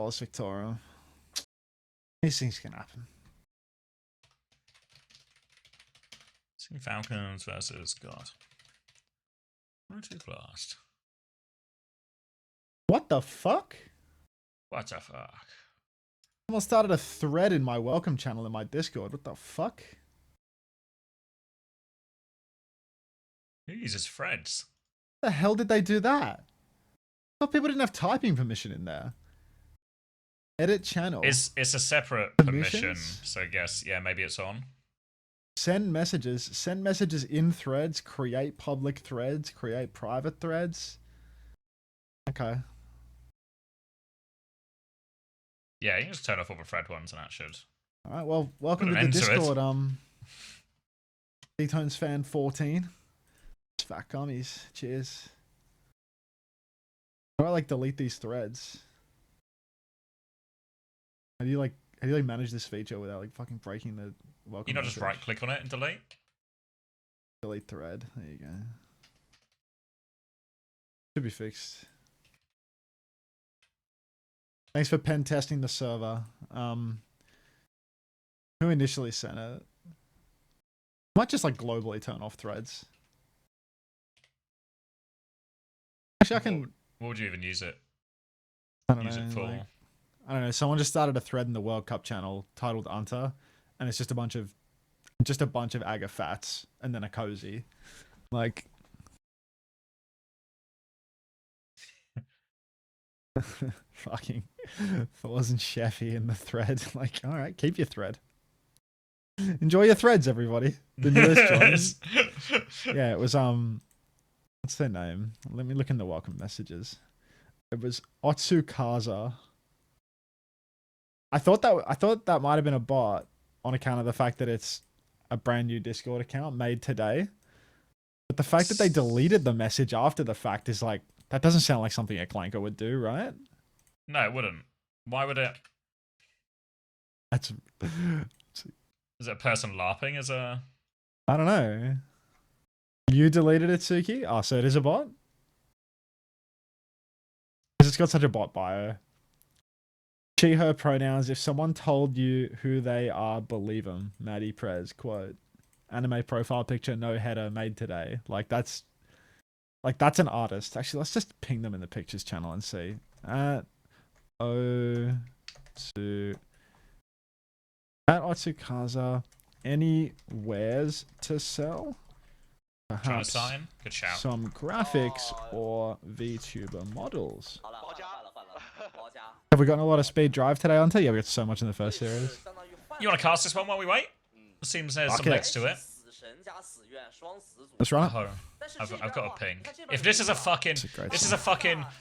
Solace Victoria. These things can happen. Sea Falcons versus God. Who took last? What the fuck? What the fuck? Someone started a thread in my welcome channel in my Discord. What the fuck? Who uses threads? The hell did they do that? I thought people didn't have typing permission in there. Edit channel. It's a separate Permissions? permission, so I guess, yeah, maybe it's on. Send messages. Send messages in threads. Create public threads. Create private threads. Okay. Yeah, you can just turn off all the thread ones and that should. Alright, well, welcome to Put the an end to it. Discord, D-Tones fan 14. Fat gummies. Cheers. How do I like delete these threads? How do you like manage this feature without like fucking breaking the welcome? You not just message? right click on it and delete? Delete thread. There you go. Should be fixed. Thanks for pen testing the server. Who initially sent it? Might just like globally turn off threads. Actually, I can. What would you even use it? I don't Use know. it for? Like, I don't know. Someone just started a thread in the World Cup channel titled Unter, and it's just a bunch of Aga fats and then a cozy, like. Fucking Thor's and Sheffy in the thread. Like, all right, keep your thread. Enjoy your threads, everybody. The newest joins. Yeah, it was what's their name? Let me look in the welcome messages. It was Otsukaza. I thought that might have been a bot on account of the fact that it's a brand new Discord account made today. But the fact that they deleted the message after the fact is like, that doesn't sound like something a clanker would do, right? No, it wouldn't. Why would it? That's. Is it a person LARPing as a... I don't know. You deleted it, Suki? Oh, so it is a bot? Because it's got such a bot bio. She, her pronouns. If someone told you who they are, believe them. Maddie Prez, quote. Anime profile picture, no header, made today. Like, that's an artist. Actually, let's just ping them in the pictures channel and see. Otsukaza, any wares to sell? Perhaps sign? Good shout. some graphics or VTuber models. Have we gotten a lot of speed drive today, Unter? Yeah, we got so much in the first series. You want to cast this one while we wait? It seems there's some legs to it. Let's run it. Oh, I've got a ping. If this is a fucking,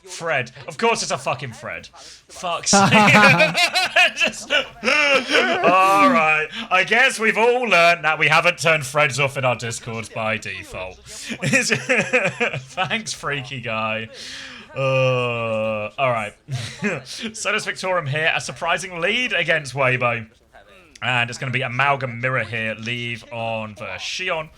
thread. Of course it's a fucking thread. Fuck's sake. All right. I guess we've all learned that we haven't turned threads off in our Discords by default. Thanks, freaky guy. All right. Solus Victorum here, a surprising lead against Weibo. And it's going to be Amalgam Mirror here, leave on the Shion.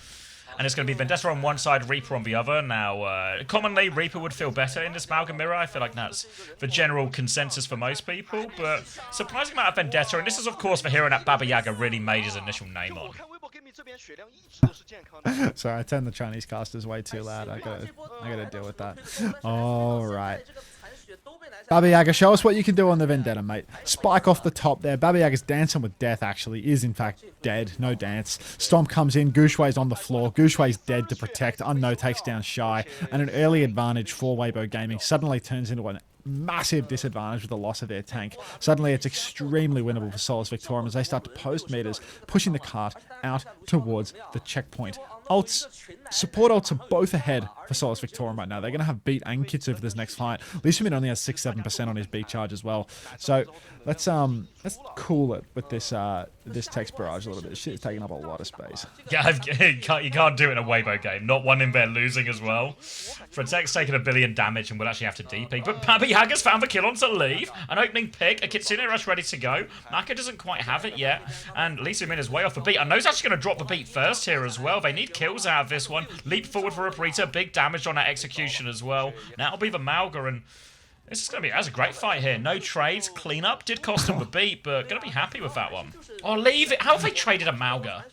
And it's going to be Vendetta on one side, Reaper on the other. Now, commonly, Reaper would feel better in this Amalgam Mirror. I feel like that's the general consensus for most people. But surprising amount of Vendetta. And this is, of course, the hero that Baba Yaga really made his initial name on. Sorry, I turned the Chinese casters way too loud. I gotta deal with that. All right. Baba Yaga, show us what you can do on the Vendetta, mate. Spike off the top there. Baba Yaga's dancing with death, actually. Is, in fact, dead. No dance. Stomp comes in. Gushwei's on the floor. Gushwei's dead to protect. Unno takes down Shy. And an early advantage for Weibo Gaming suddenly turns into a massive disadvantage with the loss of their tank. Suddenly, it's extremely winnable for Solus Victorum as they start to post meters, pushing the cart out towards the checkpoint. Support ults are both ahead for Solus Victorum right now. They're going to have beat and Kitsu for this next fight. Lee Sumin only has 6-7% on his beat charge as well. So let's cool it with this this text barrage a little bit. Shit's taking up a lot of space. Yeah, you can't do it in a Weibo game. Not one in there losing as well. Frotek's taking 1 billion damage and will actually have to DP. But Baba Yaga's found the kill on to leave. An opening pick. A Kitsune Rush ready to go. Maka doesn't quite have it yet. And Lee Sumin is way off the beat. Unno's actually going to drop the beat first here as well. They need kills out of this one. Leap forward for a Burrito. Big damage on that execution as well. Now it'll be the Malga and This is going to be, that's a great fight here. No trades, cleanup. Did cost him the beat, but going to be happy with that one. Oh, leave it. How have they traded a Mauga?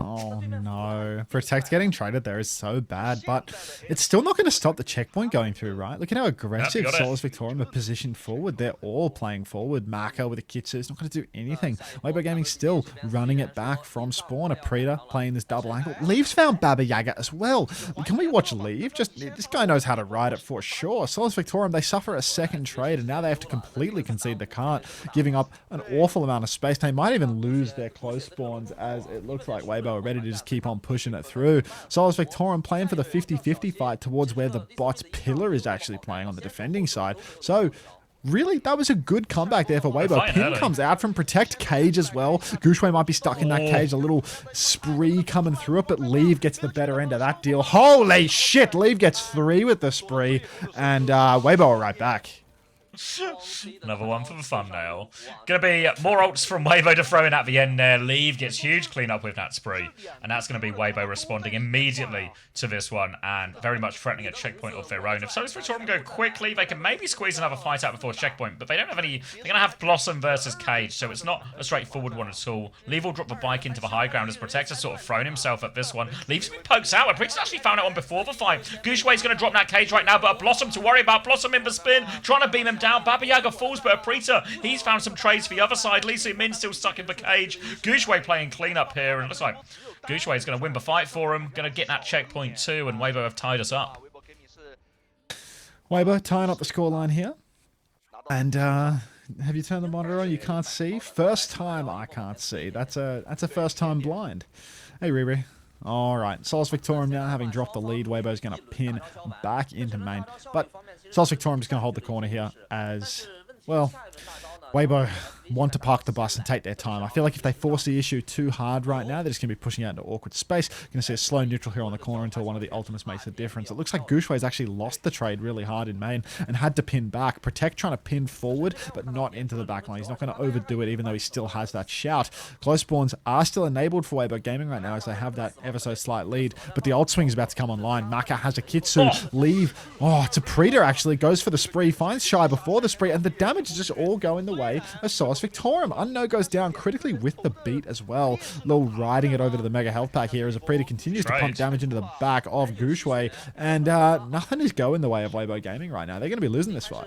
Oh no. Protect getting traded there is so bad, but it's still not going to stop the checkpoint going through, right? Look at how aggressive Solus Victorium are positioned forward. They're all playing forward. Maka with a Kitsu is not going to do anything. Weibo Gaming still running it back from spawn. A Preta playing this double angle. Leave's found Baba Yaga as well. Can we watch Leave? This guy knows how to ride it for sure. Solus Victorium, they suffer a second trade, and now they have to completely concede the cart, giving up an awful amount of space. They might even lose their close spawns, as it looks like Weibo are ready to just keep on pushing it through. Solus Victorium playing for the 50-50 fight towards where the bot's pillar is actually playing on the defending side. So really, that was a good comeback there for Weibo. Pin comes out from Protect Cage as well. Gushwei might be stuck in that cage. A little spree coming through it, but Leave gets the better end of that deal. Holy shit! Leave gets 3 with the spree, and Weibo are right back. Another one for the thumbnail. Gonna be more ults from Weibo to throw in at the end there. Leave gets huge cleanup with that spree. And that's gonna be Weibo responding immediately to this one and very much threatening a checkpoint of their own. If Solus Victorium go quickly, they can maybe squeeze another fight out before checkpoint, but they don't have any. They're gonna have Blossom versus Cage, so it's not a straightforward one at all. Leave will drop the bike into the high ground as Protector's sort of thrown himself at this one. Leave's been poked out. Protector's actually found it on before the fight. Gushwei's gonna drop that Cage right now, but a Blossom to worry about. Blossom in the spin, trying to beam him down. Baba Yaga falls, but a Preta, he's found some trades for the other side. Lee Min still stuck in the cage. Gushwei playing cleanup here, and it looks like Gushwei is going to win the fight for him. Going to get that checkpoint too, and Weibo have tied us up. Weibo tying up the scoreline here. And have you turned the monitor on? You can't see? First time I can't see. That's a first time blind. Hey, Riri. Alright, Solus Victorium now having dropped the lead. Weibo's going to pin back into main. But Solus Victorium is going to hold the corner here as, well, Weibo want to park the bus and take their time. I feel like if they force the issue too hard right now, they're just going to be pushing out into awkward space. You're going to see a slow neutral here on the corner until one of the ultimates makes a difference. It looks like Gushwei's actually lost the trade really hard in main and had to pin back. Protect trying to pin forward, but not into the back line. He's not going to overdo it, even though he still has that shout. Close spawns are still enabled for Weibo Gaming right now, as they have that ever so slight lead, but the ult swing is about to come online. Maka has a Kitsu. Leave. Oh, it's a Preta actually. Goes for the spree, finds Shy before the spree, and the damage is just all going the way of Solus Victorium. Unknown goes down critically with the beat as well. Little riding it over to the Mega Health Pack here as a Preta continues to pump damage into the back of Gushwei, and nothing is going the way of Weibo Gaming right now. They're going to be losing this fight.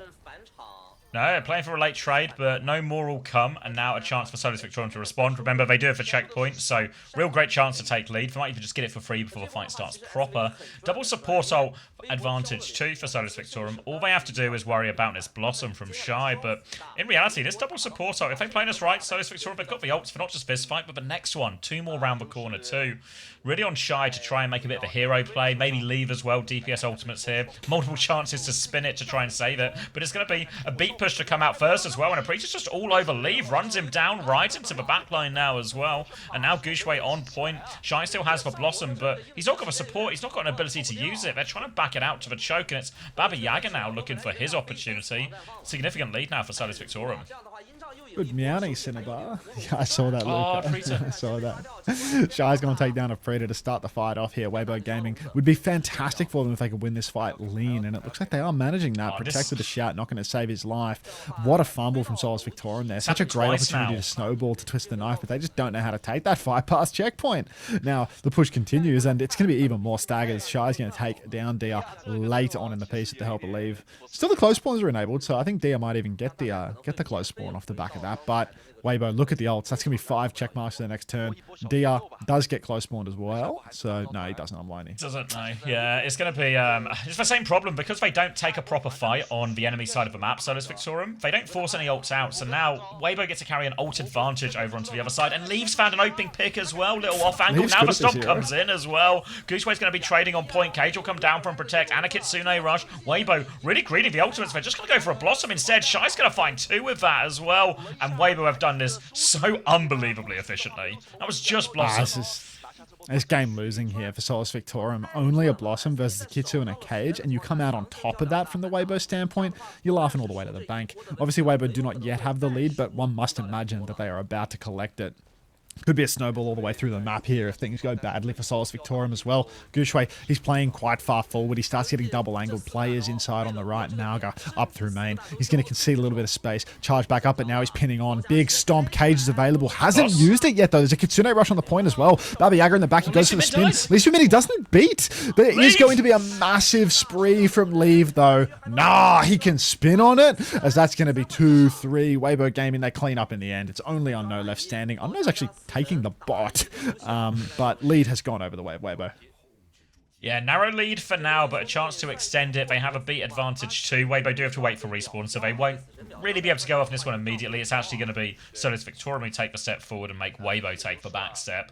No, playing for a late trade, but no more will come, and now a chance for Solus Victorium to respond. Remember, they do it for checkpoint, so real great chance to take lead. They might even just get it for free before the fight starts proper. Double support ult advantage too for Solus Victorium. All they have to do is worry about this Blossom from Shy, but in reality, this double support ult, if they play this right, Solus Victorium, they've got the ults for not just this fight, but the next one. 2 more round the corner too. Really on Shy to try and make a bit of a hero play, maybe leave as well, DPS ultimates here. Multiple chances to spin it to try and save it, but it's going to be a beat push to come out first as well, and a Preacher's just all over Leave, runs him down right into the backline now as well, and now Gushwei on point. Shy still has the Blossom, but he's not got the support, he's not got an ability to use it. They're trying to back it out to the choke, and it's Baba Yaga now looking for his opportunity. Significant lead now for Solus Victorium. Good meowing, Cinnabar. Yeah, I saw that, Luca. Preta. I saw that. Shy's going to take down a Preta to start the fight off here. Weibo Gaming would be fantastic for them if they could win this fight lean, and it looks like they are managing that. Protected the shout, not going to save his life. What a fumble from Solus Victorium there. Such a great opportunity to snowball, to twist the knife, but they just don't know how to take that fight past checkpoint. Now, the push continues, and it's going to be even more staggers. Shy's going to take down Dia late on in the piece with the help of Leave. Still, the close spawns are enabled, so I think Dia might even get the close spawn off the back of that, but Weibo, look at the ults. That's going to be 5 check marks for the next turn. Dia does get close spawned as well, so no, he doesn't unwind it. Doesn't, no. Yeah, it's going to be, it's the same problem, because they don't take a proper fight on the enemy side of the map, Solus Victorium. They don't force any ults out, so now Weibo gets to carry an ult advantage over onto the other side, and Leave's found an opening pick as well, little off angle. Now the stomp comes in as well. Gushwei's going to be trading on point. Cage will come down from Protect, and a Kitsune rush. Weibo really greedy the ultimates. They're just going to go for a Blossom instead. Shy's going to find 2 with that as well, and Weibo have done this so unbelievably efficiently. That was just Blossom. This game losing here for Solus Victorium. Only a Blossom versus a Kitsu in a cage, and you come out on top of that from the Weibo standpoint, you're laughing all the way to the bank. Obviously, Weibo do not yet have the lead, but one must imagine that they are about to collect it. Could be a snowball all the way through the map here if things go badly for Solus Victorum as well. Gushue, he's playing quite far forward. He starts getting double-angled players inside on the right. Mauga up through main. He's going to concede a little bit of space. Charge back up, but now he's pinning on. Big stomp. Cage is available. Hasn't used it yet, though. There's a Kitsune rush on the point as well. Baba Yaga in the back. He goes for the spin. Lee Mini doesn't beat. But it is going to be a massive spree from Leave, though. Nah, he can spin on it, as that's going to be 2-3. Weibo Gaming, they clean up in the end. It's only Unno left standing. Unno's actually taking the bot, but lead has gone over the way of Weibo. Yeah, narrow lead for now, but a chance to extend it. They have a beat advantage too. Weibo do have to wait for respawn, so they won't really be able to go off this one immediately. It's actually going to be Solus Victorum who take the step forward and make Weibo take the back step.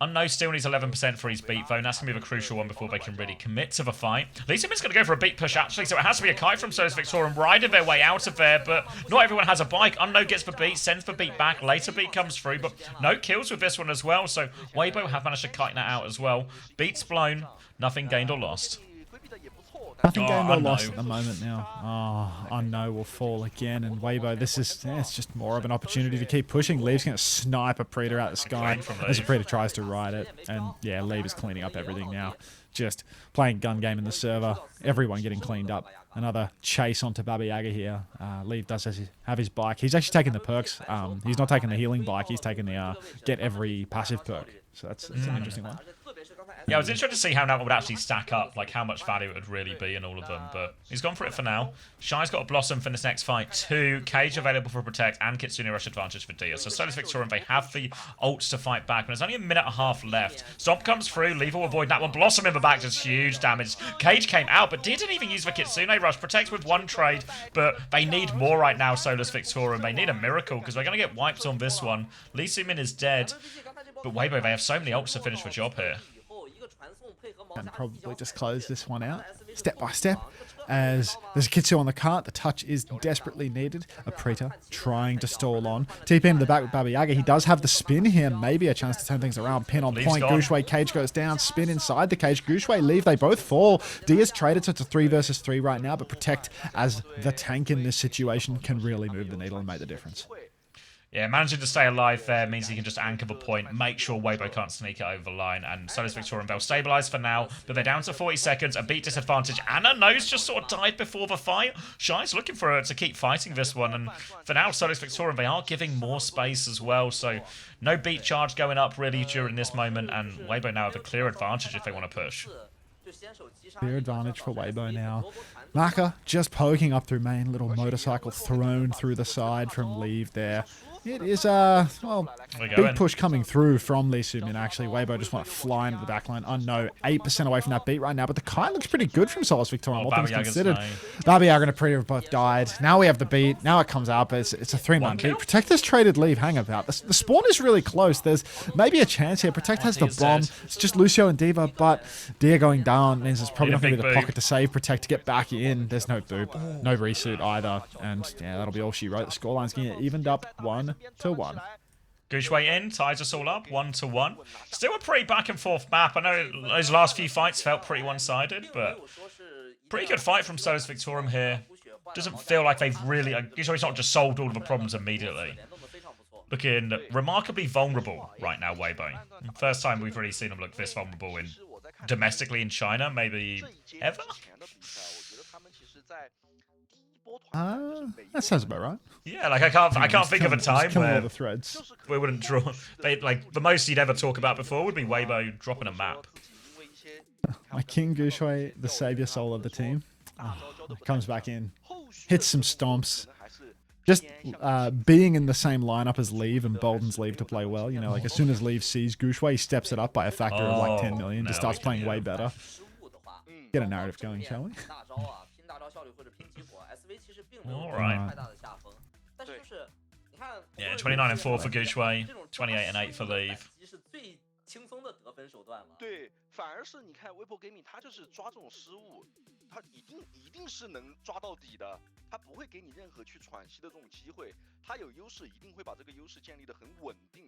Unno still needs 11% for his beat, though, and that's going to be the crucial one before they can really commit to the fight. Lee Simon's going to go for a beat push, actually, so it has to be a kite from Solus Victorum riding their way out of there, but not everyone has a bike. Unno gets the beat, sends the beat back, later beat comes through, but no kills with this one as well, so Weibo have managed to kite that out as well. Beats blown. Nothing gained or lost. Nothing gained or lost at the moment now. Oh, Unno will fall again, and Weibo, this is, it's just more of an opportunity to keep pushing. Leave's going to snipe a Predator out the sky as a Predator tries to ride it, and yeah, Leave is cleaning up everything now. Just playing gun game in the server, everyone getting cleaned up. Another chase onto Baba Yaga here. Leave does have his bike. He's actually taking the perks. He's not taking the healing bike, he's taking the get every passive perk. So that's an interesting one. Yeah, I was interested to see how that would actually stack up, like how much value it would really be in all of them, but he's gone for it for now. Shy's got a Blossom for this next fight too. Cage available for Protect and Kitsune Rush advantage for Dia. So Solus Victorum, they have the ults to fight back, but there's only a minute and a half left. Stomp comes through, Leave will avoid that one. Blossom in the back does huge damage. Cage came out, but didn't even use the Kitsune Rush. Protect with one trade, but they need more right now, Solus Victorum. They need a miracle, because they're going to get wiped on this one. Lee Sumin is dead, but Weibo, they have so many ults to finish the job here. And probably just close this one out step by step as there's a Kitsu on the cart. The touch is desperately needed. A Preta trying to stall on. TP into the back with Baba Yaga. He does have the spin here. Maybe a chance to turn things around. Pin on point. Gushue, Cage goes down. Spin inside the cage. Gushue Leave. They both fall. Dia's traded, so it's a 3 versus 3 right now, but Protect as the tank in this situation can really move the needle and make the difference. Yeah, managing to stay alive there means he can just anchor the point, make sure Weibo can't sneak it over the line, and Solus Victorum, they'll stabilise for now, but they're down to 40 seconds, a beat disadvantage, and Unno's just sort of died before the fight. Shy's looking for her to keep fighting this one, and for now, Solus Victorum, they are giving more space as well, so no beat charge going up really during this moment, and Weibo now have a clear advantage if they want to push. Clear advantage for Weibo now. Maka just poking up through main, little motorcycle thrown through the side from Leave there. It is well, big push coming through from Lee Sumin, actually. Weibo just want to fly into the backline. Unno, 8% away from that beat right now, but the kite looks pretty good from Solus Victorum, all things considered. Baba Yaga and a Predator have both died. Now we have the beat. Now it comes up. It's a 3-man beat. Protect this traded Leave. Hang about. The spawn is really close. There's maybe a chance here. Protect has the bomb. It's just Lucio and Diva, but Dia going down means there's probably not going to be the pocket to save Protect to get back in. There's no boop. No resuit either. And yeah, that'll be all she wrote. The scoreline's going to get evened up 1-1. Gushue in, ties us all up, 1-1. Still a pretty back and forth map. I know those last few fights felt pretty one-sided, but pretty good fight from Solus Victorum here. Doesn't feel like they've really... Gushue's not just solved all of the problems immediately. Looking remarkably vulnerable right now, Weibo. First time we've really seen them look this vulnerable domestically in China, maybe ever? That sounds about right. Yeah, like I can't think of a time where the threads. We wouldn't draw. Like the most you'd ever talk about before would be Weibo dropping a map. My King Gushue, the savior soul of the team, comes back in, hits some stomps. Just being in the same lineup as Leave and Bolden's Leave to play well. You know, like as soon as Leave sees Gushue, he steps it up by a factor of like 10 million. Just starts playing way better. Get a narrative going, shall we? Alright. Yeah, 29-4 for Gushue, 28-8 for Leave. 对，反而是你看 Weibo Gaming， 他就是抓这种失误，他一定是能抓到底的，他不会给你任何去喘息的这种机会，他有优势一定会把这个优势建立得很稳定。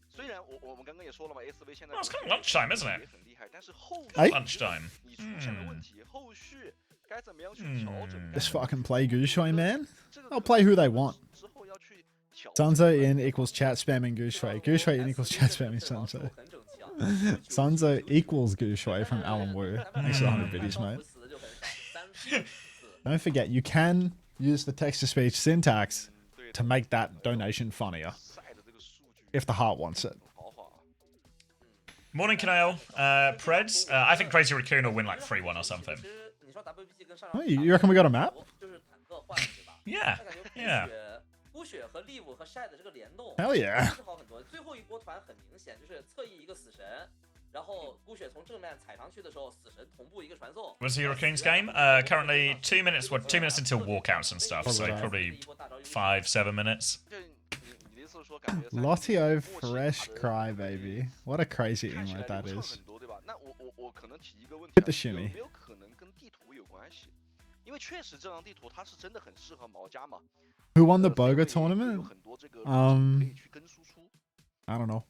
虽然我们刚刚也说了嘛 ，SV 现在 It's kind of lunchtime, isn't it? 也很厉害，但是后续 Lunchtime. 你出现了问题，后续该怎么样去调整？ Just fucking play Gushue, man. They'll play who they want. 之后要去 Sunzo in equals chat spamming Guushui. Guushui in equals chat spamming Sunzo. Sunzo equals Guushui from Alan Wu. Thanks for 100 biddies, mate. Don't forget, you can use the text-to-speech syntax to make that donation funnier. If the heart wants it. Morning, Canale. Preds. I think Crazy Raccoon will win like 3-1 or something. Oh, you reckon we got a map? Yeah. Yeah. Hell yeah. What's the Raccoon's game? Currently 2 minutes. What? 2 minutes until walkouts and stuff. So probably 5-7 minutes. Lottio Fresh Crybaby. What a crazy emote that is. Hit the shimmy. Who won the Boga tournament? I don't know.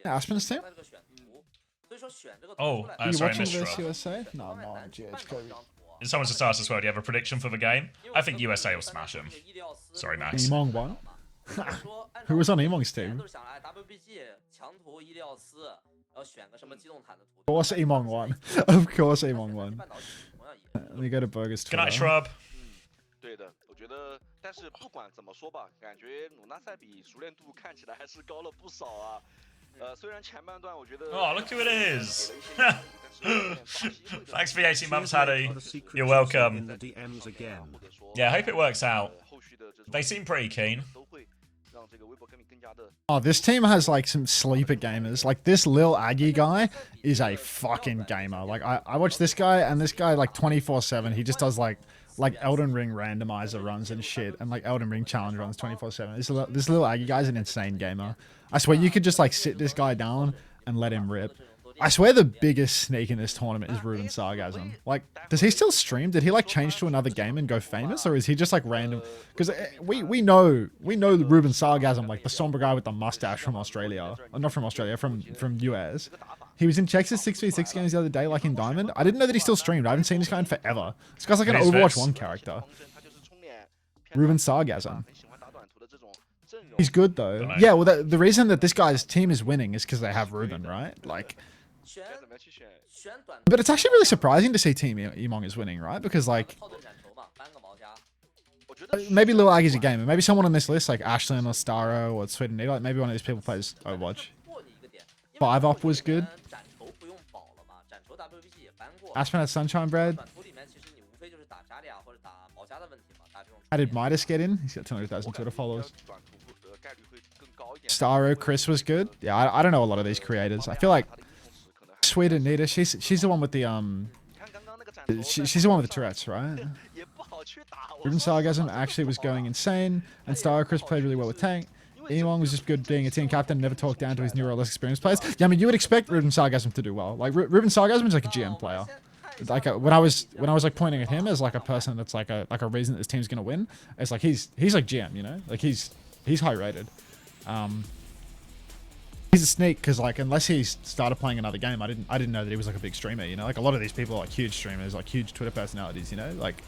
Aspen's team? Oh, Are you sorry, watching Mr. this USA? No, I'm not. GHK. Someone's just asked as well, do you have a prediction for the game? I think USA will smash them. Sorry, Max. Emong won? Who was on Emong's team? Of course Emong won. Of course Emong won. Let me go to Burger's Twitter. Good night, Shrub. 对的，我觉得，但是不管怎么说吧，感觉鲁纳赛比熟练度看起来还是高了不少啊。虽然前半段我觉得 Oh, look who it is. Thanks for the 18 months, Haddy. You're welcome. Yeah, I hope it works out. They seem pretty keen. Oh, this team has like some sleeper gamers. Like this Lil Aggie guy is a fucking gamer. Like I watch this guy and this guy like 24/7. He just does like Elden Ring randomizer runs and shit, and like Elden Ring challenge runs 24/7. This little Aggie guy's an insane gamer. I swear you could just like sit this guy down and let him rip. I swear the biggest sneak in this tournament is Ruben Sargasm. Like, does he still stream? Did he like change to another game and go famous, or is he just like random? Because we know Ruben Sargasm, like the somber guy with the mustache from Australia, not from Australia, from US. He was in Texas 6v6 games the other day, like in Diamond. I didn't know that he still streamed. I haven't seen this guy in forever. This guy's like an Overwatch 1 character. Ruben Sargasm. He's good though. Yeah, well, the reason that this guy's team is winning is because they have Ruben, right? Like, but it's actually really surprising to see Team Emong is winning, right? Because like, maybe Lil Aggie's a gamer. Maybe someone on this list, like Ashlyn or Starro or Sweden, like maybe one of these people plays Overwatch. 5-Up was good. Aspen had Sunshine Bread. How did Midas get in? He's got 200,000 Twitter followers. Starro Chris was good. Yeah, I don't know a lot of these creators. I feel like Sweet Anita, she's the one with the she's the one with the Tourette's, right? Ruben Sargasm actually was going insane, and Starro Chris played really well with Tank. Emong was just good being a team captain, never talked down to his newer, less experienced players. Yeah, I mean, you would expect Ruben Sargasm to do well. Like Ruben Sargasm is like a GM player. Like when I was like pointing at him as like a person that's like a reason that this team's gonna win. It's like he's like GM, you know, like he's high rated. He's a sneak because like unless he started playing another game, I didn't know that he was like a big streamer. You know, like a lot of these people are like huge streamers, like huge Twitter personalities. You know, like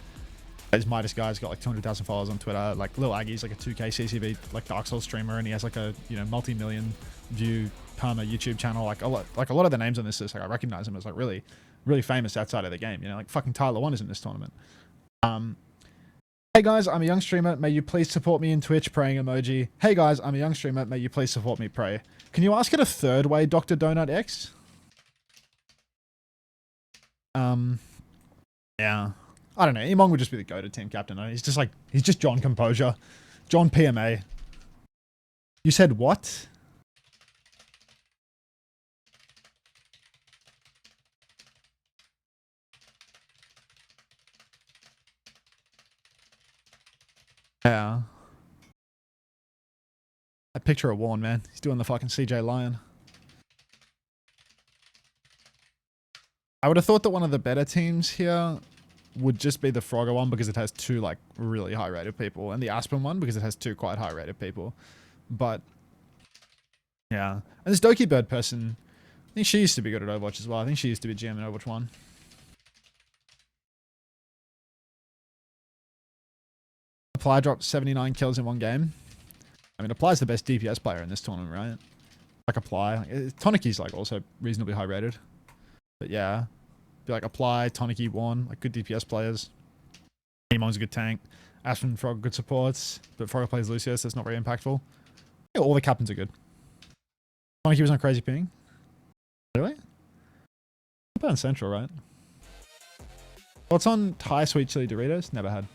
this Midas guy's got like 200,000 followers on Twitter. Like Lil Aggie's like a 2K CCB like Dark Souls streamer, and he has like a multi-million view perma YouTube channel. Like a lot of the names on this list, like I recognize them as like really famous outside of the game. You know, like fucking Tyler One is in this tournament. Hey guys, I'm a young streamer. May you please support me in Twitch, praying emoji. Hey guys, I'm a young streamer. May you please support me, pray. Can you ask it a third way, Dr. Donut X? Yeah. I don't know. Emong would just be the go-to team captain. No? He's just John Composure. John PMA. You said what? Yeah. I picture a Warren, man. He's doing the fucking CJ Lion. I would have thought that one of the better teams here would just be the Frogger one because it has two like really high rated people, and the Aspen one because it has two quite high rated people. But yeah, and this Doki Bird person, I think she used to be good at Overwatch as well. I think she used to be GM in Overwatch 1. Apply dropped 79 kills in one game. I mean, Apply's the best DPS player in this tournament, right? Like Apply. Toniki's like also reasonably high rated. But yeah. Be like Apply, Toniki, One, like good DPS players. Emon's a good tank. Aspen Frog, good supports. But Frog plays Lucius, that's not very impactful. Yeah, all the captains are good. Toniki was on crazy ping. Really? About in Central, right? What's on Thai Sweet Chili Doritos? Never had.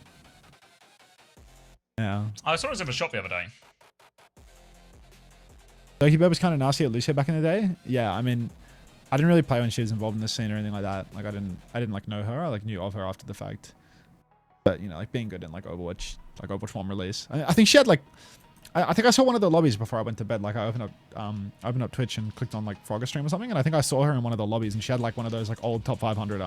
Yeah. I saw it in a shop the other day. Doki Bird was kind of nasty at Lucio back in the day. Yeah, I mean, I didn't really play when she was involved in the scene or anything like that. Like I didn't like know her. I like knew of her after the fact. But you know, like being good in like Overwatch 1 release. I think she had like, I think I saw one of the lobbies before I went to bed. Like I opened up Twitch and clicked on like Costream or something, and I think I saw her in one of the lobbies, and she had like one of those like old top 500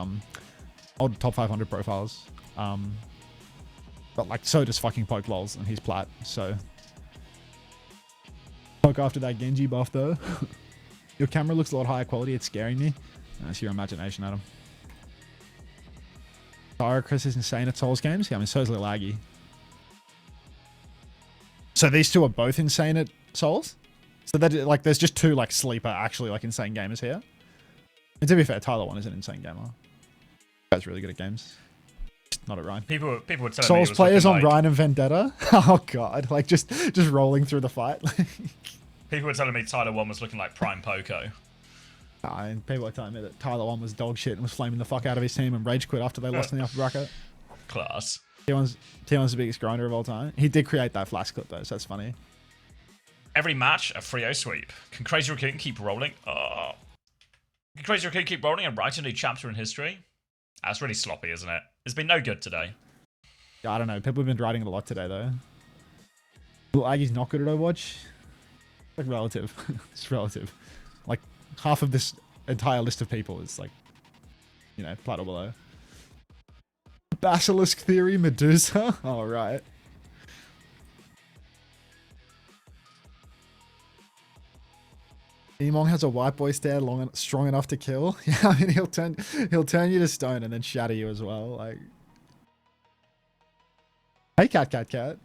profiles. But like so does fucking Poke lols, and he's plat. So Poke after that Genji buff though. Your camera looks a lot higher quality. It's scaring me. That's your imagination, Adam. Chris is insane at Souls games. Yeah, I mean, so is Laggy. So these two are both insane at Souls? So that like, there's just two like sleeper, actually like insane gamers here. And to be fair, Tyler 1 is an insane gamer. Guy's really good at games. Just not at Ryan. People were telling me Souls it was players on like, Ryan and Vendetta. Oh god, like just rolling through the fight. People were telling me Tyler 1 was looking like Prime Poco. And people were telling me that Tyler 1 was dog shit and was flaming the fuck out of his team and rage quit after they lost in the upper bracket. Class. T1's the biggest grinder of all time. He did create that flash clip though, so that's funny. Every match, a 3-0 sweep. Can Crazy Raccoon keep rolling? Can Crazy Raccoon keep rolling and write a new chapter in history? That's really sloppy, isn't it? It's been no good today. Yeah, I don't know. People have been writing it a lot today though. Well, Aggie's not good at Overwatch. Like relative. It's relative. Like half of this entire list of people is like, you know, plat or below. Basilisk Theory, Medusa. Oh, right. Emong has a white boy stare strong enough to kill. Yeah, I mean he'll turn you to stone and then shatter you as well. Like, hey, cat.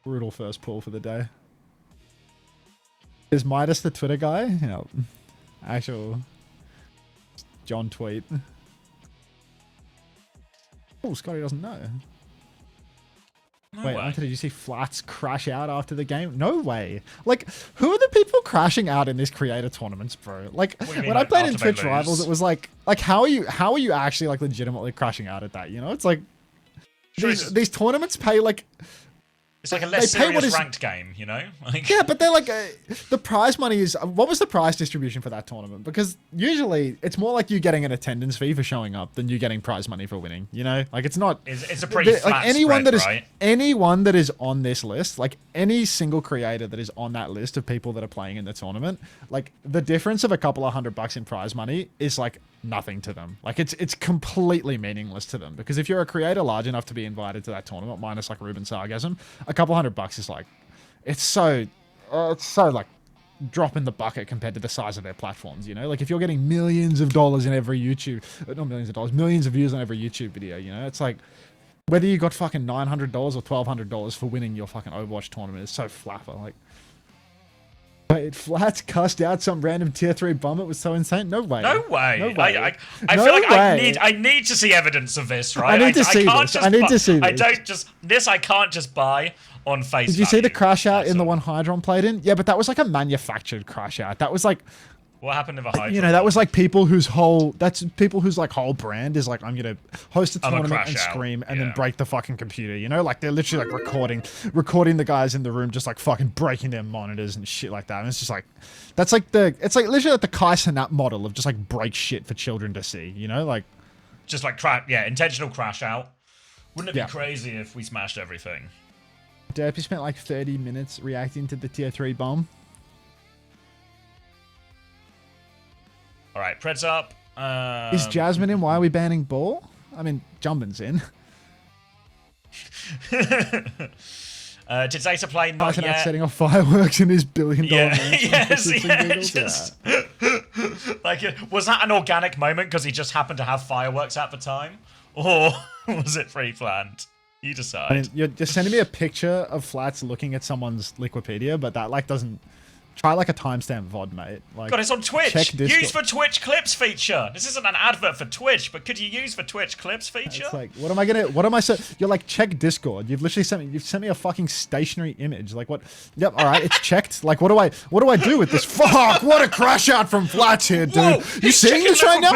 Brutal first pull for the day. Is Midas the Twitter guy? Yeah. Actual John tweet. Oh, Scotty doesn't know. No Wait, way. Unter, did you see Flats crash out after the game? No way. Like, who are the people crashing out in this creator tournaments, bro? Like, What do you mean, when I like, played in after they Twitch Rivals, lose? it was like how are you actually like legitimately crashing out at that? You know, it's like Sure, these tournaments pay like. It's like a less They pay what serious is- ranked game, you know? Like, Yeah, but they're like, the prize money is, what was the prize distribution for that tournament? Because usually it's more like you getting an attendance fee for showing up than you getting prize money for winning, you know? Like it's not, it's a pretty flat like anyone spread, that is, right? anyone that is on this list, like any single creator that is on that list of people that are playing in the tournament, like the difference of a couple of $100 in prize money is like nothing to them. Like it's completely meaningless to them, because if you're a creator large enough to be invited to that tournament, minus like Ruben Sargasm, a couple $100 is like, it's so like drop in the bucket compared to the size of their platforms, you know? Like if you're getting millions of dollars in every YouTube, not millions of dollars, millions of views on every YouTube video, you know? It's like, whether you got fucking $900 or $1,200 for winning your fucking Overwatch tournament is so flapper. Like, wait, Flats cussed out some random tier 3 bum. It was so insane. No way. No way. No way. I No feel like way. I need to see evidence of this, right? I need to see can't this. just I need bu- to see I this. don't just I can't just buy on face Did you see the value. crash out That's in the all. one Hydron played in? Yeah, but that was like a manufactured crash out. That was like, What happened if a Hydra? you know, that was like people whose whole like whole brand is like, I'm gonna host a I'm a tournament crash and out. scream and then Yeah. break the fucking computer, you know? Like they're literally like recording the guys in the room just like fucking breaking their monitors and shit like that. And it's just like, it's like literally like the Kai Cenat model of just like break shit for children to see, you know? Like, just like intentional crash out. Wouldn't it Yeah. be crazy if we smashed everything? Derpy spent like 30 minutes reacting to the tier 3 bomb. All right, Pred's up. Is Jasmine in? Why are we banning Ball? I mean, Jumbin's in. Did Zeta play? Kai Not Cenat yet. setting off fireworks in his $1 billion Yeah, mansion. yes, Shits and yeah, giggles? just like, was that an organic moment because he just happened to have fireworks at the time, or was it pre-planned? You decide. I mean, you're just sending me a picture of Flats looking at someone's Liquipedia, but that like doesn't. Try like a timestamp VOD, mate. Like, God, it's on Twitch. check Discord. Use for Twitch clips feature. This isn't an advert for Twitch, but could you use for Twitch clips feature? It's like, what am I gonna? What am I? You're like, check Discord. You've literally sent me. You've sent me a fucking stationary image. Like what? Yep. All right, it's checked. Like what do I do with this? Fuck! What a crash out from Flats here, dude. Whoa, You seeing this right now?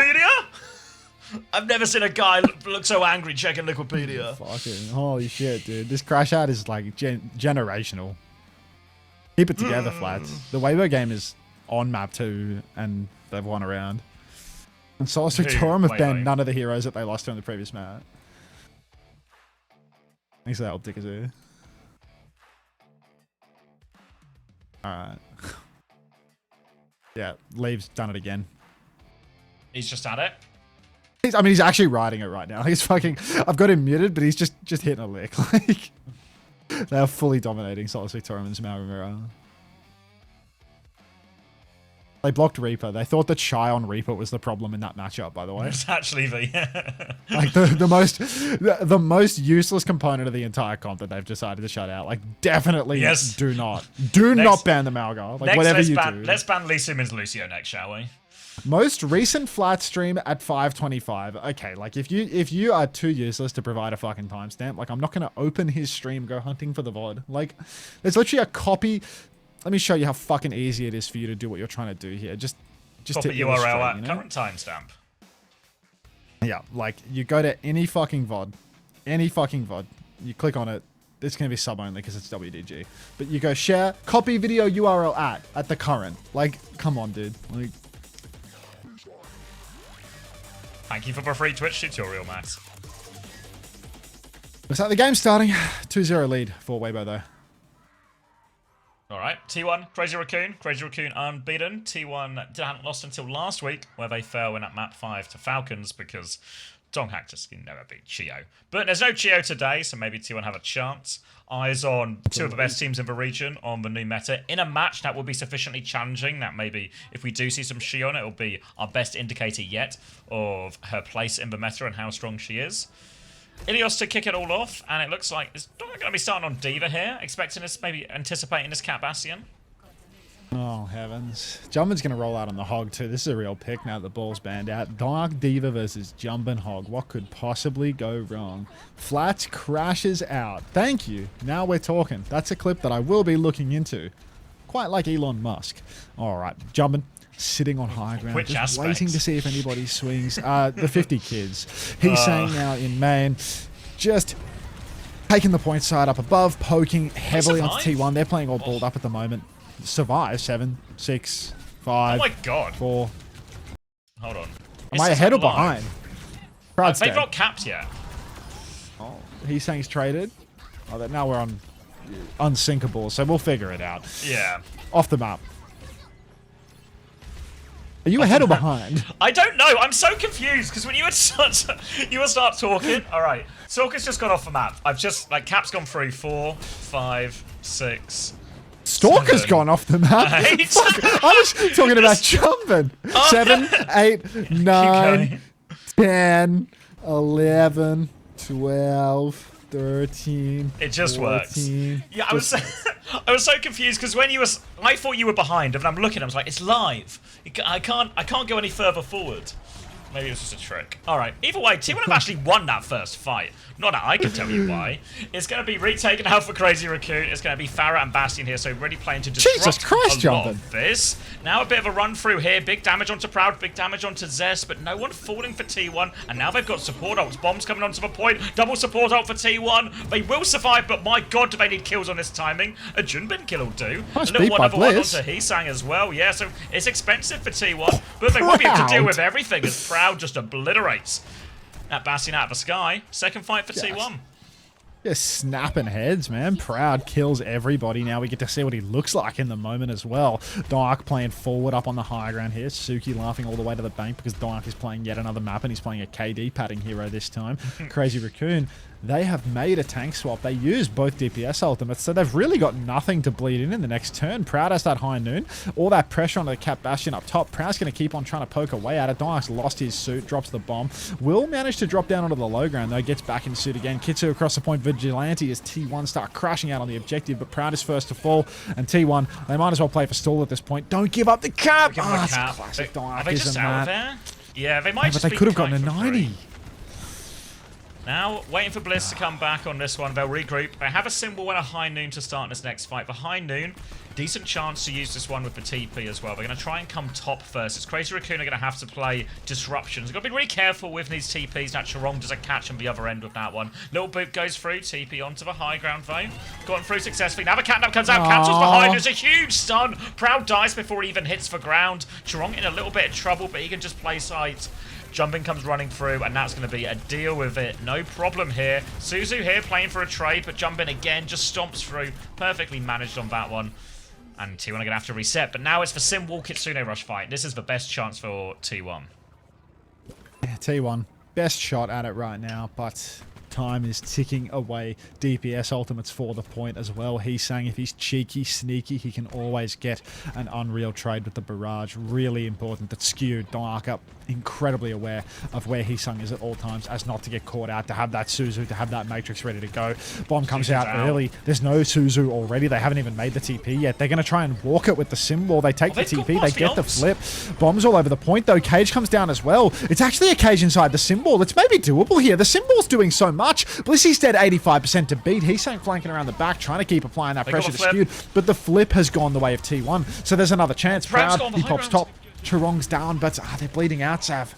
I've never seen a guy look so angry checking Liquipedia. Fucking holy shit, dude. This crash out is like generational. Keep it together, Flats. The Weibo game is on map 2, and they've won around. And Solus Victorum have banned none of the heroes that they lost to in the previous map. Thanks for that optic, here. Alright. Yeah, Leave's done it again. He's just at it. He's actually riding it right now. He's fucking... I've got him muted, but he's just hitting a lick. Like... They are fully dominating Solus Victorum and Smalgamira. They blocked Reaper. They thought that Shy on Reaper was the problem in that matchup, by the way. It's actually like the most useless component of the entire comp that they've decided to shut out. Like definitely do not ban the Malgar. Like whatever you do. Let's ban Lee Summons Lucio next, shall we? Most recent flat stream at 5:25. Okay, like if you are too useless to provide a fucking timestamp, like I'm not gonna open his stream, go hunting for the VOD. Like, there's literally a copy. Let me show you how fucking easy it is for you to do what you're trying to do here. Just copy to URL at you know? current timestamp. Yeah, like you go to any fucking VOD, you click on it. It's gonna be sub only because it's WDG. But you go share, copy video URL at the current. Like, come on, dude. Like. Thank you for the free Twitch tutorial, Max. Looks like the game's starting. 2-0 lead for Weibo, though. Alright, T1, Crazy Raccoon. Crazy Raccoon unbeaten. T1 hadn't lost until last week, where they fell in at map 5 to Falcons because Donghack just can never beat Chio. But there's no Chio today, so maybe T1 have a chance. Eyes on two of the best teams in the region on the new meta. In a match that will be sufficiently challenging that maybe if we do see some Shion, it'll be our best indicator yet of her place in the meta and how strong she is. Ilios to kick it all off, and it looks like it's not going to be starting on D.Va here. Expecting this, maybe anticipating this Cat Bastion. Oh, heavens. Jumpin's going to roll out on the Hog, too. This is a real pick now that the ball's banned out. Dark D.Va versus Jumpin Hog. What could possibly go wrong? Flats crashes out. Thank you. Now we're talking. That's a clip that I will be looking into. Quite like Elon Musk. All right. Jumpin sitting on high ground. Which just aspects? waiting to see if anybody swings. The 50 kids. He's saying now in main. Just taking the point side up above. Poking heavily onto T1. They're playing all balled up at the moment. Survive 7, 6, 5. Oh my god. 4. Hold on. Am I ahead or behind? Crowd's They've dead. not capped yet. Oh, he's saying he's traded. Oh, that now we're on unsinkable, so we'll figure it out. Yeah. Off the map. Are you ahead or behind? I don't know. I'm so confused because when you would start talking. All right, Stalker's just gone off the map. I've just Cap's gone through 4, 5, 6. Stalker's 7, gone off the map. 8. Fuck, I was talking about jumping. 7, 8, 9, 10, 11, 12, 13. It just 14. works. Yeah, I was so confused because when I thought you were behind, and I'm looking, I was like, it's live. I can't go any further forward. Maybe it was just a trick. All right. Either way, T1 have actually won that first fight. Not that I can tell you why. It's going to be retaken out for Crazy Raccoon. It's going to be Farah and Bastion here, so really playing to disrupt Jesus Christ, a lot of this. Now a bit of a run through here. Big damage onto Proud, big damage onto Zest, but no one falling for T1. And now they've got support ults. Bombs coming onto the point. Double support ult for T1. They will survive, but my god, do they need kills on this timing. A Junbin kill will do. Nice a little beat one by over one Bliss. onto Heesang as well. Yeah, so it's expensive for T1, but they won't be able to deal Proud. with everything as Proud just obliterates that Bastion out of the sky. Second fight for T1. Just snapping heads, man. Proud kills everybody. Now we get to see what he looks like in the moment as well. Dark playing forward up on the high ground here. Suki laughing all the way to the bank because Dark is playing yet another map and he's playing a KD padding hero this time. Crazy Raccoon they have made a tank swap. They used both DPS ultimates, so they've really got nothing to bleed in the next turn. Proud has that high noon. All that pressure onto the Cat Bastion up top. Proud's going to keep on trying to poke away at it. Donak's lost his suit, drops the bomb. Will manage to drop down onto the low ground, though. Gets back in suit again. Kitsu across the point. Vigilante as T1 start crashing out on the objective, but Proud is first to fall. And T1, they might as well play for stall at this point. Don't give up the cap! Ah, it's a classic Donak, are they just isn't out that? there? Yeah, they might But just they be could have gotten a going for 90. free. Now, waiting for Bliss to come back on this one. They'll regroup. They have a symbol and a high noon to start this next fight. The high noon, decent chance to use this one with the TP as well. They're going to try and come top first. It's Crazy Raccoon are going to have to play disruptions. They've got to be really careful with these TPs. Now, Charong does a catch on the other end with that one. Little boot goes through. TP onto the high ground, though. Gotten through successfully. Now the catnap comes out. Cancels behind. There's a huge stun. Proud dies before he even hits the ground. Charong in a little bit of trouble, but he can just play sight. Jumping comes running through, and that's going to be a deal with it. No problem here. Suzu here playing for a trade, but Jumping again just stomps through. Perfectly managed on that one. And T1 are going to have to reset. But now it's the Symbol Kitsune Rush fight. This is the best chance for T1. Yeah, T1, best shot at it right now, but time is ticking away. DPS ultimates for the point as well. He's saying if he's cheeky, sneaky, he can always get an unreal trade with the barrage. Really important that skewed Donak up, incredibly aware of where Heesung is at all times as not to get caught out, to have that Suzu, to have that Matrix ready to go. Bomb comes out early. There's no Suzu already. They haven't even made the TP yet. They're going to try and walk it with the symbol. They take the TP. They get the flip. Bombs all over the point, though. Cage comes down as well. It's actually a Cage inside the symbol. It's maybe doable here. The symbol's doing so much. Blissy's dead 85% to beat. Heesung flanking around the back, trying to keep applying that pressure to skewed, but the flip has gone the way of T1. So there's another chance. Proud, he pops top. Charong's down, but they're bleeding out, Sav.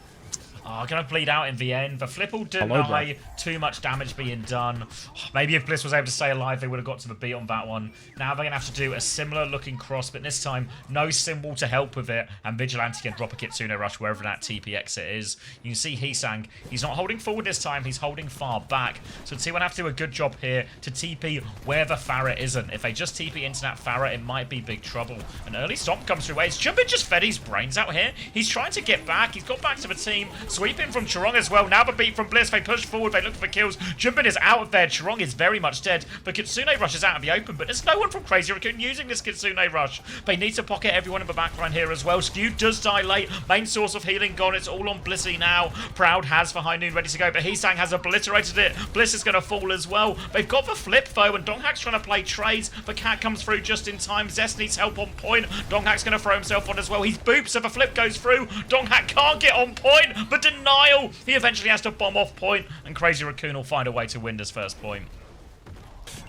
Oh, going to bleed out in the end. The flip will deny too much damage being done. Maybe if Bliss was able to stay alive, they would have got to the beat on that one. Now they're going to have to do a similar looking cross, but this time, no symbol to help with it. And Vigilante can drop a Kitsune Rush wherever that TP exit is. You can see Heesang, he's not holding forward this time, he's holding far back. So T1 have to do a good job here to TP where the Farah isn't. If they just TP into that Farah, it might be big trouble. An early stomp comes through. It's Jumpin just fed his brains out here. He's trying to get back. He's got back to the team. Sweeping from Charong as well. Now the beat from Bliss. They push forward. They look for kills. Jumpin is out of there. Charong is very much dead. The Kitsune Rush is out of the open, but there's no one from Crazy Raccoon using this Kitsune Rush. They need to pocket everyone in the backline here as well. Skew does die late. Main source of healing gone. It's all on Blissy now. Proud has for High Noon ready to go, but Heesang has obliterated it. Bliss is going to fall as well. They've got the flip though, and Donghack's trying to play trades. The cat comes through just in time. Zest needs help on point. Donghack's going to throw himself on as well. He's booped, so the flip goes through. Donghack can't get on point. The denial. He eventually has to bomb off point, and Crazy Raccoon will find a way to win this first point.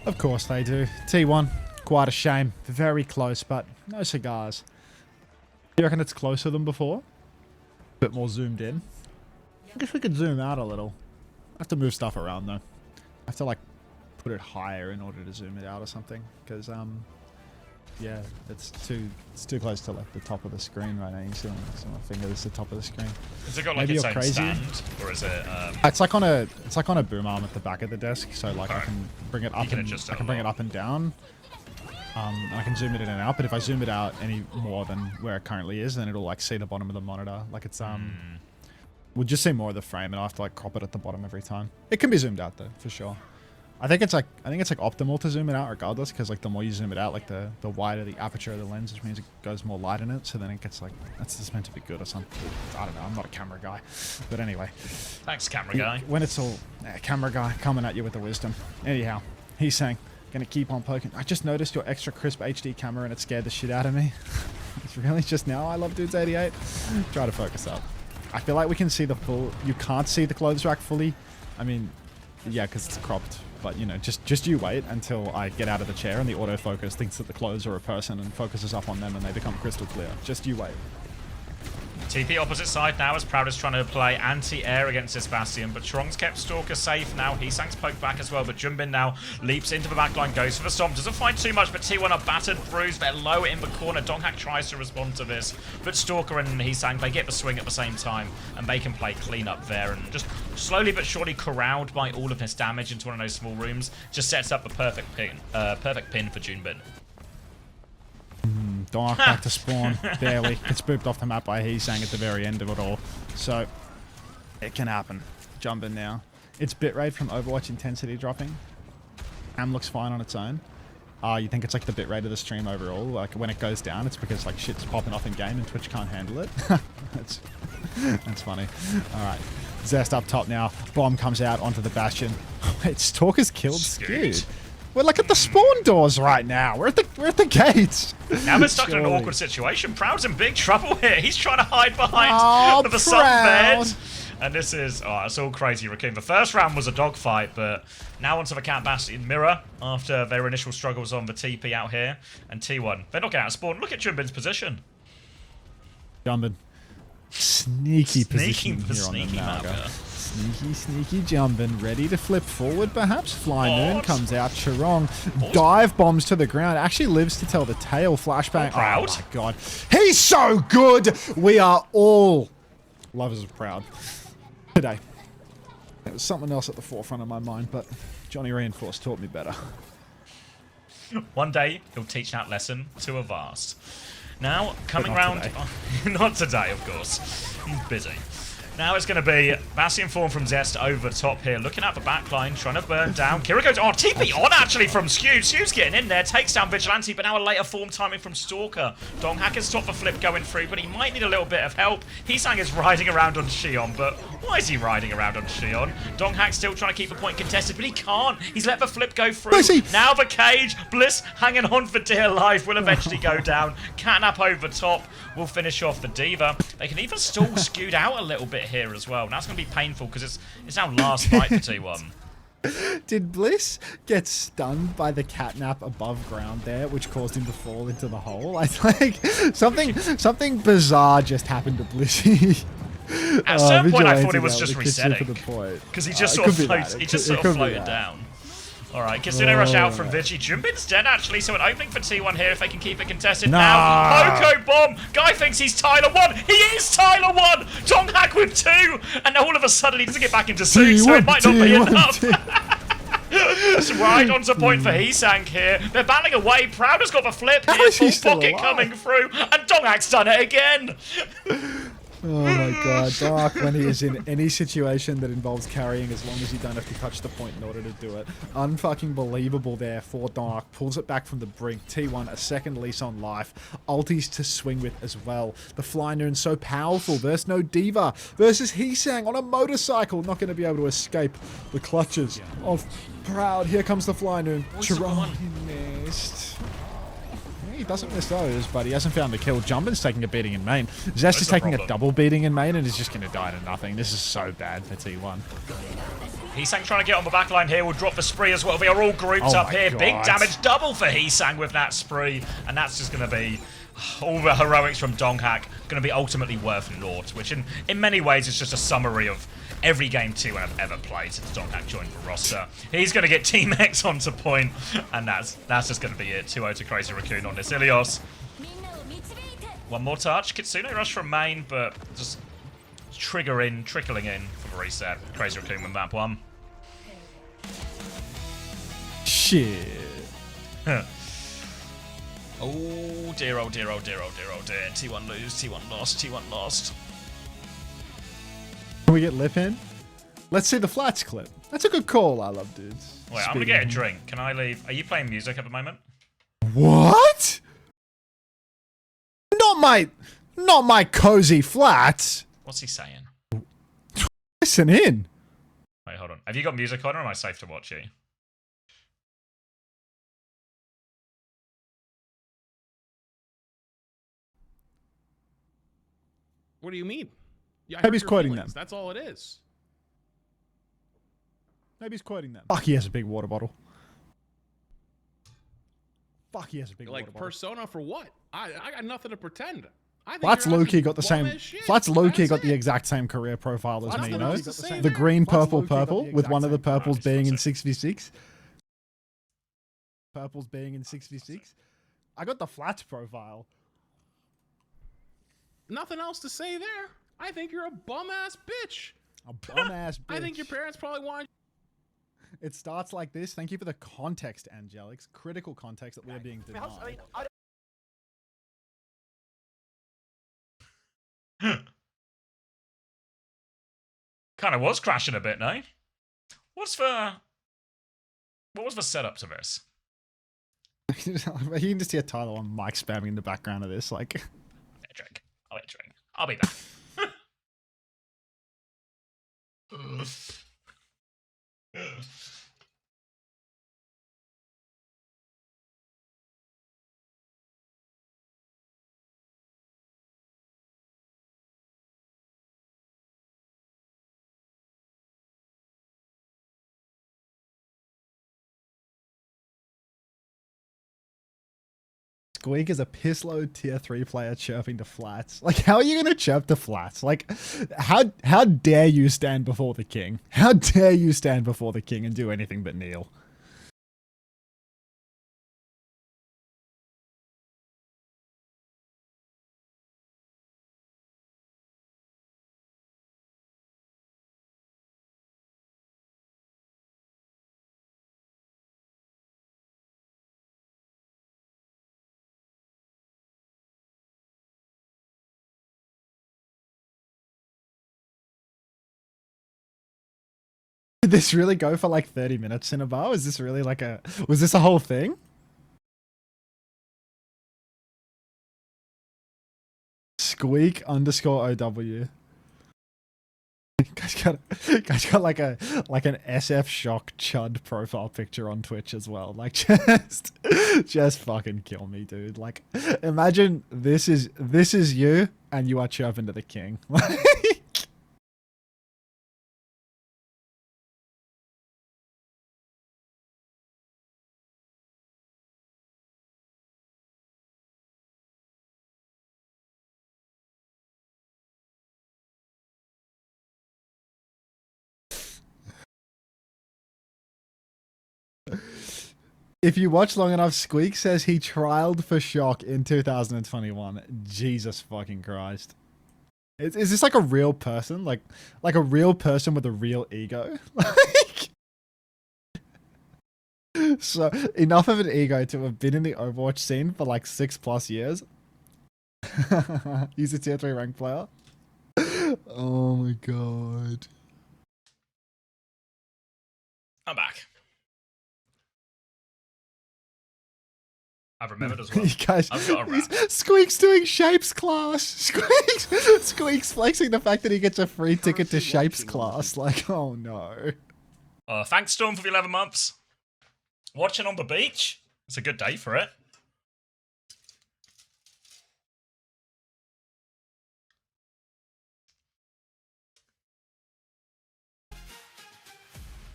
Of course they do. T1, quite a shame. Very close, but no cigars. You reckon it's closer than before? A bit more zoomed in. I guess we could zoom out a little. I have to move stuff around though. I have to like put it higher in order to zoom it out or something, because yeah, it's too close to like the top of the screen right now. You can see my finger. This is the top of the screen. Has it got like its own stand, or is it? It's like on a boom arm at the back of the desk. So like I can bring it up and bring it up and down. I can zoom it in and out. But if I zoom it out any more than where it currently is, then it'll like see the bottom of the monitor. Like it's we'll just see more of the frame, and I'll have to like crop it at the bottom every time. It can be zoomed out though, for sure. I think it's like optimal to zoom it out regardless, because like the more you zoom it out, like the wider the aperture of the lens, which means it goes more light in it, so then it gets like, that's just meant to be good or something. I don't know, I'm not a camera guy. But anyway. Thanks, camera guy. When it's all camera guy coming at you with the wisdom. Anyhow, he's saying, gonna keep on poking. I just noticed your extra crisp HD camera and it scared the shit out of me. It's really just now. I love Dudes 88. Try to focus up. I feel like we can see the full, you can't see the clothes rack fully. I mean, yeah, because it's cropped. But, you know, just you wait until I get out of the chair and the autofocus thinks that the clothes are a person and focuses up on them and they become crystal clear. Just you wait. TP opposite side now as Proud is trying to play anti-air against this Bastion, but Charong's kept Stalker safe now. Heesang's poked back as well, but Jumbin now leaps into the backline, goes for the stomp. Doesn't find too much, but T1 are battered, bruised. They're low in the corner. Donghack tries to respond to this, but Stalker and Heesang, they get the swing at the same time, and they can play clean up there, and just slowly but surely corralled by all of this damage into one of those small rooms, just sets up the perfect pin for Junbin. Donak back to spawn, barely. Gets booped off the map by Heesang at the very end of it all. So, it can happen. Jumping now its bitrate from Overwatch intensity dropping. Cam looks fine on its own. You think it's like the bitrate of the stream overall? Like when it goes down, it's because like shit's popping off in game and Twitch can't handle it. That's funny. All right, Zest up top now. Bomb comes out onto the Bastion. Wait, Stalker's killed Skewed. We're like at the spawn doors right now. We're at the gates. Now they're stuck in an awkward situation. Proud's in big trouble here. He's trying to hide behind the sunbed. And this is, it's all crazy, Raccoon. The first round was a dogfight, but now onto the Cat Bastion mirror after their initial struggles on the TP out here. And T1, they're not getting out of spawn. Look at Jumbin's position. Jumbin. Sneaky position here on the Malga. Sneaky Jumbin. Ready to flip forward, perhaps? Fly Noon comes out. Charong dive bombs to the ground. Actually lives to tell the tale. Flashbang. Proud. Oh, my God. He's so good. We are all lovers of Proud. Today. There was something else at the forefront of my mind, but Johnny Reinforce taught me better. One day, he'll teach that lesson to a vast. Now, coming round... not today, of course. He's busy. Now it's going to be Bastion form from Zest over the top here. Looking at the backline, trying to burn down. Kira goes, TP on actually from Skew. Skew's getting in there, takes down Vigilante, but now a later form timing from Stalker. Donghack has stopped the flip going through, but he might need a little bit of help. Heesang is riding around on Xion, but why is he riding around on Xion? Donghack's still trying to keep the point contested, but he can't. He's let the flip go through. Now the cage, Bliss hanging on for dear life, will eventually go down. Catnap over top will finish off the Diva. They can even stall Skewed out a little bit here as well. Now it's going to be painful because it's now last fight for T1. Did Bliss get stunned by the catnap above ground there, which caused him to fall into the hole? I think something bizarre just happened to Blissy. At a certain point, I thought it was just resetting because he just sort of floated down. All right, Kitsune rush out from Vigi. Jumbin's dead, actually, so an opening for T1 here if they can keep it contested. Now, Hoko Bomb. Guy thinks he's Tyler 1. He is Tyler 1. Donghack with 2. And now all of a sudden he doesn't get back into 6, so it might not be enough. It's right onto point for Heesang here. They're battling away. Proud has got the flip here. Full pocket coming through. And Donghack's done it again. Oh my God, Dark, when he is in any situation that involves carrying, as long as you don't have to touch the point in order to do it. Unfucking believable there for Dark. Pulls it back from the brink. T1, a second lease on life. Ultis to swing with as well. The Fly Noon so powerful. There's no Diva. Versus Heesang on a motorcycle. Not going to be able to escape the clutches of Proud. Here comes the Fly Noon. Chiron, he missed. He doesn't miss those, but he hasn't found the kill. Jumbin's taking a beating in main. Zest is taking a double beating in main and is just going to die to nothing. This is so bad for T1. Heesang trying to get on the backline here. Will drop the spree as well. They are all grouped up here. God. Big damage double for Heesang with that spree. And that's just going to be all the heroics from Donghack. Going to be ultimately worth naught, which in many ways is just a summary of every game 2 I've ever played since Donghack joined the roster. He's going to get Team X onto point, and that's just going to be it. 2-0 to Crazy Raccoon on this. Ilios. One more touch. Kitsune rush from main, but just trickling in for the reset. Crazy Raccoon with map 1. Shit. Oh dear, oh dear, oh dear, oh dear, oh dear. T1 lose, T1 lost, T1 lost. Can we get Lip in? Let's see the flats clip. That's a good call, I love dudes. Wait, I'm gonna get a drink. Can I leave? Are you playing music at the moment? What? Not my cozy flats. What's he saying? Listen in. Wait, hold on. Have you got music on or am I safe to watch you? What do you mean? Yeah, maybe he's quoting them. That's all it is. Maybe he's quoting them. Fuck, he has a big water bottle. Fuck, he has a big water bottle. Like persona for what? I got nothing to pretend. Flats low-key got the same. Flats low-key got the exact same career profile as me, you know? The green, purple, with one of the purples being in 6v6. Purples being in 6v6. I got the Flats profile. Nothing else to say there. I think you're a bum-ass bitch. A bum-ass bitch. I think your parents probably want... It starts like this. Thank you for the context, Angelics. Critical context that we are being denied. Kind of was crashing a bit, no? What was the setup to this? You can just hear Tyler on mic spamming in the background of this, like. Drink. I'll wait, drink. I'll be back. Squeak is a piss load tier 3 player chirping to flats. Like, how are you gonna chirp to flats? Like, how dare you stand before the king? How dare you stand before the king and do anything but kneel? Did this really go for like 30 minutes in a bar? Was this really like was this a whole thing? Squeak _ OW. Guy's got like an SF shock chud profile picture on Twitch as well. Like just fucking kill me, dude. Like imagine this is you and you are chirping to the king. If you watch long enough, Squeak says he trialed for shock in 2021. Jesus fucking Christ. Is this like a real person? Like a real person with a real ego? So, enough of an ego to have been in the Overwatch scene for like 6+ years. He's a tier 3 ranked player. Oh my god. I'm back. I've remembered as well. Guys, I've got a rap. Squeak's doing Shapes class. Squeak's flexing the fact that he gets a free ticket to Shapes class. Like, oh no. Thanks, Storm, for the 11 months. Watching on the beach. It's a good day for it.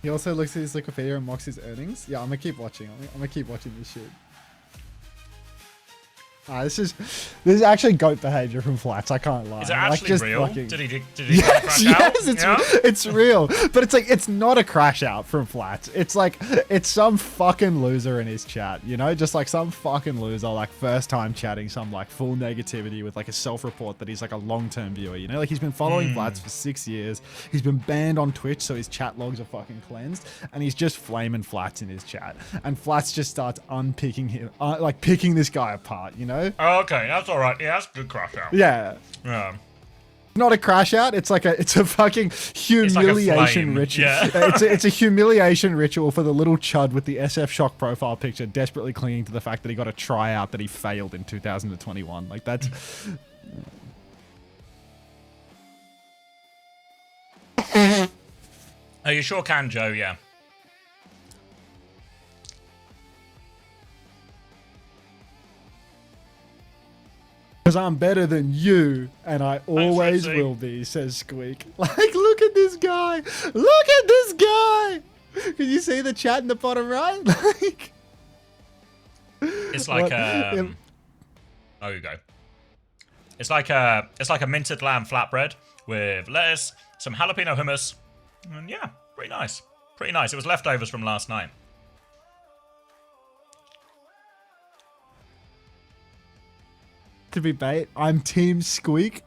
He also looks at his Wikipedia and mocks his earnings. Yeah, I'm gonna keep watching. I'm gonna keep watching this shit. This is actually goat behavior from Flats. I can't lie. Is it actually like, real? Fucking... Did he yes, crash out? it's real. But it's like it's not a crash out from Flats. It's like it's some fucking loser in his chat. You know, just like some fucking loser, like first time chatting some like full negativity with like a self-report that he's like a long-term viewer. You know, like he's been following Flats for 6 years. He's been banned on Twitch, so his chat logs are fucking cleansed, and he's just flaming Flats in his chat. And Flats just starts unpicking him, like picking this guy apart. You know. Oh, okay, that's all right. Yeah, that's a good crash out. Yeah. Yeah. Not a crash out. It's a fucking humiliation ritual. Yeah. it's a humiliation ritual for the little chud with the SF shock profile picture, desperately clinging to the fact that he got a tryout that he failed in 2021. Like that's. Oh, you sure can, Joe? Yeah. Because I'm better than you, and I always will be, says Squeak. Like, look at this guy. Look at this guy. Can you see the chat in the bottom right? Like, it's like oh, you go. It's like a minted lamb flatbread with lettuce, some jalapeno hummus, and yeah, pretty nice. Pretty nice. It was leftovers from last night. To be bait, I'm Team Squeak.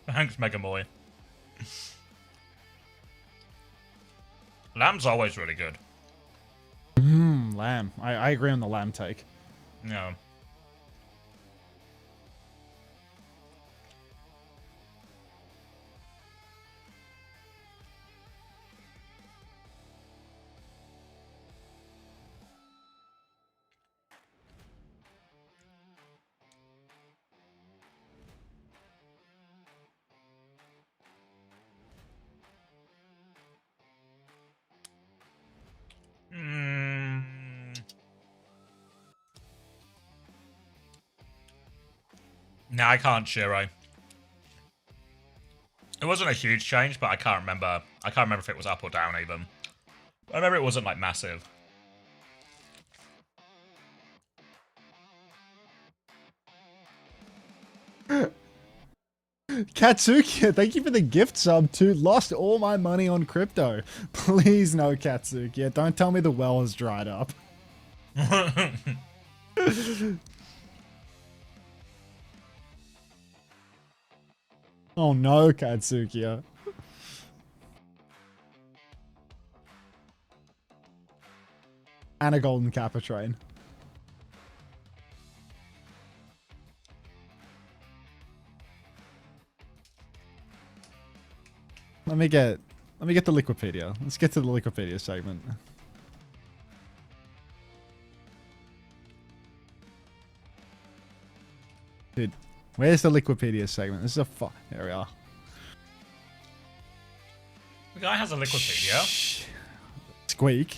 Thanks, Mega Boy. Lamb's always really good. Lamb. I agree on the lamb take. Yeah. No, I can't, Shiro. It wasn't a huge change, but I can't remember. I can't remember if it was up or down even. I remember it wasn't like massive. Katsuki, thank you for the gift sub too. Lost all my money on crypto. Please no, Katsuki. Don't tell me the well has dried up. Oh no, Katsuki. And a golden kappa train. Let me get the Liquipedia. Let's get to the Liquipedia segment. Dude, where's the Liquipedia segment? This is a here we are. The guy has a Liquipedia. Squeak.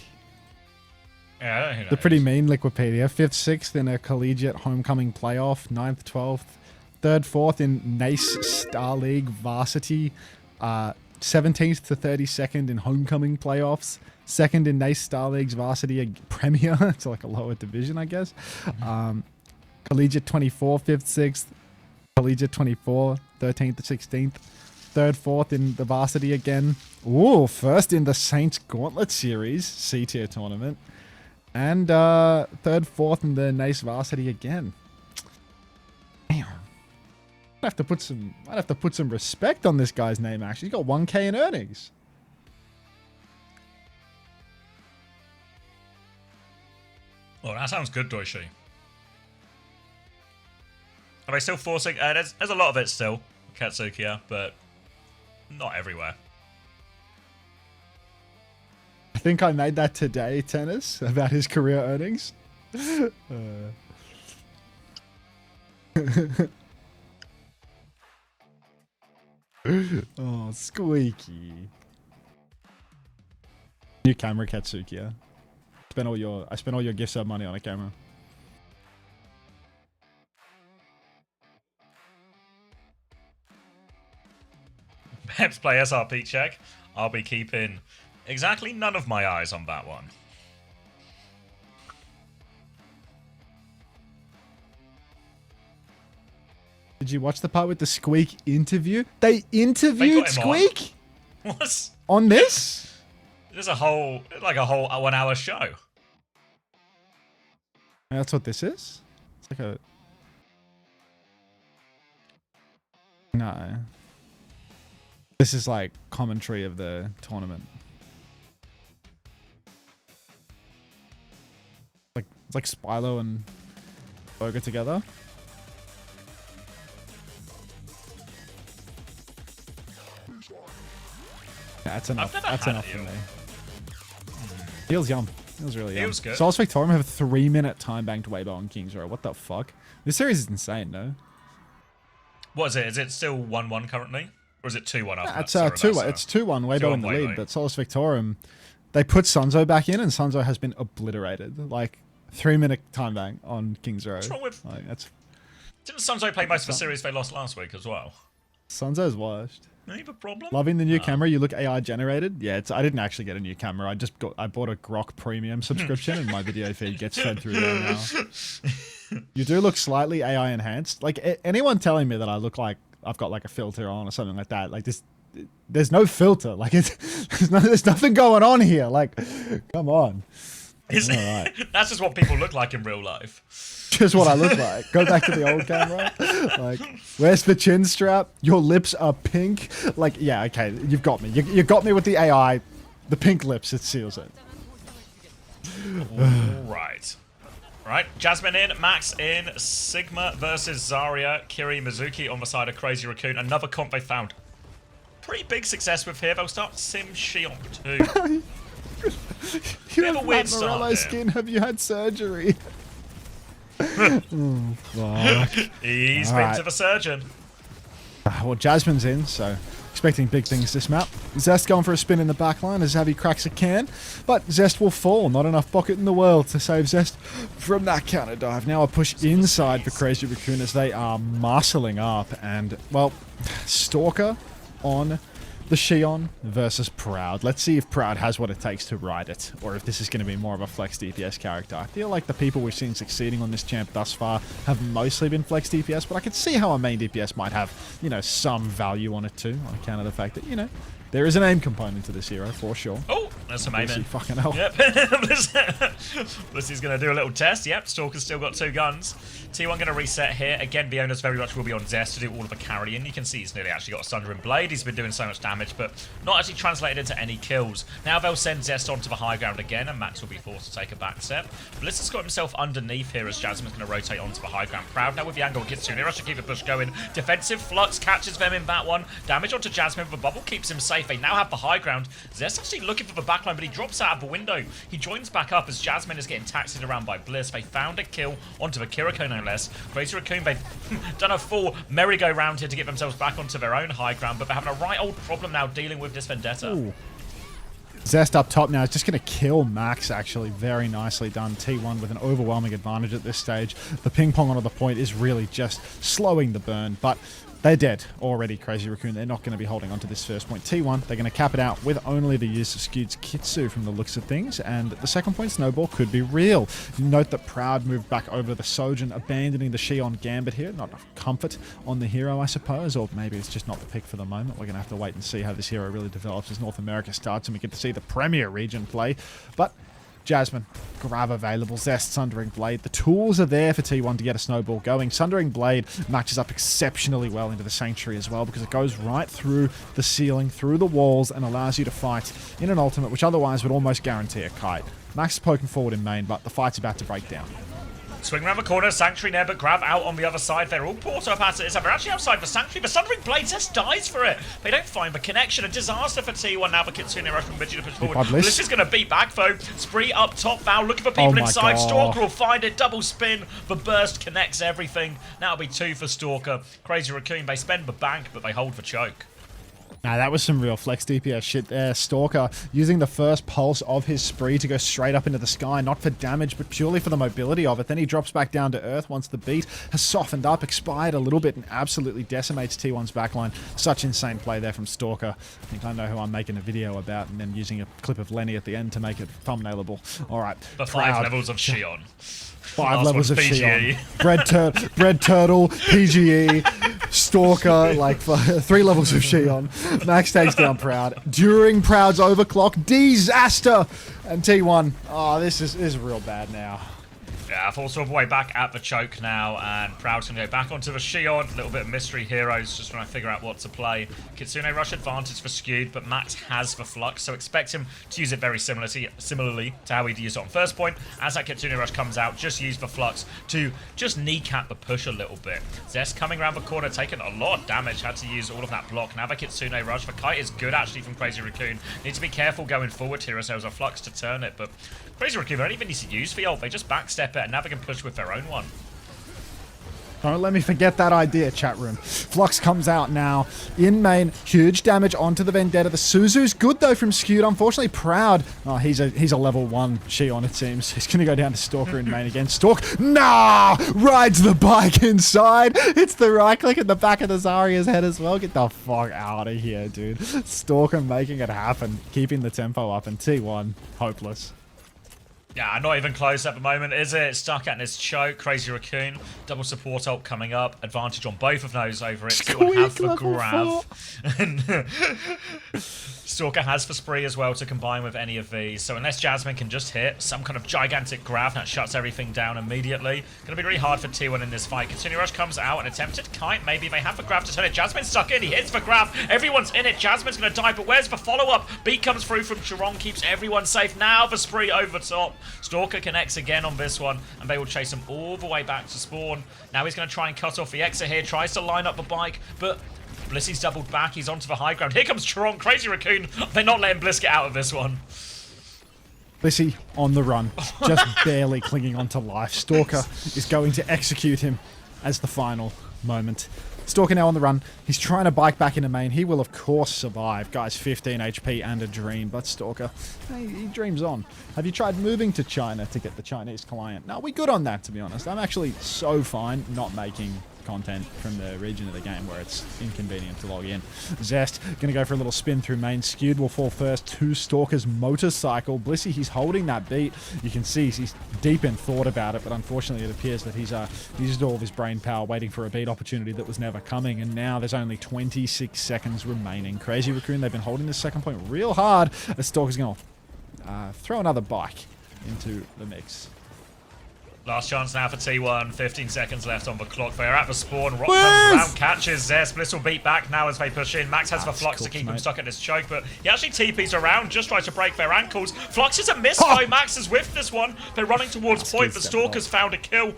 Yeah, who knows? The pretty mean Liquipedia. 5th, 6th in a collegiate homecoming playoff. 9th, 12th. 3rd, 4th in NACE Star League varsity. 17th to 32nd in homecoming playoffs. 2nd in NACE Star League's varsity premier. It's like a lower division, I guess. Collegiate 24, 5th, 6th. Collegiate 24, 13th to 16th. 3rd, 4th in the varsity again. Ooh, 1st in the Saints Gauntlet Series C-tier tournament. And 3rd, 4th in the NACE varsity again. Damn. I'd have to put some respect on this guy's name, actually. He's got 1K in earnings. Oh, that sounds good, Doishi. Are they still forcing? There's a lot of it still, Katsukiya, but not everywhere. I think I made that today, Tennis, about his career earnings. Oh, squeaky. New camera, Katsukiya. I spent all your gift sub money on a camera. Peps play SRP check. I'll be keeping exactly none of my eyes on that one. Did you watch the part with the Squeak interview? They interviewed Squeak? What? On this? There's a whole 1 hour show. That's what this is? It's like a... No. This is like commentary of the tournament. It's like Spilo and Boga together. Yeah, that's enough. That's enough for me. Feels yum. Feels really yum. Feels good. Souls Victorium have a 3-minute time banked Weibo on Kings Row. What the fuck? This series is insane, no? What is it? Is it still 1-1 currently? Or is it 2-1 after that? It's 2-1. It's 2-1. Weibo in the lead, but Solus Victorium, they put Sunzo back in, and Sunzo has been obliterated. Like 3-minute time bank on Kings Row. What's wrong with? Like, that's... Didn't Sunzo play most of the series they lost last week as well? Sunzo's washed. Do you have a problem? Loving the new camera. You look AI generated. Yeah, I didn't actually get a new camera. I bought a Grok Premium subscription, and my video feed gets fed through there now. You do look slightly AI enhanced. Like anyone telling me that I look like I've got like a filter on or something like that, like this, there's no filter. Like there's nothing going on here. Like, come on. All right. That's just what people look like in real life. Just what I look like. Go back to the old camera. Like, where's the chin strap? Your lips are pink. Like, yeah, okay, you've got me. You got me with the AI. The pink lips, it seals it. Right. Right, Jasmine in, Max in, Sigma versus Zarya, Kiri, Mizuki on the side of Crazy Raccoon. Another comp they found pretty big success with here. They'll start Sim Shion too. You have have a weird Matt start Morello there. skin. Have you had surgery? Oh, fuck. He's All been right. to the surgeon. Well, Jasmine's in, so Expecting big things this map. Zest going for a spin in the backline as Xavi cracks a can, but Zest will fall. Not enough bucket in the world to save Zest from that counter dive. Now a push inside for Crazy Raccoon as they are muscling up, and, well, Stalker on the Xion versus Proud. Let's see if Proud has what it takes to ride it, or if this is going to be more of a flex DPS character. I feel like the people we've seen succeeding on this champ thus far have mostly been flex DPS, but I could see how a main DPS might have, you know, some value on it too, on account of the fact that, you know, there is an aim component to this hero, for sure. Oh, that's some aim in. Fucking hell. Yep. Blissey's going to do a little test. Yep, Stalker's still got 2 guns. T1 going to reset here. Again, Biona's very much will be on Zest to do all of the carrying. You can see he's nearly actually got a Sundering Blade. He's been doing so much damage, but not actually translated into any kills. Now they'll send Zest onto the high ground again, and Max will be forced to take a back step. Bliss has got himself underneath here as Jasmine's going to rotate onto the high ground. Proud now with the angle. Kitsune Rush to keep the push going. Defensive Flux catches them in that one. Damage onto Jasmine with a bubble keeps him safe. They now have the high ground. Zest actually looking for the backline, but he drops out of the window. He joins back up as Jasmine is getting taxied around by Bliss. They found a kill onto the Kiriko, no less. Crazy Raccoon, they've done a full merry-go-round here to get themselves back onto their own high ground, but they're having a right old problem now dealing with this Vendetta. Ooh. Zest up top now is just going to kill Max, actually. Very nicely done. T1 with an overwhelming advantage at this stage. The ping pong onto the point is really just slowing the burn, but they're dead already, Crazy Raccoon. They're not going to be holding on to this first point. T1, they're going to cap it out with only the use of Skewed's Kitsu from the looks of things, and the second point snowball could be real. Note that Proud moved back over to the Sojin, abandoning the Xion Gambit here. Not enough comfort on the hero, I suppose, or maybe it's just not the pick for the moment. We're going to have to wait and see how this hero really develops as North America starts and we get to see the Premier region play. But Jasmine, grab available, Zest, Sundering Blade. The tools are there for T1 to get a snowball going. Sundering Blade matches up exceptionally well into the Sanctuary as well because it goes right through the ceiling, through the walls, and allows you to fight in an ultimate, which otherwise would almost guarantee a kite. Max is poking forward in main, but the fight's about to break down. Swing around the corner, Sanctuary there, but grab out on the other side. They're all auto pass it. They're actually outside the Sanctuary. The Sundering Blade just dies for it. They don't find the connection. A disaster for T1 now. The Kitsune Rush from Vigi to push forward. Bliss is going to beat back though. Spree up top now, looking for people inside. God. Stalker will find it. Double spin. The burst connects everything. Now it'll be 2 for Stalker. Crazy Raccoon, they spend the bank, but they hold the choke. Now that was some real flex DPS shit there. Stalker using the first pulse of his spree to go straight up into the sky, not for damage, but purely for the mobility of it. Then he drops back down to earth once the beat has softened up, expired a little bit, and absolutely decimates T1's backline. Such insane play there from Stalker. I think I know who I'm making a video about, and then using a clip of Lenny at the end to make it thumbnailable. All right. The 5 levels of Xion. 5 levels of Xion. Bread Turtle, PGE, Stalker, like 3 levels of Xion. Max takes down Proud. During Proud's overclock, disaster! And T1, oh, this is real bad now. Yeah, forced all the way back at the choke now, and Proud's going to go back onto the Xion. A little bit of mystery heroes, just trying to figure out what to play. Kitsune Rush advantage for Skewed, but Max has the Flux, so expect him to use it very similarly to how he'd used it on first point. As that Kitsune Rush comes out, just use the Flux to just kneecap the push a little bit. Zest coming around the corner, taking a lot of damage, had to use all of that block. Now the Kitsune Rush, the kite is good actually from Crazy Raccoon. Need to be careful going forward here as there was a Flux to turn it, but Crazy Raccoon don't even need to use the ult, they just backstep it, and now they can push with their own one. Don't let me forget that idea, chat room. Flux comes out now. In main, huge damage onto the Vendetta. The Suzu's good, though, from Skewed. Unfortunately, Proud. Oh, he's a level 1 Xion, it seems. He's going to go down to Stalker in main again. Stalk. Nah! Rides the bike inside. It's the right click at the back of the Zarya's head as well. Get the fuck out of here, dude. Stalker making it happen. Keeping the tempo up. And T1, hopeless. Yeah, not even close at the moment, is it? Stuck at his choke. Crazy Raccoon. Double support ult coming up. Advantage on both of those over it. Still have the grab. Stalker has for Spree as well to combine with any of these. So unless Jasmine can just hit some kind of gigantic grab, that shuts everything down immediately. Going to be really hard for T1 in this fight. Kitsune Rush comes out. An attempted kite. Maybe they have the grab to turn it. Jasmine's stuck in. He hits the grab. Everyone's in it. Jasmine's going to die. But where's the follow-up? Beat comes through from Chiron. Keeps everyone safe. Now for Spree over top. Stalker connects again on this one. And they will chase him all the way back to spawn. Now he's going to try and cut off the exit here. Tries to line up the bike. But Blissy's doubled back. He's onto the high ground. Here comes Chiron. Crazy Raccoon. They're not letting Bliss get out of this one. Blissey on the run. Just barely clinging onto life. Stalker is going to execute him as the final moment. Stalker now on the run. He's trying to bike back into main. He will, of course, survive. Guys, 15 HP and a dream. But Stalker, he dreams on. Have you tried moving to China to get the Chinese client? No, we good on that, to be honest. I'm actually so fine not making content from the region of the game where it's inconvenient to log in. Zest gonna go for a little spin through main. Skewed will fall first to Stalker's motorcycle. Blissey, he's holding that beat. You can see he's deep in thought about it, but unfortunately it appears that he's used all of his brain power waiting for a beat opportunity that was never coming, and now there's only 26 seconds remaining. Crazy Raccoon, they've been holding this second point real hard as Stalker's gonna throw another bike into the mix. Last chance now for T1. 15 seconds left on the clock. They're at the spawn. Rock comes around, catches Zest. Bliss will beat back now as they push in. Max has the Flux to keep him stuck at this choke, but he actually TPs around, just tries to break their ankles. Flux is a miss though. Max is with this one. They're running towards point, but Stalker's found a kill.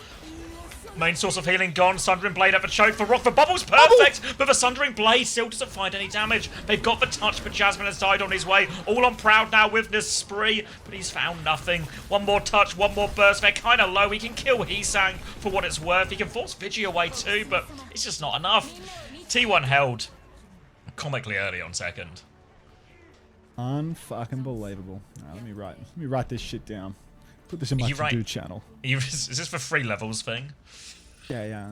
Main source of healing gone. Sundering Blade at the choke. The rock, the bubble's perfect, but the Sundering Blade still doesn't find any damage. They've got the touch, but Jasmine has died on his way. All on Proud now with this spree, but he's found nothing. One more touch, one more burst. They're kind of low. He can kill Heesang for what it's worth. He can force Vigi away too, but it's just not enough. T1 held comically early on second. Unfucking believable. Alright, let me write this shit down. Put this in my to-do channel. Is this for 3 levels thing? Yeah.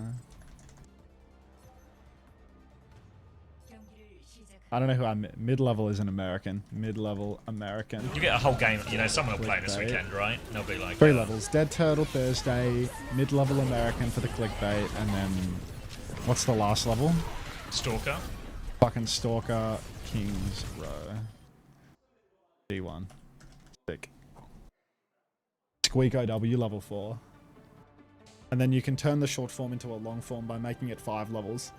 I don't know who I'm. Mid-level is an American. Mid-level American. You get a whole game. You know, someone will play this weekend, right? They'll be like 3 levels. Dead Turtle Thursday. Mid-level American for the clickbait, and then what's the last level? Stalker. Fucking Stalker. Kings Row. D1. Sick. Squeak OW level 4. And then you can turn the short form into a long form by making it 5 levels.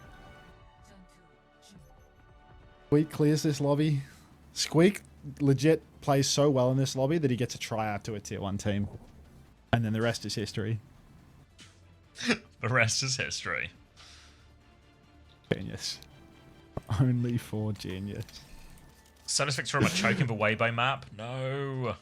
Squeak clears this lobby. Squeak legit plays so well in this lobby that he gets a tryout to a tier 1 team. And then the rest is history. The rest is history. Genius. Only for genius. Satis Victorum are choking the Weibo map. No.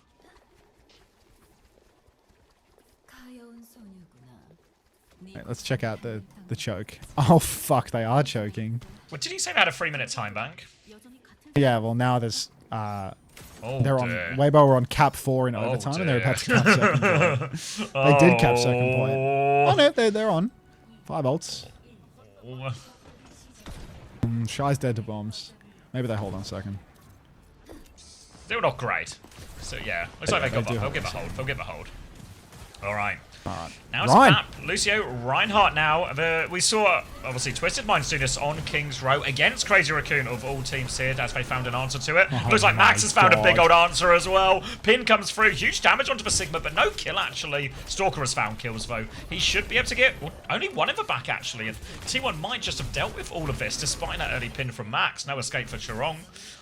Right, let's check out the choke. Oh fuck, they are choking. What did you say they had a 3-minute time bank? Yeah, well now there's Oh, they're on dear. Weibo were on cap 4 in overtime and they're about to cap second point. They did cap second point. Oh no, they're on. 5 ults. Shy's dead to bombs. Maybe they hold on second. They were not great. So yeah, looks like they'll give a hold. They'll give a hold. All right. Now it's Ryan. map. Lucio Reinhardt now. We saw, obviously, Twisted Minds do this on King's Row against Crazy Raccoon of all teams here as they found an answer to it. Looks like Max has found a big old answer as well. Pin comes through. Huge damage onto the Sigma, but no kill, actually. Stalker has found kills, though. He should be able to get only one in the back, actually. And T1 might just have dealt with all of this despite that early pin from Max. No escape for Chirong.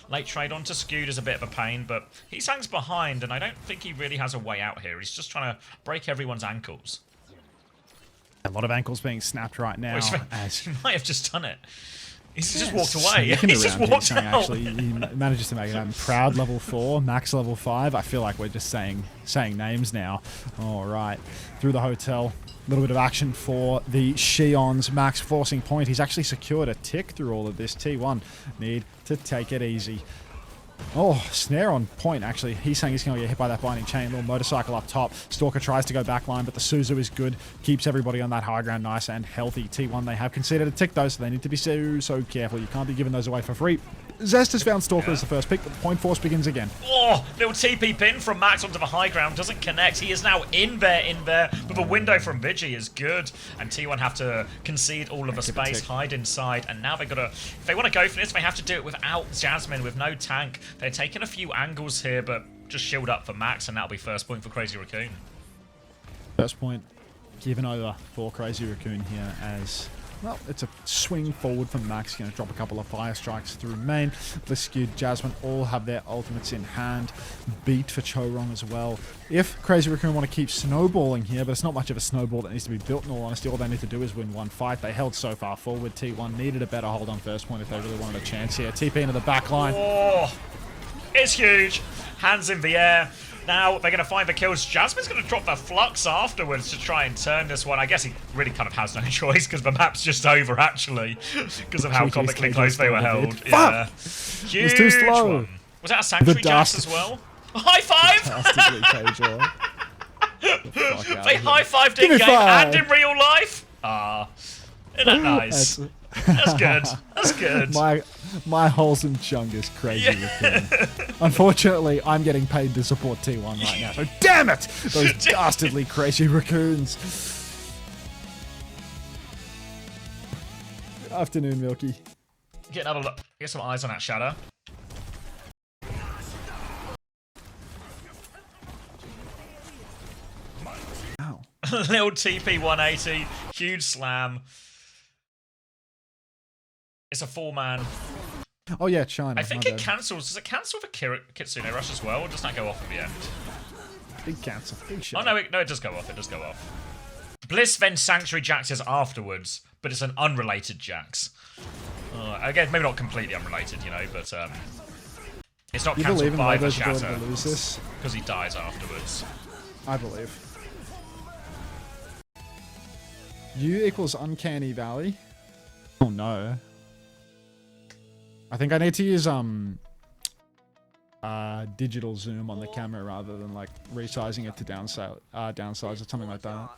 Late trade onto Skewed is a bit of a pain, but he hangs behind, and I don't think he really has a way out here. He's just trying to break everyone's ankles. A lot of ankles being snapped right now. He might have just done it. He's just walked away. He's just walked out. Actually, he manages to make it happen. Proud level 4, Max level 5. I feel like we're just saying names now. All right, through the hotel. A little bit of action for the Shions. Max forcing point. He's actually secured a tick through all of this. T1 need to take it easy. Oh, snare on point, actually. He's saying he's going to get hit by that binding chain. Little motorcycle up top. Stalker tries to go backline, but the Suzu is good. Keeps everybody on that high ground nice and healthy. T1, they have conceded a tick, though, so they need to be so careful. You can't be giving those away for free. Zest has found Stalker as the first pick, but the point force begins again. Oh, little TP pin from Max onto the high ground. Doesn't connect. He is now in there. But the window from Vigi is good. And T1 have to concede all of the space, hide inside. And now they've got to, if they want to go for this, they have to do it without Jasmine, with no tank. They're taking a few angles here, but just shield up for Max, and that'll be first point for Crazy Raccoon. First point given over for Crazy Raccoon here as... Well, it's a swing forward from Max. Going to drop a couple of fire strikes through main. Skewed, Jasmine all have their ultimates in hand. Beat for Chorong as well. If Crazy Raccoon want to keep snowballing here, but it's not much of a snowball that needs to be built, in all honesty. All they need to do is win one fight. They held so far forward. T1 needed a better hold on first point if they really wanted a chance here. TP into the back line. Oh, it's huge. Hands in the air. Now they're going to find the kills. Jasmine's going to drop the Flux afterwards to try and turn this one. I guess he really kind of has no choice because the map's just over, actually, because of how comically close they were held. Yeah. Huge It's too slow. one. Was that a Sanctuary Jax as well? High five! They high-fived in game and in real life. Ah, isn't that nice? That's good. That's good. My wholesome chungus crazy Raccoon. Unfortunately, I'm getting paid to support T1 right now. So damn it! Those dastardly crazy Raccoons. Good afternoon, Milky. Get another look. Get some eyes on that Shadow. Ow. Little TP 180. Huge slam. It's a 4-man. Oh yeah, China. I think it cancels. Does it cancel for Kitsune Rush as well, or does that go off at the end? Big cancel. Big shot. Oh no, it does go off. It does go off. Bliss then Sanctuary Jaxes afterwards, but it's an unrelated Jax. Again, maybe not completely unrelated, you know, but it's not cancelled by the Shatter because he dies afterwards. I believe. U equals Uncanny Valley. Oh no. I think I need to use digital zoom on the camera rather than like resizing it to downsize or something like that.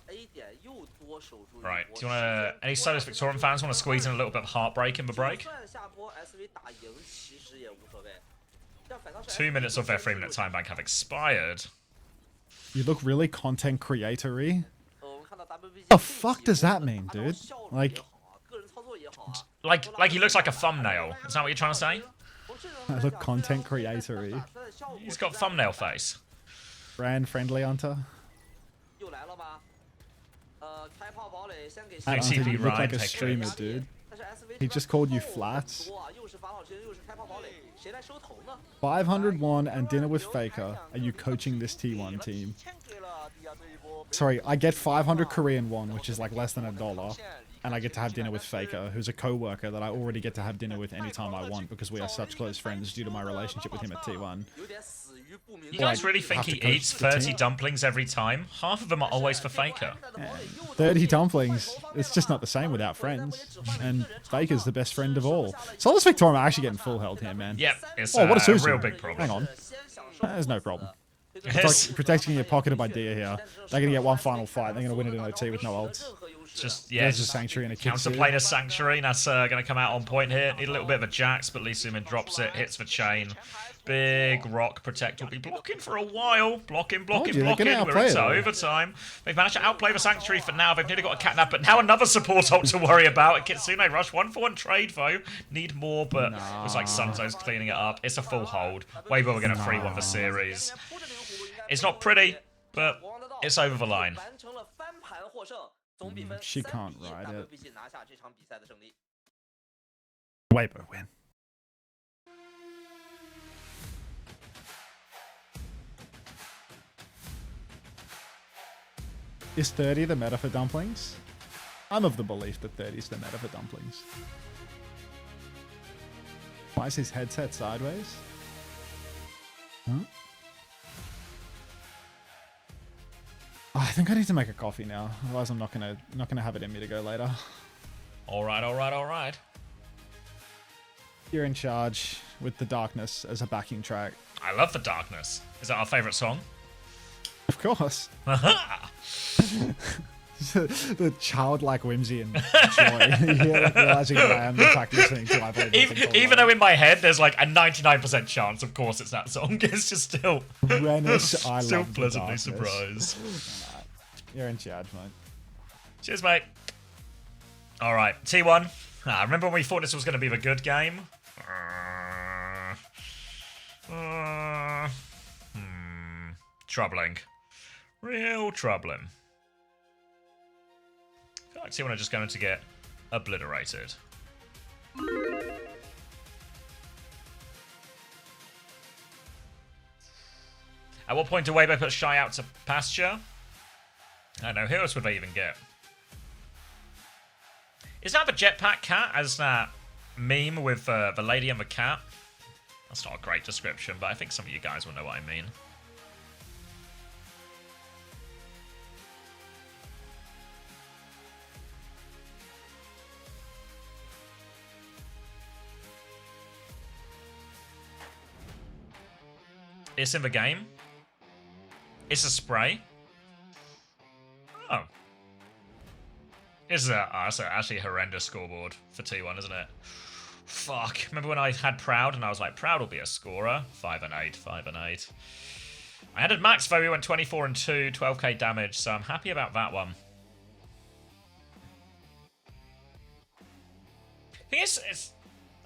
Right. Do you want to? Any Solus Victorian fans want to squeeze in a little bit of heartbreak in the break? 2 minutes of their 3-minute time bank have expired. You look really content creator-y. What the fuck does that mean, dude? Like he looks like a thumbnail. Is that what you're trying to say? I look content creator-y. He's got thumbnail face. Brand friendly, Unter. At Unter, you look like a streamer, dude. He just called you flats. 501 and dinner with Faker. Are you coaching this T1 team? Sorry, I get 500 Korean won, which is like less than $1. And I get to have dinner with Faker, who's a co-worker that I already get to have dinner with anytime I want because we are such close friends due to my relationship with him at T1. You guys really think he eats 30 dumplings every time? Half of them are always for Faker. Yeah. 30 dumplings. It's just not the same without friends. And Faker's the best friend of all. Solus Victorium are actually getting full held here, man. Yep, it's what a real big problem. Hang on. There's no problem. Protecting your pocketed idea here. They're going to get one final fight. They're going to win it in OT with no ults. Just, yeah, there's a Sanctuary and a counterplanar Sanctuary. That's going to come out on point here. Need a little bit of a Jax, but Lee Sumin drops it, hits the chain. Big Rock Protect will be blocking for a while. Blocking. We're into overtime. They've managed to outplay the Sanctuary for now. They've nearly got a catnap, but now another support ult to worry about. Kitsune Rush, 1-for-1 trade, though. Need more, but looks like Sunzo's cleaning it up. It's a full hold. Weibo are going to 3-1 the series. It's not pretty, but it's over the line. She can't ride it. Weibo win. Is 30 the meta for dumplings? I'm of the belief that 30 is the meta for dumplings. Why is his headset sideways? Huh? Oh, I think I need to make a coffee now. Otherwise, I'm not gonna have it in me to go later. All right. You're in charge with the darkness as a backing track. I love the darkness. Is that our favorite song? Of course. The childlike whimsy and joy. You're realizing that I am in fact listening to I Believe even though in my head there's like a 99% chance, of course, it's that song. It's just still still pleasantly surprised. You're in charge, mate. Cheers, mate. All right, T1. Remember when we thought this was going to be the good game? Troubling. Real troubling. I feel like T1 are just going to get obliterated. At what point do Weibo put Shy out to pasture? I don't know. Who else would they even get? Is that the jetpack cat as that meme with the lady and the cat? That's not a great description, but I think some of you guys will know what I mean. It's in the game. It's a spray. Oh. It's actually a horrendous scoreboard for T1, isn't it? Fuck. Remember when I had Proud and I was like, Proud will be a scorer? 5 and 8, 5 and 8. I added Max though, we went 24 and 2, 12k damage, so I'm happy about that one. I think it's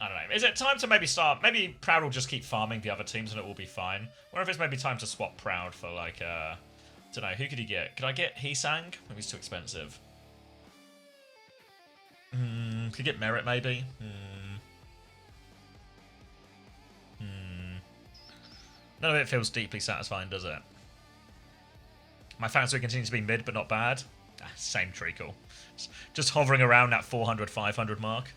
I don't know. Is it time to maybe start? Maybe Proud will just keep farming the other teams and it will be fine. I wonder if it's maybe time to swap Proud for like, don't know, who could he get? Could I get Heesang? Maybe he's too expensive. Could you get Merit maybe? None of it feels deeply satisfying, does it? My fantasy continues to be mid, but not bad. Same treacle. Just hovering around that 400, 500 mark.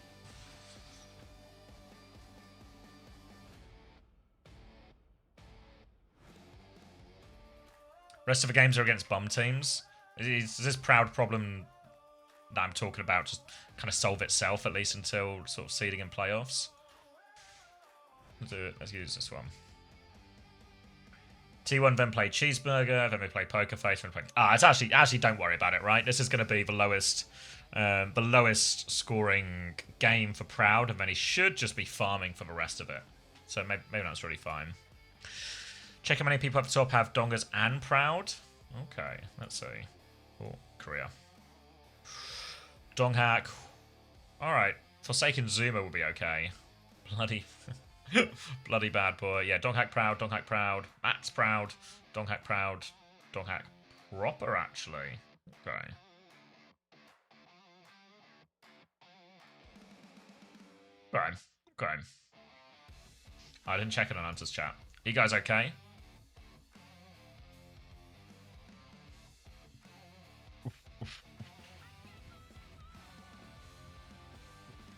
Rest of the games are against bum teams. Is this Proud problem that I'm talking about just kind of solve itself, at least until sort of seeding and playoffs? Let's do it. Let's use this one. T1 then play Cheeseburger, then we play Poker Face, then play... it's actually don't worry about it, right? This is going to be the lowest scoring game for Proud, and then he should just be farming for the rest of it. So maybe that's really fine. Check how many people up top have Dongers and Proud. Okay, let's see. Oh, Korea. Donghack. Alright, Forsaken Zuma will be okay. Bloody... Bloody bad boy. Yeah, Donghack Proud, Donghack Proud, Matt's Proud, Donghack Proud, Donghack proper, actually. Okay. Okay. I didn't check it on Unter's chat. You guys okay?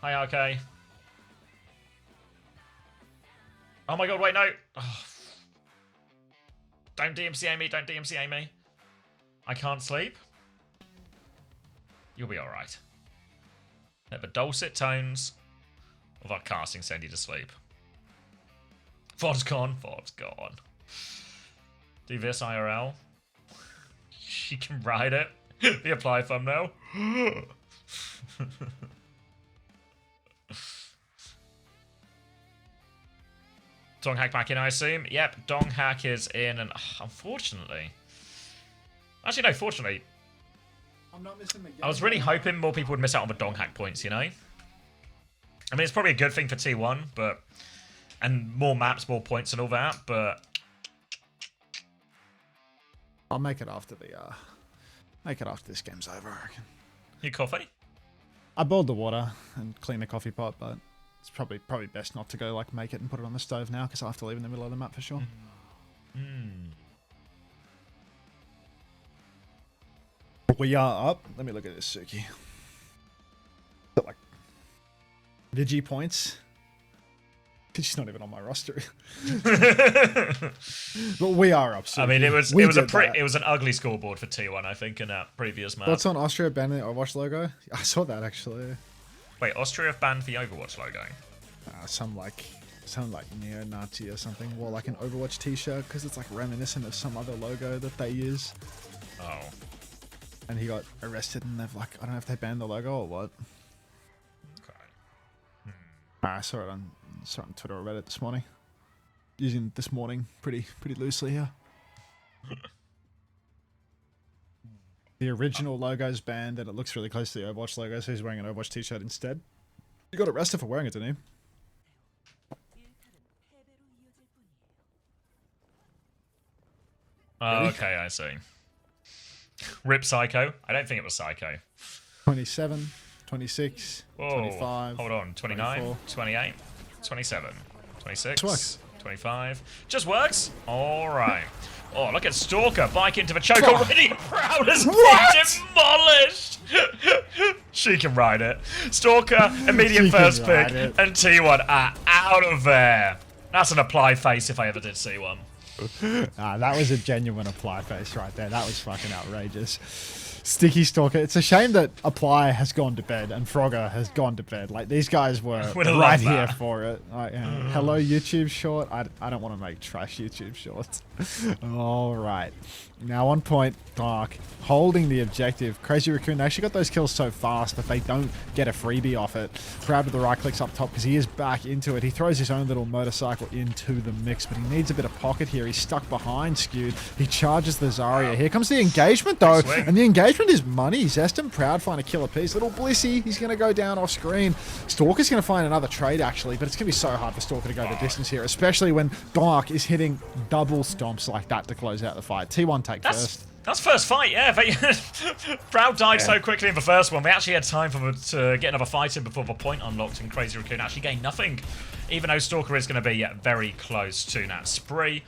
Hi, okay. Oh my god, wait, no. Oh. Don't DMCA me, don't DMCA me. I can't sleep. You'll be alright. Let the dulcet tones of our casting send you to sleep. VOD's gone, VOD's gone. Do this IRL. She can ride it. The apply thumbnail. Donghack back in, I assume. Yep, Donghack is in, and unfortunately... Actually, no, fortunately. I'm not missing the game. I was really hoping more people would miss out on the Donghack points, you know? I mean, it's probably a good thing for T1, but... And more maps, more points and all that, but... I'll make it after the, Make it after this game's over, I reckon. You coffee? I boiled the water and cleaned the coffee pot, but... It's probably best not to go like make it and put it on the stove now because I have to leave in the middle of the map for sure. We are up. Let me look at this, Suki. Like Digi points. She's not even on my roster. But we are up. Suki. I mean, it was an ugly scoreboard for T1, I think, in that previous map. What's on Austria banning the Overwatch logo? I saw that actually. Wait, Austria have banned the Overwatch logo? Some like neo-Nazi or something wore like an Overwatch t-shirt because it's like reminiscent of some other logo that they use. Oh. And he got arrested and they've like, I don't know if they banned the logo or what. Okay. I saw it on Twitter or Reddit this morning. Using this morning pretty loosely here. The original logo's banned and it looks really close to the Overwatch logo, so he's wearing an Overwatch t-shirt instead. He got arrested for wearing it, didn't he? Oh, okay, I see. Rip Psycho. I don't think it was Psycho. 27, 26, Whoa, 25. hold on. 29, 24. 28, 27, 26, works. 25. Just works? Alright. Oh, look at Stalker bike into the choke already. Proud as been demolished. She can ride it. Stalker, immediate first pick, and T1 are out of there. That's an apply face if I ever did see one. That was a genuine apply face right there. That was fucking outrageous. Sticky Stalker. It's a shame that Apply has gone to bed and Frogger has gone to bed. Like, these guys were right here for it. Like, hello, YouTube short. I don't want to make trash YouTube shorts. All right. Now on point, Dark holding the objective. Crazy Raccoon, they actually got those kills so fast that they don't get a freebie off it. Proud with the right clicks up top because he is back into it. He throws his own little motorcycle into the mix, but he needs a bit of pocket here. He's stuck behind Skewed. He charges the Zarya. Here comes the engagement though, and the engagement is money. Zest and Proud find a killer piece. Little Blissey, he's going to go down off screen. Stalker's going to find another trade actually, but it's going to be so hard for Stalker to go the distance here, especially when Dark is hitting double stomps like that to close out the fight. T1 take first. That's first fight, yeah. Proud died so quickly in the first one. We actually had time for to get another fight in before the point unlocked, and Crazy Raccoon actually gained nothing, even though Stalker is going to be very close to that spree.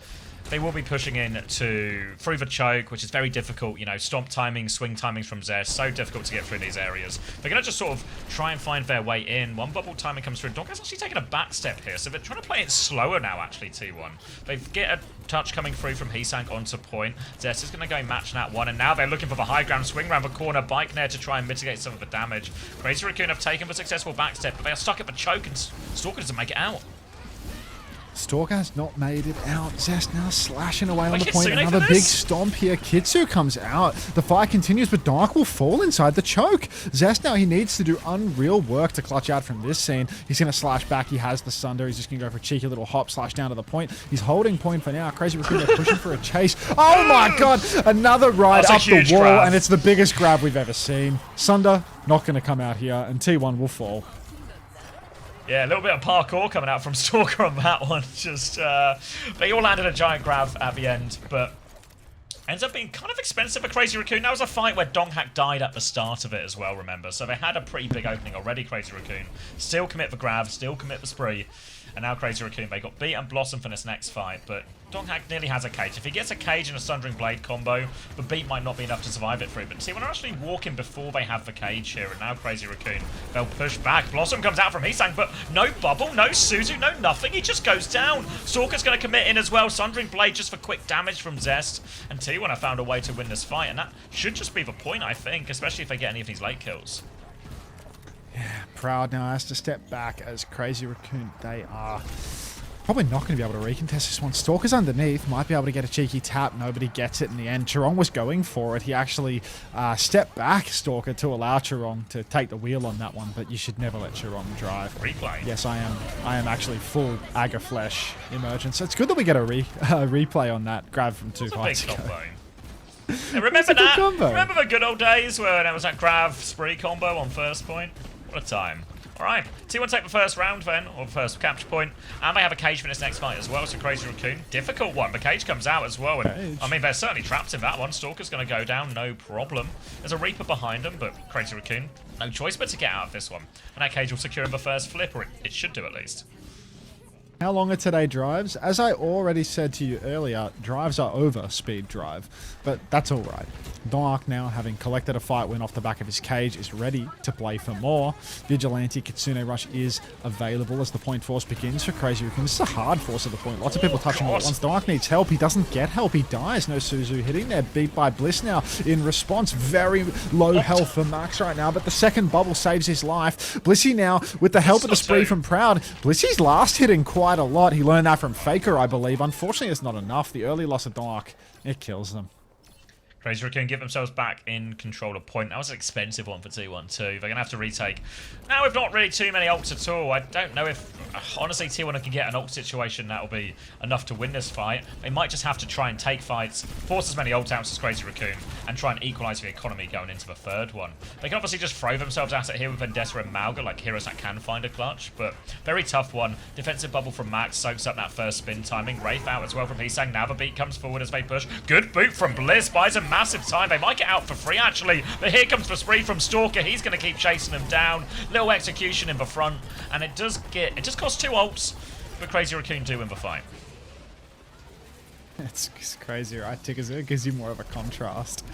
They will be pushing in through the choke, which is very difficult. You know, stomp timing, swing timings from Zest, so difficult to get through these areas. They're going to just sort of try and find their way in. One bubble timing comes through. Donka's actually taking a back step here, so they're trying to play it slower now, actually, T1. They get a touch coming through from Heesank onto point. Zest is going to go match that one, and now they're looking for the high ground, swing around the corner, bike there to try and mitigate some of the damage. Crazy Raccoon have taken the successful back step, but they are stuck at the choke, and Stalker doesn't make it out. Stalker has not made it out. Zest now slashing away on the point. Kitsune Another big stomp here. Kitsu comes out. The fight continues, but Dark will fall inside the choke. Zest now, he needs to do unreal work to clutch out from this scene. He's going to slash back. He has the Sunder. He's just going to go for a cheeky little hop, slash down to the point. He's holding point for now. Crazy Raccoon pushing for a chase. Oh my god! Another ride up the wall, grab. And it's the biggest grab we've ever seen. Sunder not going to come out here, and T1 will fall. Yeah, a little bit of parkour coming out from Stalker on that one. Just, they all landed a giant grab at the end, but ends up being kind of expensive for Crazy Raccoon. That was a fight where Donghak died at the start of it as well, remember? So they had a pretty big opening already, Crazy Raccoon. Still commit the grab, still commit the spree. And now Crazy Raccoon, they got beat and Blossom for this next fight, but Donghak nearly has a cage. If he gets a cage and a Sundering Blade combo, the beat might not be enough to survive it through. But see, when they're actually walking before they have the cage here, and now Crazy Raccoon, they'll push back. Blossom comes out from Heesank, but no bubble, no Suzu, no nothing. He just goes down. Stalker's going to commit in as well. Sundering Blade just for quick damage from Zest. And T1 have found a way to win this fight, and that should just be the point, I think, especially if they get any of these late kills. Yeah, Proud now has to step back as Crazy Raccoon, they are probably not going to be able to recontest this one. Stalker's underneath, might be able to get a cheeky tap. Nobody gets it in the end. Chirong was going for it. He actually stepped back, Stalker, to allow Chirong to take the wheel on that one, but you should never let Chirong drive. Replay. Yes, I am actually full Aga Flesh emergence. So it's good that we get a replay on that grab from 2 fights ago. Yeah, remember that? Remember the good old days where there was that grab spree combo on first point? What a time. Alright, T1 take the first round then, or the first capture point, and they have a cage for this next fight as well, so Crazy Raccoon, difficult one. The cage comes out as well, and I mean, they're certainly trapped in that one. Stalker's going to go down, no problem. There's a Reaper behind them, but Crazy Raccoon, no choice but to get out of this one. And that cage will secure him the first flip, or it should do at least. How long are today drives? As I already said to you earlier, drives are over speed drive, but that's all right. Donk now, having collected a fight win off the back of his cage, is ready to play for more. Vigilante Kitsune Rush is available as the point force begins for Crazy Raccoon. This is a hard force at the point. Lots of people touching him at once. Donk needs help. He doesn't get help. He dies. No Suzu hitting there. Beat by Bliss now in response. Very low health for Max right now, but the second bubble saves his life. Blissey now, with the help of the spree from Proud. Blissey's last hitting quite a lot. He learned that from Faker, I believe. Unfortunately, it's not enough. The early loss of Donk, it kills them. Crazy Raccoon give themselves back in control of point. That was an expensive one for T1 too. They're going to have to retake. Now we've not really too many ults at all. I don't know if, honestly, T1 can get an ult situation that will be enough to win this fight. They might just have to try and take fights, force as many ult outs as Crazy Raccoon, and try and equalize the economy going into the third one. They can obviously just throw themselves at it here with Vendetta and Malga, like heroes that can find a clutch, but very tough one. Defensive bubble from Max soaks up that first spin timing. Wraith out as well from Heesank. Now the beat comes forward as they push. Good boot from Bliss, buys a massive time. They might get out for free actually, but here comes the spree from Stalker. He's going to keep chasing them down. Little execution in the front, and it just costs 2 ults, but Crazy Raccoon do win the fight. It's crazy, right? Tickers, it gives you more of a contrast.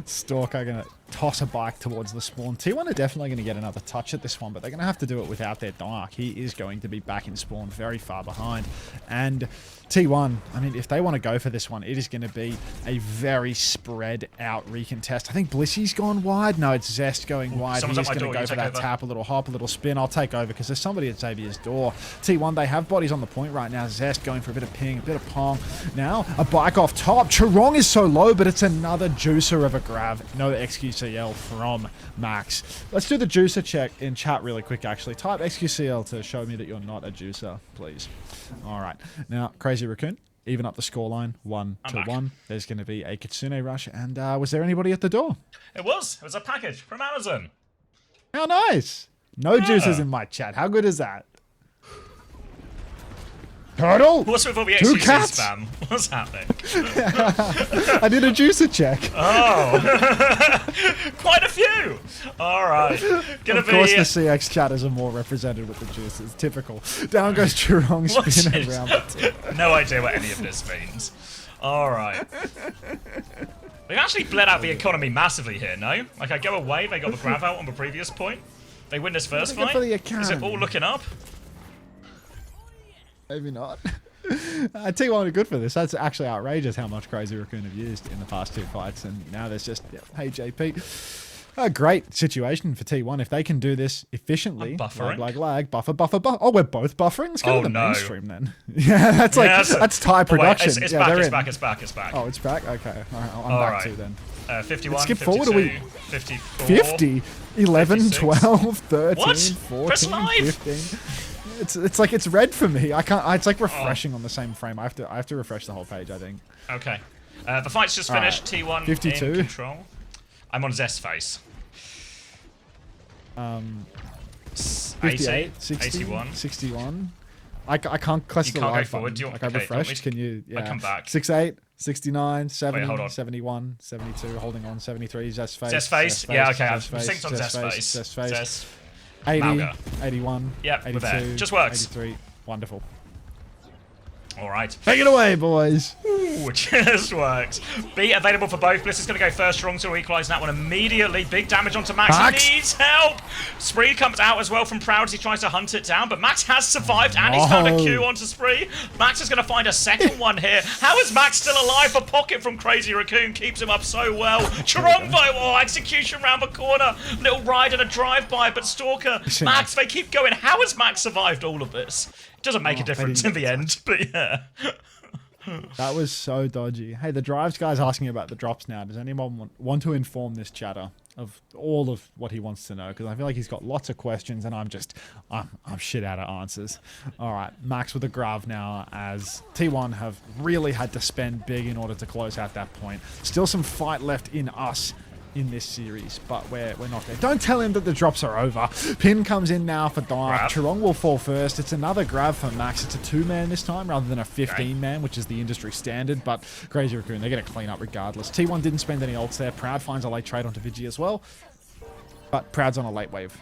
Stalker gonna toss a bike towards the spawn. T1 are definitely going to get another touch at this one, but they're going to have to do it without their Dark. He is going to be back in spawn very far behind. And T1, I mean, if they want to go for this one, it is going to be a very spread out recontest. I think Blissy's gone wide. No, it's Zest going wide. He's going to go for that tap, a little hop, a little spin. I'll take over because there's somebody at Xavier's door. T1, they have bodies on the point right now. Zest going for a bit of ping, a bit of pong. Now, a bike off top. Chirong is so low, but it's another juicer of a grab. No XQCL from Max. Let's do the juicer check in chat really quick, actually. Type XQCL to show me that you're not a juicer, please. All right. Now, Crazy Raccoon, even up the scoreline, 1-1. There's going to be a Kitsune rush. And was there anybody at the door? It was a package from Amazon. How nice. No juicers in my chat. How good is that? Turtle! What's with all the Two XQC cats! spam? What's happening? I did a juicer check. Oh. Quite a few. All right. Of course the CX chatters are more represented with the juicers. Typical. Down goes Chirong spinning around the tip. No idea what any of this means. All right. They've actually bled out the economy massively here, no? Like, I go away, they got the grab out on the previous point. They win this first fight. Is it all looking up? Maybe not. T1 are good for this. That's actually outrageous how much Crazy Raccoon have used in the past 2 fights. And now there's just, hey, JP. A great situation for T1. If they can do this efficiently. Lag. Buffer. Oh, we're both buffering? Let's go to the mainstream then. Yeah, that's like, that's Thai production. It's back. Oh, it's back? Okay. All right, I'm back too then. 51, Let's skip 52, forward. 54. 50? 11, 56. 12, 13, What? 14, Press live. 15. It's like it's red for me. I can't. It's like refreshing on the same frame. I have to refresh the whole page, I think. Okay. The fight's just finished. T1 52. in control. I'm on Zest face. 58, 60, 81. 61. I can't cluster the You can't live go forward. button. Do you want, Like I okay, refreshed. Can you? Yeah. I come back. 68, 69, 70, Wait, hold on. 71, 72. Holding on. 73. Zest face. Zest face. Yeah. Okay. I'm Zest face, synced on Zest face. Zest face. Zest. 80, Malga. 81, Yep, we're 82, there. Just works. 83. Wonderful. All right. Take it away, boys. Ooh, just works. Beat available for both. Bliss is going to go first strong to equalise that one immediately. Big damage onto Max. He needs help. Spree comes out as well from Proud as he tries to hunt it down, but Max has survived and he's found a Q onto Spree. Max is going to find a second one here. How is Max still alive? A pocket from Crazy Raccoon keeps him up so well. Chirombo, execution round the corner. Little ride and a drive-by, but Stalker, Max, they keep going. How has Max survived all of this? Doesn't make a difference in the end, but yeah. That was so dodgy. Hey, the drives guy's asking about the drops now. Does anyone want to inform this chatter of all of what he wants to know? Because I feel like he's got lots of questions and I'm shit out of answers. All right, Max with a grav now as T1 have really had to spend big in order to close out that point. Still some fight left in us in this series, but we're not there. Don't tell him that the drops are over. Pin comes in now for Dark. Chirong will fall first. It's another grab for Max. It's a 2-man this time rather than a 15-man, which is the industry standard, but Crazy Raccoon, they're going to clean up regardless. T1 didn't spend any ults there. Proud finds a late trade onto Vigi as well, but Proud's on a late wave.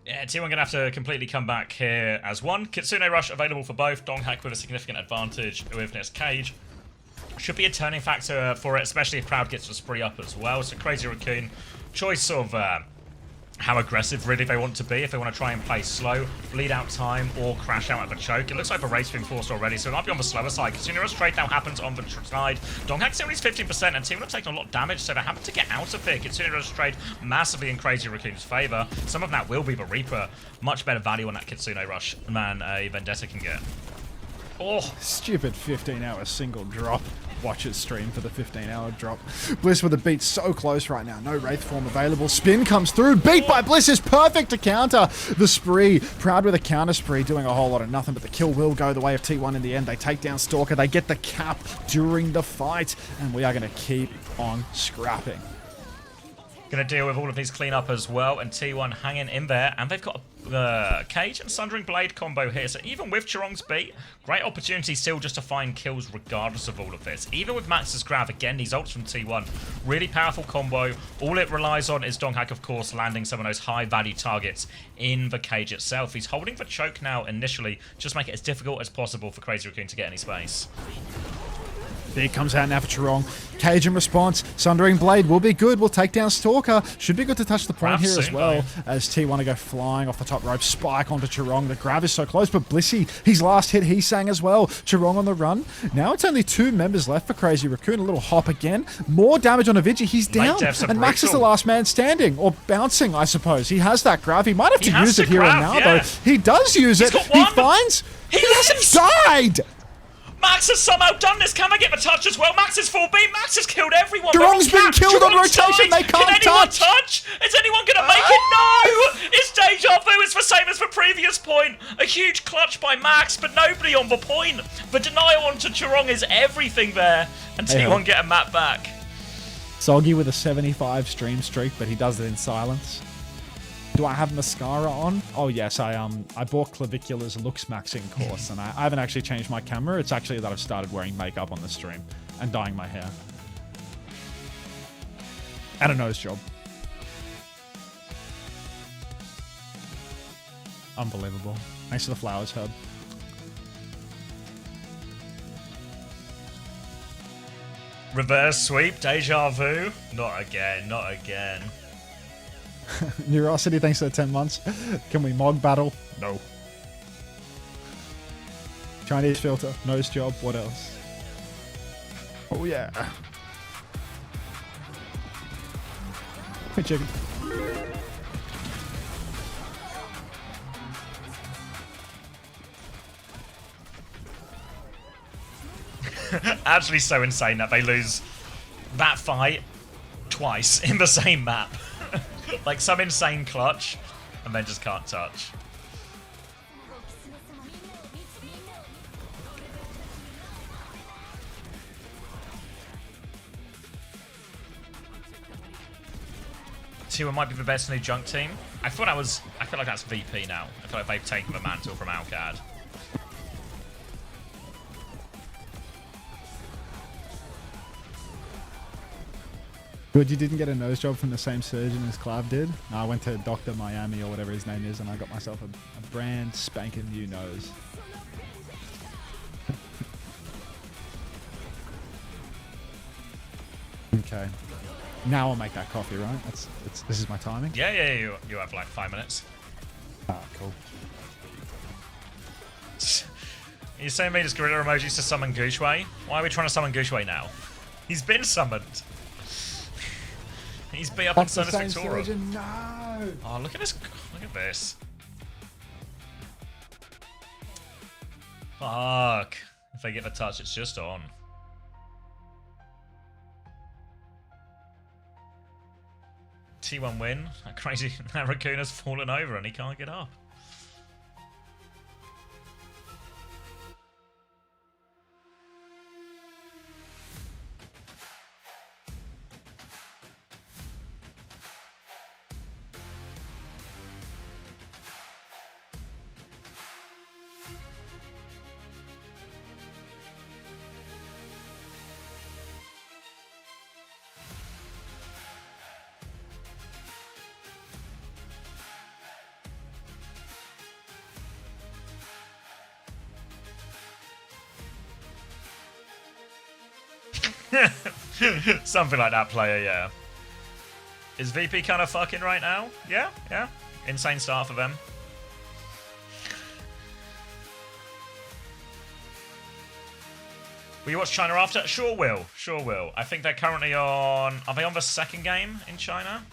Yeah, T1 going to have to completely come back here as one. Kitsune Rush available for both. Donghack with a significant advantage with this cage. Should be a turning factor for it, especially if Proud gets the spree up as well. So Crazy Raccoon, choice of how aggressive really they want to be. If they want to try and play slow, bleed out time, or crash out at the choke. It looks like the race being forced already, so it might be on the slower side. Kitsune Rush trade now happens on the side. Donghack's only 15%, and Team have taken a lot of damage, so they're having to get out of here. Kitsune Rush trade massively in Crazy Raccoon's favour. Some of that will be the Reaper. Much better value on that Kitsune Rush man a Vendetta can get. Oh, stupid 15-hour single drop. Watch his stream for the 15-hour drop. Bliss with a beat so close right now. No Wraith form available. Spin comes through. Beat by Bliss is perfect to counter the spree. Proud with a counter spree, doing a whole lot of nothing, but the kill will go the way of T1 in the end. They take down Stalker. They get the cap during the fight, and we are going to keep on scrapping. Going to deal with all of these cleanup as well, and T1 hanging in there, and they've got a Cage and Sundering Blade combo here, so even with Chirong's beat, great opportunity still just to find kills regardless of all of this. Even with Max's grab, again, these ults from T1, really powerful combo. All it relies on is Donghack, of course, landing some of those high-value targets in the Cage itself. He's holding the choke now initially, just make it as difficult as possible for Crazy Raccoon to get any space. Big comes out now for Chirong. Cage in response. Sundering Blade will be good. Will take down Stalker. Should be good to touch the point here as well. As T1 to go flying off the top rope. Spike onto Chirong. The grab is so close, but Blissey, his last hit, he sang as well. Chirong on the run. Now it's only 2 members left for Crazy Raccoon. A little hop again. More damage on Avicii. He's down. And Max is the last man standing. Or bouncing, I suppose. He has that grab. He might have to use it here and now, though. He does use it. He finds... He hasn't died! Max has somehow done this. Can they get the touch as well? Max is full beam. Max has killed everyone. Chirong's been killed on rotation. They can't touch. Can anyone touch? Is anyone going to make it? No! It's deja vu. It's the same as the previous point. A huge clutch by Max, but nobody on the point. The denial onto Chirong is everything there. And T1 get a map back. Soggy with a 75 stream streak, but he does it in silence. Do I have mascara on? Oh yes, I bought Clavicula's looks maxing course, and I haven't actually changed my camera. It's actually that I've started wearing makeup on the stream and dyeing my hair. And a nose job. Unbelievable. Thanks for the flowers, Herb. Reverse sweep, deja vu. Not again, not again. Neurosity, thanks for the 10 months. Can we mog battle? No. Chinese filter, nose job, what else? Oh yeah. Hey, chicken. Actually so insane that they lose that fight twice in the same map. Like some insane clutch, and then just can't touch. T1 might be the best new junk team. I feel like that's VP now. I feel like they've taken the mantle from Alcad. Good, you didn't get a nose job from the same surgeon as Clav did. I went to Dr. Miami or whatever his name is, and I got myself a brand spanking new nose. Okay. Now I'll make that coffee, right? This is my timing? Yeah, you have like 5 minutes. Ah, cool. You're saying me just gorilla emojis to summon Gushwei? Why are we trying to summon Gushwei now? He's been summoned. He's beat up on Sonus Victoria. No! Oh, look at this. Look at this. Fuck. If they get the touch, it's just on. T1 win. That crazy Raccoon has fallen over and he can't get up. Something like that, player, yeah. Is VP kind of fucking right now? Yeah. Insane start for them. Will you watch China after? Sure will. I think they're currently on... Are they on the second game in China?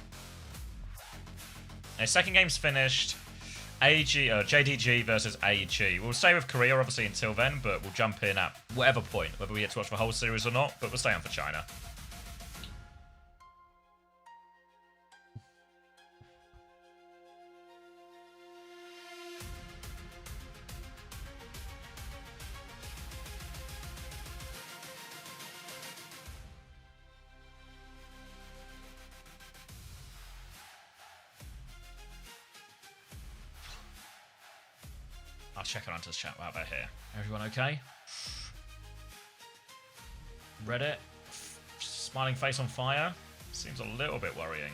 Their second game's finished. JDG versus AG. We'll stay with Korea, obviously, until then, but we'll jump in at whatever point, whether we get to watch the whole series or not, but we'll stay on for China. I'll check on Unter's chat while they're here. Everyone okay? Reddit. Smiling face on fire. Seems a little bit worrying.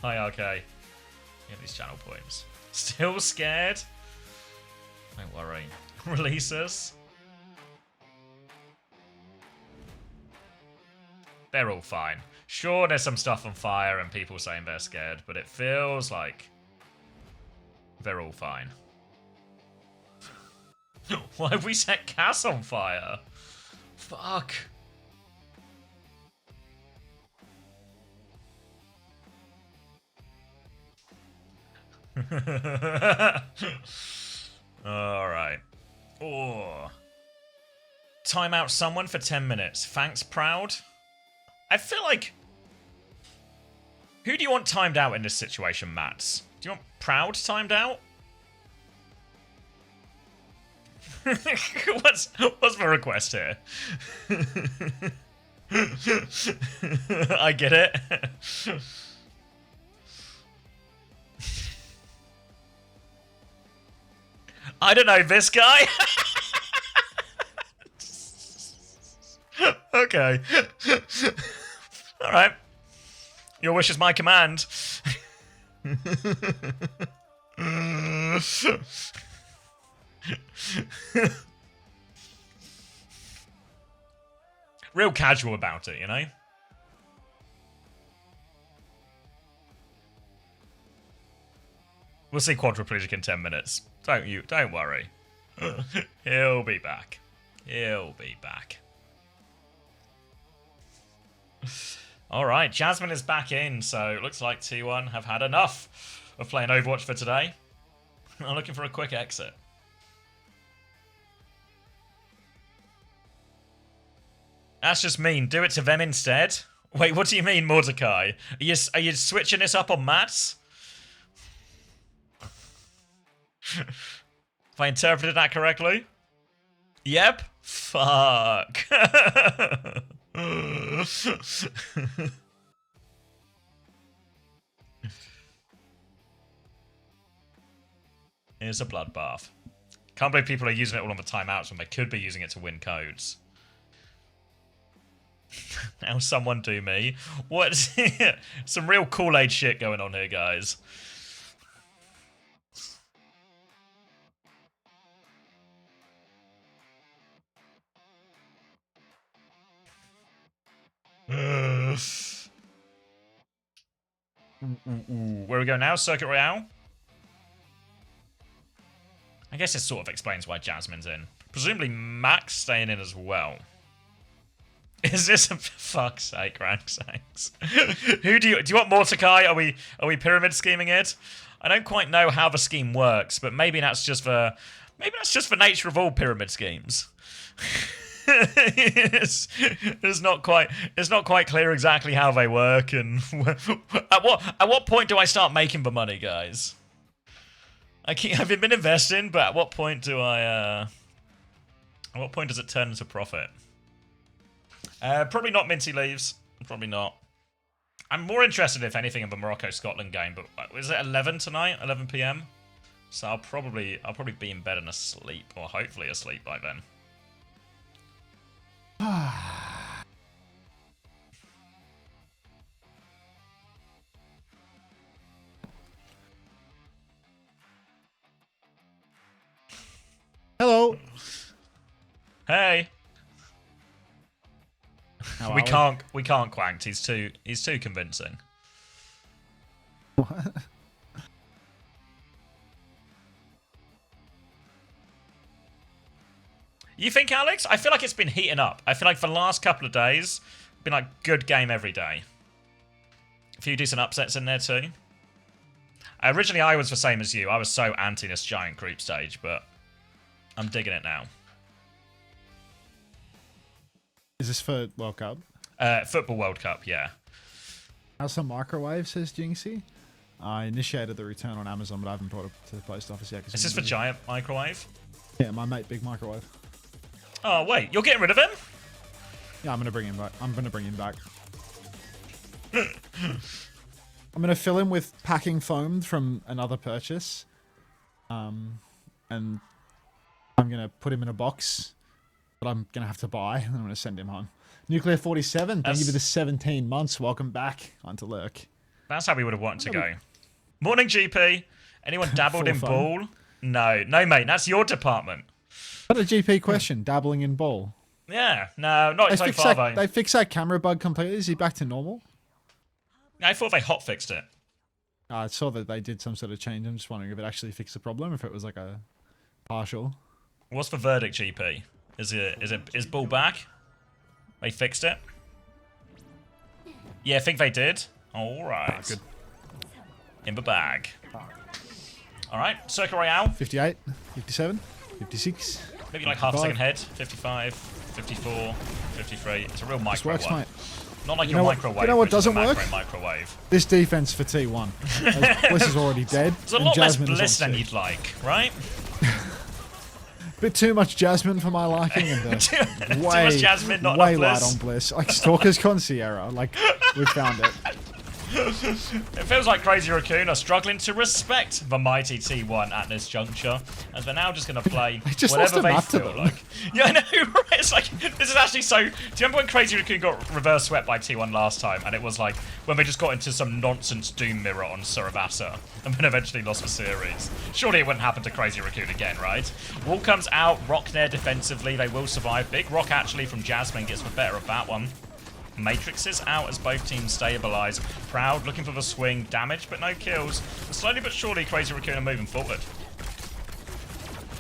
Hi, okay. Get these channel points. Still scared? Don't worry. releases. They're all fine. Sure, there's some stuff on fire and people saying they're scared, but it feels like they're all fine. Why have we set Cass on fire? Fuck. Alright. Oh. Time out someone for 10 minutes. Thanks, Proud. I feel like... Who do you want timed out in this situation, Mats? Do you want Proud timed out? What's the request here? I get it. I don't know, this guy? Okay. Alright. Your wish is my command. Real casual about it, you know? We'll see quadriplegic in 10 minutes. Don't worry. He'll be back. He'll be back. Alright, Jasmine is back in, so it looks like T1 have had enough of playing Overwatch for today. I'm looking for a quick exit. That's just mean. Do it to them instead. Wait, what do you mean, Mordecai? Are you switching this up on Mats? If I interpreted that correctly? Yep. Fuck. Here's a bloodbath. Can't believe people are using it all on the timeouts when they could be using it to win codes. Now someone do me. What? Some real Kool-Aid shit going on here, guys. Where we go now? Circuit Royale? I guess it sort of explains why Jasmine's in. Presumably Max staying in as well. Is this a fuck's sake, Ranks? Who do you want Mordecai? Are we pyramid scheming it? I don't quite know how the scheme works, but maybe that's just the nature of all pyramid schemes. it's not quite clear exactly how they work, and at what point do I start making the money, guys? I've been investing, but at what point do at what point does it turn into profit? Probably not Minty Leaves. Probably not. I'm more interested, if anything, in the Morocco-Scotland game, but is it 11 tonight? 11 PM? So I'll probably be in bed and asleep, or hopefully asleep by then. Hello. Hey. How we are can't quanked. He's too convincing. What? You think, Alex? I feel like it's been heating up. I feel like for the last couple of days, been like good game every day. A few decent upsets in there too. Originally, I was the same as you. I was so anti this giant group stage, but I'm digging it now. Is this for World Cup? Football World Cup, yeah. How's some microwave, says Jinxie. I initiated the return on Amazon, but I haven't brought it to the post office yet. Is this for giant microwave? Yeah, my mate, Big Microwave. Oh, wait. You're getting rid of him? Yeah, I'm going to bring him back. I'm going to bring him back. I'm going to fill him with packing foam from another purchase. And I'm going to put him in a box that I'm going to have to buy, and I'm going to send him home. Nuclear 47, thank you for the 17 months. Welcome back. Unter Lurk. That's how we would have wanted to go. Morning, GP. Anyone dabbled in fun. ball? No, mate. That's your department. What a GP question, dabbling in ball. Yeah, no, not They so fixed, far, that, though. they fixed that camera bug completely. Is he back to normal? I thought they hotfixed it. I saw that they did some sort of change. I'm just wondering if it actually fixed the problem, if it was like a partial. What's the verdict, GP? Is ball back? They fixed it? Yeah, I think they did. Alright. Good. In the bag. Alright, Circle Royale. 58, 57, 56. Maybe like half a 55. second head. 55, 54, 53. It's a real This micro works, one. mate. Not like You your know what- microwave. you know what which is a doesn't work? microwave. This defense for T1. As Bliss is already dead. There's a and lot less Jasmine is bliss on than six. you'd like, right? Bit too much Jasmine for my liking, and Too way, much Jasmine, not way enough light bliss. on Bliss. Like Stalker's con Sierra. Like, we found it. It feels like Crazy Raccoon are struggling to respect the mighty T1 at this juncture, as they're now just going to play just whatever lost a they map to feel them. like. Yeah, I know, right? It's like, this is actually so... Do you remember when Crazy Raccoon got reverse swept by T1 last time, and it was like, when they just got into some nonsense Doom mirror on Suravasa, and then eventually lost the series? Surely it wouldn't happen to Crazy Raccoon again, right? Wall comes out, Rock there defensively, they will survive. Big Rock actually from Jasmine gets the better of that one. Matrix is out as both teams stabilise. Proud looking for the swing. Damage, but no kills. And slowly but surely, Crazy Raccoon are moving forward.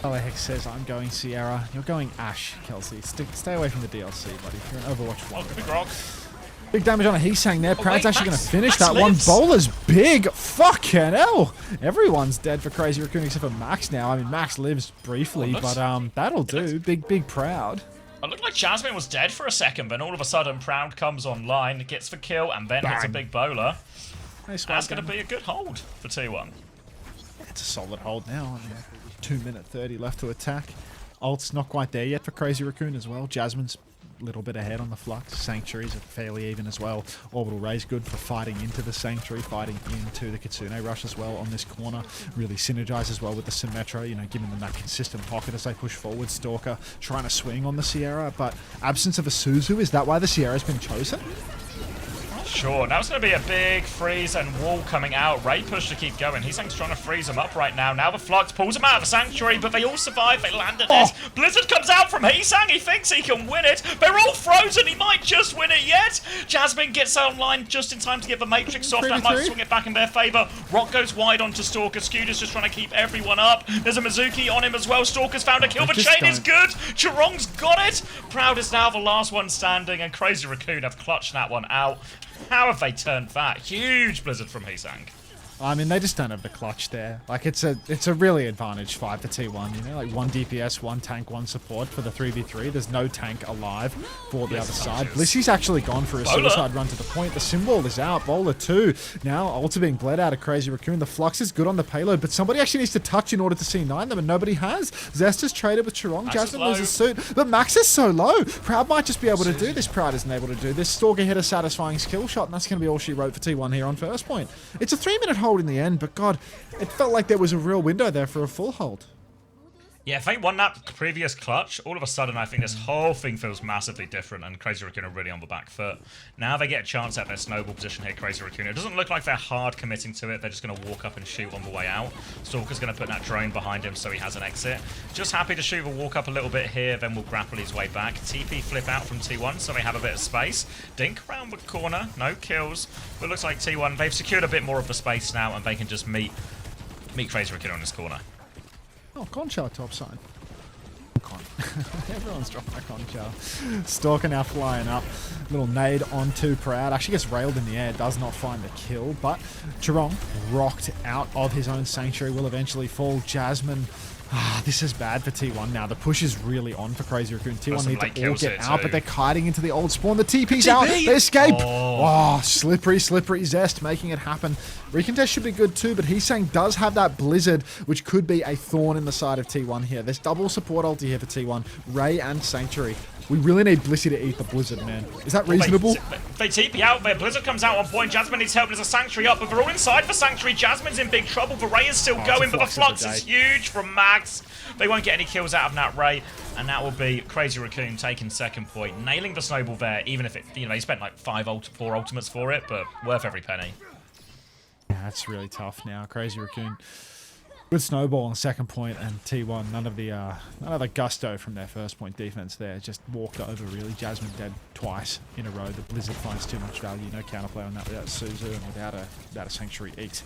OWCS says, I'm going Sierra. You're going Ash, Kelsey. Stay away from the DLC, buddy. You're an Overwatch 1. Big Rock. Big damage on a Heesang there. Proud's wait, actually going to Max- finish Max that lives. one. Bowler's big. Fucking hell. Everyone's dead for Crazy Raccoon except for Max now. I mean, Max lives briefly, looks- but that'll do. Big Proud. It looked like Jasmine was dead for a second, but all of a sudden, Proud comes online, gets the kill, and then hits a Bang. big bowler. Nice That's one, going to be a good hold for T1. It's a solid hold now. 2 minute 30 left to attack. Ult's not quite there yet for Crazy Raccoon as well. Jasmine's a little bit ahead on the flux. Sanctuaries are fairly even as well. Orbital Ray's good for fighting into the Sanctuary, fighting into the Kitsune Rush as well on this corner. Really synergize as well with the Symmetra, you know, giving them that consistent pocket as they push forward. Stalker trying to swing on the Sierra, but absence of a Suzu, is that why the Sierra's been chosen? Sure, now it's going to be a big freeze and wall coming out. Ray push to keep going. He's trying to freeze them up right now. Now the Flux pulls them out of the Sanctuary, but they all survive. They land at this. Blizzard comes out from Heesang. He thinks he can win it. They're all frozen. He might just win it yet. Jasmine gets online just in time to get the Matrix off. That might 3v3. swing it back in their favor. Rock goes wide onto Stalker. Scooter's just trying to keep everyone up. There's a Mizuki on him as well. Stalker's found a kill. The just chain is don't- good. Chirong's got it. Proud is now the last one standing, and Crazy Raccoon have clutched that one out. How have they turned that? Huge Blizzard from Heesang. I mean, they just don't have the clutch there. Like, it's a really advantage fight for T1, you know? Like, 1 DPS, 1 tank, 1 support for the 3v3. There's no tank alive for the other side. Blissy's actually gone for a suicide run to the point. The Symbol is out. Bowler 2. Now, Ulta being bled out of Crazy Raccoon. The Flux is good on the payload, but somebody actually needs to touch in order to C9 them, and nobody has. Zest is traded with Chirong. Max is Jasmine low. loses suit, but Max is so low. Proud might just be able to do this. Proud isn't able to do this. Stalker hit a satisfying skill shot, and that's going to be all she wrote for T1 here on first point. It's a 3-minute hold in the end, but God, it felt like there was a real window there for a full hold. Yeah, if they won that previous clutch, all of a sudden I think this whole thing feels massively different, and Crazy Raccoon are really on the back foot. Now they get a chance at their snowball position here, Crazy Raccoon. It doesn't look like they're hard committing to it. They're just going to walk up and shoot on the way out. Stalker's going to put that drone behind him so he has an exit. Just happy to shoot the walk up a little bit here, then we'll grapple his way back. TP flip out from T1 so they have a bit of space. Dink around the corner, no kills. But it looks like T1, they've secured a bit more of the space now, and they can just meet Crazy Raccoon on this corner. Oh, Conchar top side. Con. Everyone's dropping a Conchar. Stalker now flying up. Little nade onto Proud. Actually gets railed in the air. Does not find the kill. But Chirong, rocked out of his own Sanctuary, will eventually fall. Jasmine. This is bad for T1 now. The push is really on for Crazy Raccoon. T1 need to all get out, but they're kiting into the old spawn. The TP's out. They escape. Oh, slippery Zest making it happen. Recontest should be good too, but Heesang does have that Blizzard, which could be a thorn in the side of T1 here. There's double support ulti here for T1. Ray and Sanctuary. We really need Blissey to eat the Blizzard, man. Is that reasonable? They TP out there. Blizzard comes out on point. Jasmine needs help. There's a Sanctuary up, but they're all inside the Sanctuary. Jasmine's in big trouble. The Ray is still going, but the Flux is huge from Max. They won't get any kills out of that Ray, and that will be Crazy Raccoon taking second point, nailing the snowball there, even if it, you know, they spent like 4 ultimates for it, but worth every penny. Yeah, that's really tough now. Crazy Raccoon Good snowball on second point, and T1 none of the gusto from their first point defense there. Just walked over really. Jasmine dead twice in a row. The Blizzard finds too much value. No counterplay on that without Suzu and without a Sanctuary Eat.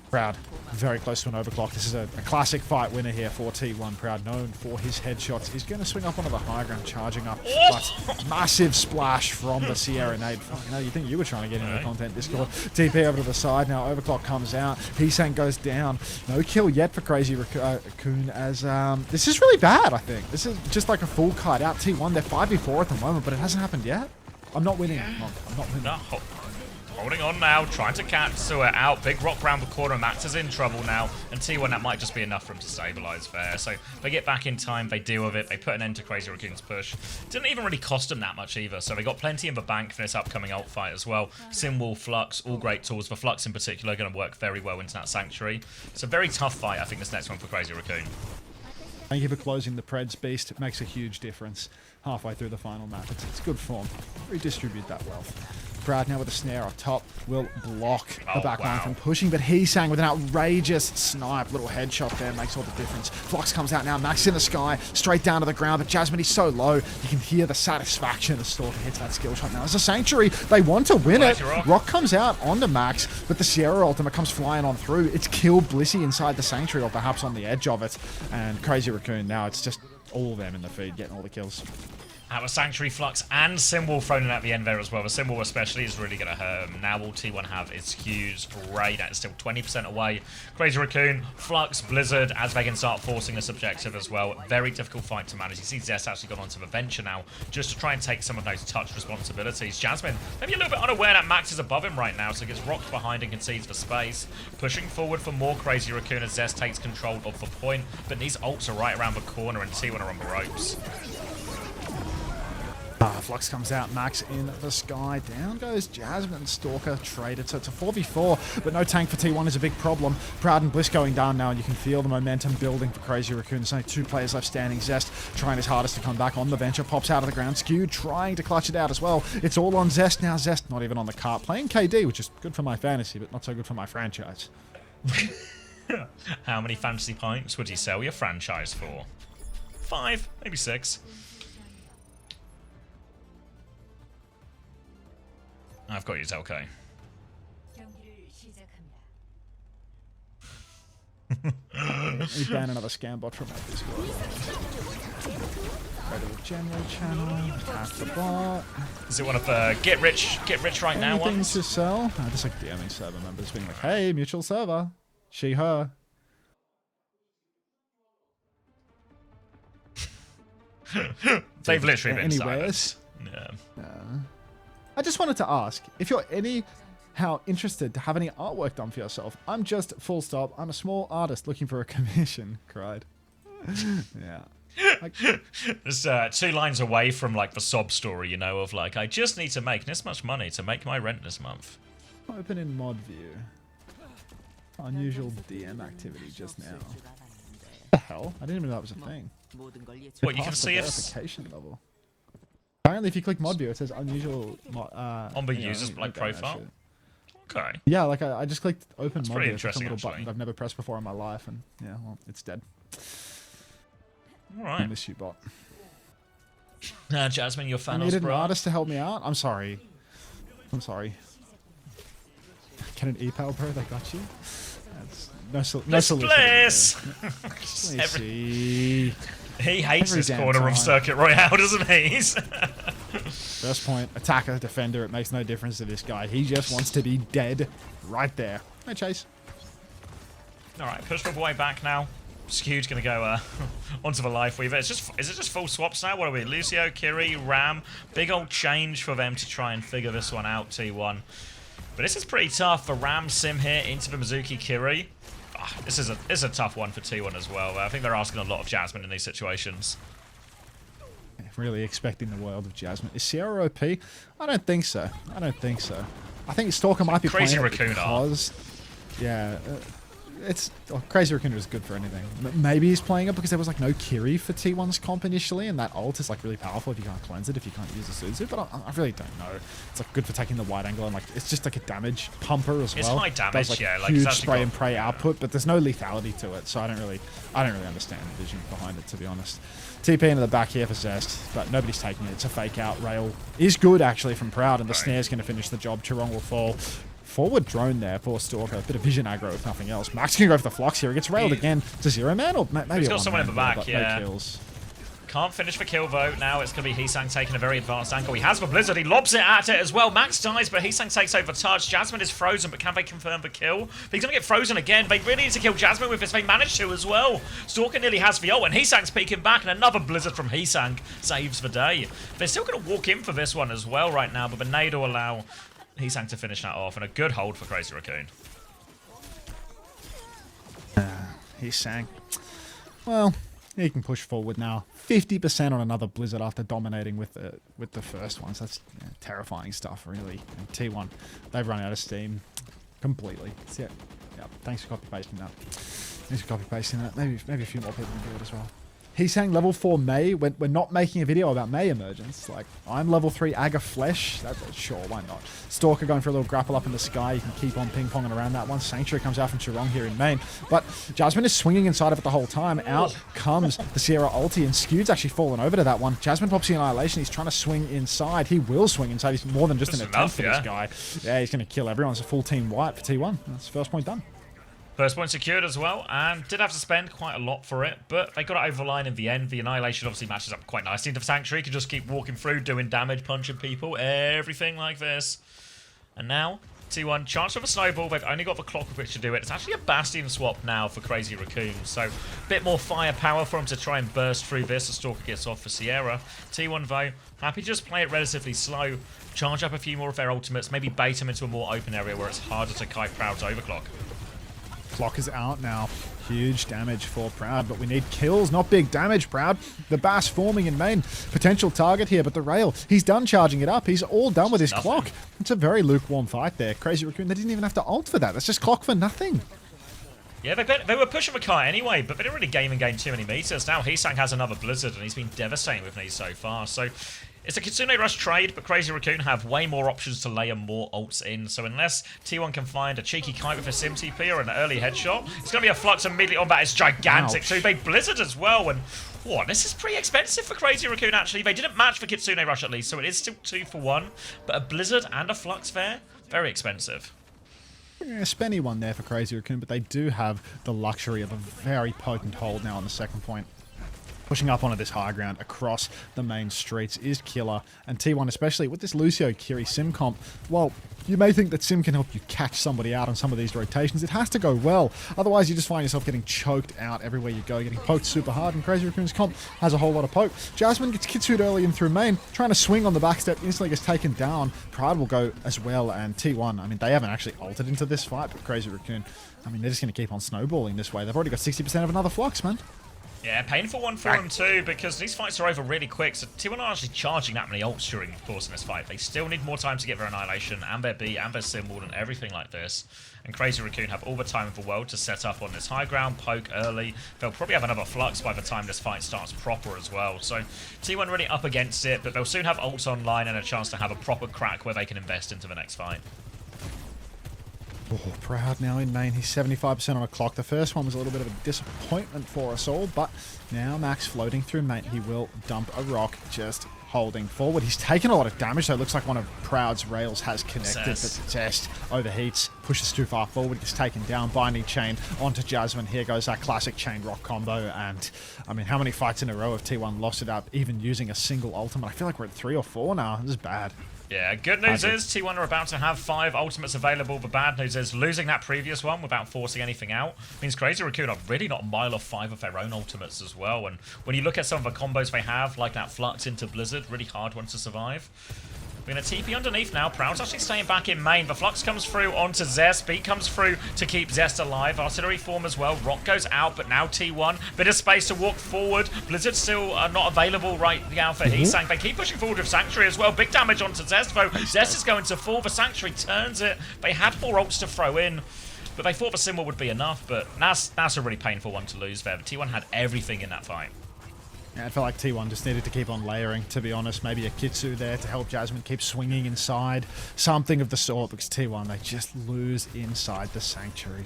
Proud, very close to an overclock. This is a classic fight winner here for T1. Proud, known for his headshots. He's going to swing up onto the high ground, charging up. But massive splash from the Sierra nade. You know, you think you were trying to get into the content Discord. TP over to the side. Now overclock comes out. Heesang goes down. No kill yet for Crazy Raccoon, as this is really bad, I think. This is just like a full kite out. T1, they're 5v4 at the moment, but it hasn't happened yet. I'm not winning. I'm not winning. No. Holding on now, trying to catch Sewer out. Big rock round the corner. Max is in trouble now. And T1, that might just be enough for him to stabilize there. So they get back in time. They deal with it. They put an end to Crazy Raccoon's push. Didn't even really cost them that much either. So they got plenty in the bank for this upcoming ult fight as well. Simwall, Flux, all great tools. The Flux in particular going to work very well into that Sanctuary. It's a very tough fight, I think, this next one for Crazy Raccoon. Thank you for closing the Preds Beast. It makes a huge difference halfway through the final map. It's good form. Redistribute that wealth. Proud now with a snare up top will block the backline from pushing, but Heesang with an outrageous snipe. Little headshot there makes all the difference. Flux comes out now, Max in the sky, straight down to the ground, but Jasmine is so low, you can hear the satisfaction as Stalker hits that skill shot. Now as a Sanctuary, they want to win it. Rock comes out onto Max, but the Sierra ultimate comes flying on through. It's killed Blissey inside the Sanctuary, or perhaps on the edge of it, and Crazy Raccoon now, it's just all of them in the feed getting all the kills. Our Sanctuary, Flux, and Symbol thrown in at the end there as well. The Symbol especially is really going to hurt him. Now all T1 have is Hughes, Ray, that's still 20% away. Crazy Raccoon, Flux, Blizzard, as they can start forcing this objective as well. Very difficult fight to manage. You see Zest actually gone onto the Venture now, just to try and take some of those touch responsibilities. Jasmine, maybe a little bit unaware that Max is above him right now, so gets rocked behind and concedes for space. Pushing forward for more Crazy Raccoon as Zest takes control of the point, but these ults are right around the corner and T1 are on the ropes. Flux comes out, Max in the sky. Down goes Jasmine, Stalker traded. So it's a 4v4, but no tank for T1 is a big problem. Proud and Bliss going down now, and you can feel the momentum building for Crazy Raccoon. There's only 2 players left standing. Zest trying his hardest to come back on the Venture, pops out of the ground. Skew trying to clutch it out as well. It's all on Zest now. Zest not even on the cart, playing KD, which is good for my fantasy, but not so good for my franchise. How many fantasy points would you sell your franchise for? 5, maybe 6. I've got you, Zelko. We ban another scam bot from that Discord. Go to the general channel, hack the bot. Is it one of the get rich right now Anything ones? to sell? Just like DMing server members being like, hey, mutual server. She, her. They've literally been Anyways. silent. Yeah. I just wanted to ask, if you're anyhow interested to have any artwork done for yourself, I'm just full stop. I'm a small artist looking for a commission, cried. Yeah. Like, There's 2 lines away from like the sob story, you know, of like, I just need to make this much money to make my rent this month. open in mod view. Unusual DM activity just now. What the hell? I didn't even know that was a thing. What, you can Past the see it verification level. Apparently, if you click mod view, it says unusual. on the user's like profile. Okay. Yeah, like I just clicked open mod pretty view. It's like some interesting, little button actually. I've never pressed before in my life, and yeah, well, it's dead. All I right. miss you, bot. Jasmine, your I fan needed an bro. artist to help me out. I'm sorry. I'm sorry. Can an e-pal, bro? They got you. That's no solution. Bliss! Let's see. He hates Every this damn corner time. of Circuit Royale, doesn't he? First point, attacker, defender. It makes no difference to this guy. He just wants to be dead right there. No chase. Alright, push the boy back now. Skew's gonna go onto the Life Weaver. Is it just full swaps now? What are we? Lucio, Kiri, Ram. Big old change for them to try and figure this one out, T1. But this is pretty tough for Ram Sim here into the Mizuki Kiri. This is a tough one for T1 as well. I think they're asking a lot of Jasmine in these situations. Really expecting the world of Jasmine. Is Sierra OP? I don't think so. I don't think so. I think Stalker might be Crazy playing it Raccoon because... Yeah. Crazy Raccoon is good for anything. Maybe he's playing it because there was like no Kiri for T1's comp initially, and that ult is like really powerful if you can't cleanse it, if you can't use a Suzu, but I really don't know. It's like good for taking the wide angle, and like it's just like a damage pumper as well. It's high damage, does, like, yeah. Like, huge spray and pray output, but there's no lethality to it, so I don't really understand the vision behind it, to be honest. TP into the back here for Zest, but nobody's taking it. It's a fake out. Rail is good actually from Proud, and the snare's going to finish the job. Chirong will fall. Forward drone there for Stalker. A bit of vision aggro if nothing else. Max can go for the Flux here. He gets railed again to 0 man, or maybe he's got someone in the back, yeah. No kills. Can't finish for kill though. Now it's going to be Heesang taking a very advanced angle. He has the Blizzard. He lobs it at it as well. Max dies, but Heesang takes over touch. Jasmine is frozen, but can they confirm the kill? But he's going to get frozen again. They really need to kill Jasmine with this. They managed to as well. Stalker nearly has the ult, and Heesang's peeking back, and another Blizzard from Heesang saves the day. They're still going to walk in for this one as well right now, but the nade will allow Heesang to finish that off, and a good hold for Crazy Raccoon. Heesang. Well, he can push forward now. 50% on another Blizzard after dominating with the first one. So that's terrifying stuff, really. And T1, they've run out of steam completely. So, yeah, thanks for copy pasting that. Maybe a few more people can do it as well. Heesang level 4 Mei. We're not making a video about Mei emergence. Like, I'm level 3 Aga Flesh. Sure, why not? Stalker going for a little grapple up in the sky. You can keep on ping-ponging around that one. Sanctuary comes out from Chirong here in main. But Jasmine is swinging inside of it the whole time. Out comes the Sierra ulti, and Skewed's actually fallen over to that one. Jasmine pops the Annihilation. He's trying to swing inside. He will swing inside. He's more than just an attempt for this guy. Yeah, he's going to kill everyone. It's a full team wipe for T1. That's the first point done. First point secured as well, and did have to spend quite a lot for it, but they got it over the line in the end. The Annihilation obviously matches up quite nicely into Sanctuary. Can just keep walking through, doing damage, punching people, everything like this. And now, T1, chance of a snowball. They've only got the clock with which to do it. It's actually a Bastion swap now for Crazy Raccoon, so a bit more firepower for him to try and burst through this. The Stalker gets off for Sierra. T1, though, happy to just play it relatively slow, charge up a few more of their ultimates, maybe bait them into a more open area where it's harder to kite Proud's overclock. Clock is out now. Huge damage for Proud, but we need kills, not big damage, Proud. The Bass forming in main. Potential target here, but the rail, he's done charging it up. He's all done with his clock. It's a very lukewarm fight there. Crazy Raccoon, they didn't even have to ult for that. That's just clock for nothing. Yeah, they were pushing the kite anyway, but they didn't really gain too many meters. Now Heesang has another Blizzard, and he's been devastating with these so far. So it's a Kitsune Rush trade, but Crazy Raccoon have way more options to layer more ults in. So unless T1 can find a cheeky kite with a Sim TP or an early headshot, it's going to be a Flux immediately on that. It's gigantic. Ouch. So they Blizzard as well. And whoa, this is pretty expensive for Crazy Raccoon, actually. They didn't match for Kitsune Rush at least, so it is still 2 for 1. But a Blizzard and a Flux there, very expensive. Yeah, spenny one there for Crazy Raccoon, but they do have the luxury of a very potent hold now on the second point. Pushing up onto this high ground across the main streets is killer, and T1 especially with this Lucio Kiri Sim comp, well, you may think that Sim can help you catch somebody out on some of these rotations. It has to go well, otherwise you just find yourself getting choked out everywhere you go, getting poked super hard, and Crazy Raccoon's comp has a whole lot of poke. Jasmine gets Kitsu'd early in through main, trying to swing on the backstep, instantly gets taken down. Pride will go as well, and T1, I mean, they haven't actually altered into this fight, but Crazy Raccoon, I mean, they're just going to keep on snowballing this way. They've already got 60% of another Flux, man. Yeah, painful one for them too, because these fights are over really quick, so T1 are actually charging that many ults during the course of this fight. They still need more time to get their Annihilation, and their B, and their Symbol, and everything like this. And Crazy Raccoon have all the time in the world to set up on this high ground, poke early. They'll probably have another Flux by the time this fight starts proper as well. So T1 really up against it, but they'll soon have ults online and a chance to have a proper crack where they can invest into the next fight. Oh, Proud now in main. He's 75% on a clock. The first one was a little bit of a disappointment for us all, but now Max floating through main. He will dump a rock, just holding forward. He's taken a lot of damage, so it looks like one of Proud's rails has connected, but Zest overheats, pushes too far forward, gets taken down. Binding Chain onto Jasmine. Here goes that classic chain rock combo, and I mean, how many fights in a row have T1 lost it up, even using a single ultimate? I feel like we're at 3 or 4 now. This is bad. Yeah, good news is T1 are about to have 5 ultimates available. The bad news is losing that previous one without forcing anything out means Crazy Raccoon are really not a mile off 5 of their own ultimates as well. And when you look at some of the combos they have, like that Flux into Blizzard, really hard ones to survive. We're going to TP underneath now. Proud's actually staying back in main. The Flux comes through onto Zest. Beat comes through to keep Zest alive. Artillery form as well. Rock goes out, but now T1. Bit of space to walk forward. Blizzard still not available right now for Heesang. They keep pushing forward with Sanctuary as well. Big damage onto Zest, though. Zest is going to fall. The Sanctuary turns it. They had more ults to throw in. But they thought the symbol would be enough, but that's a really painful one to lose there. T1 had everything in that fight. Yeah, I felt like T1 just needed to keep on layering, to be honest. Maybe a Kitsu there to help Jasmine keep swinging inside. Something of the sort, because T1, they just lose inside the Sanctuary.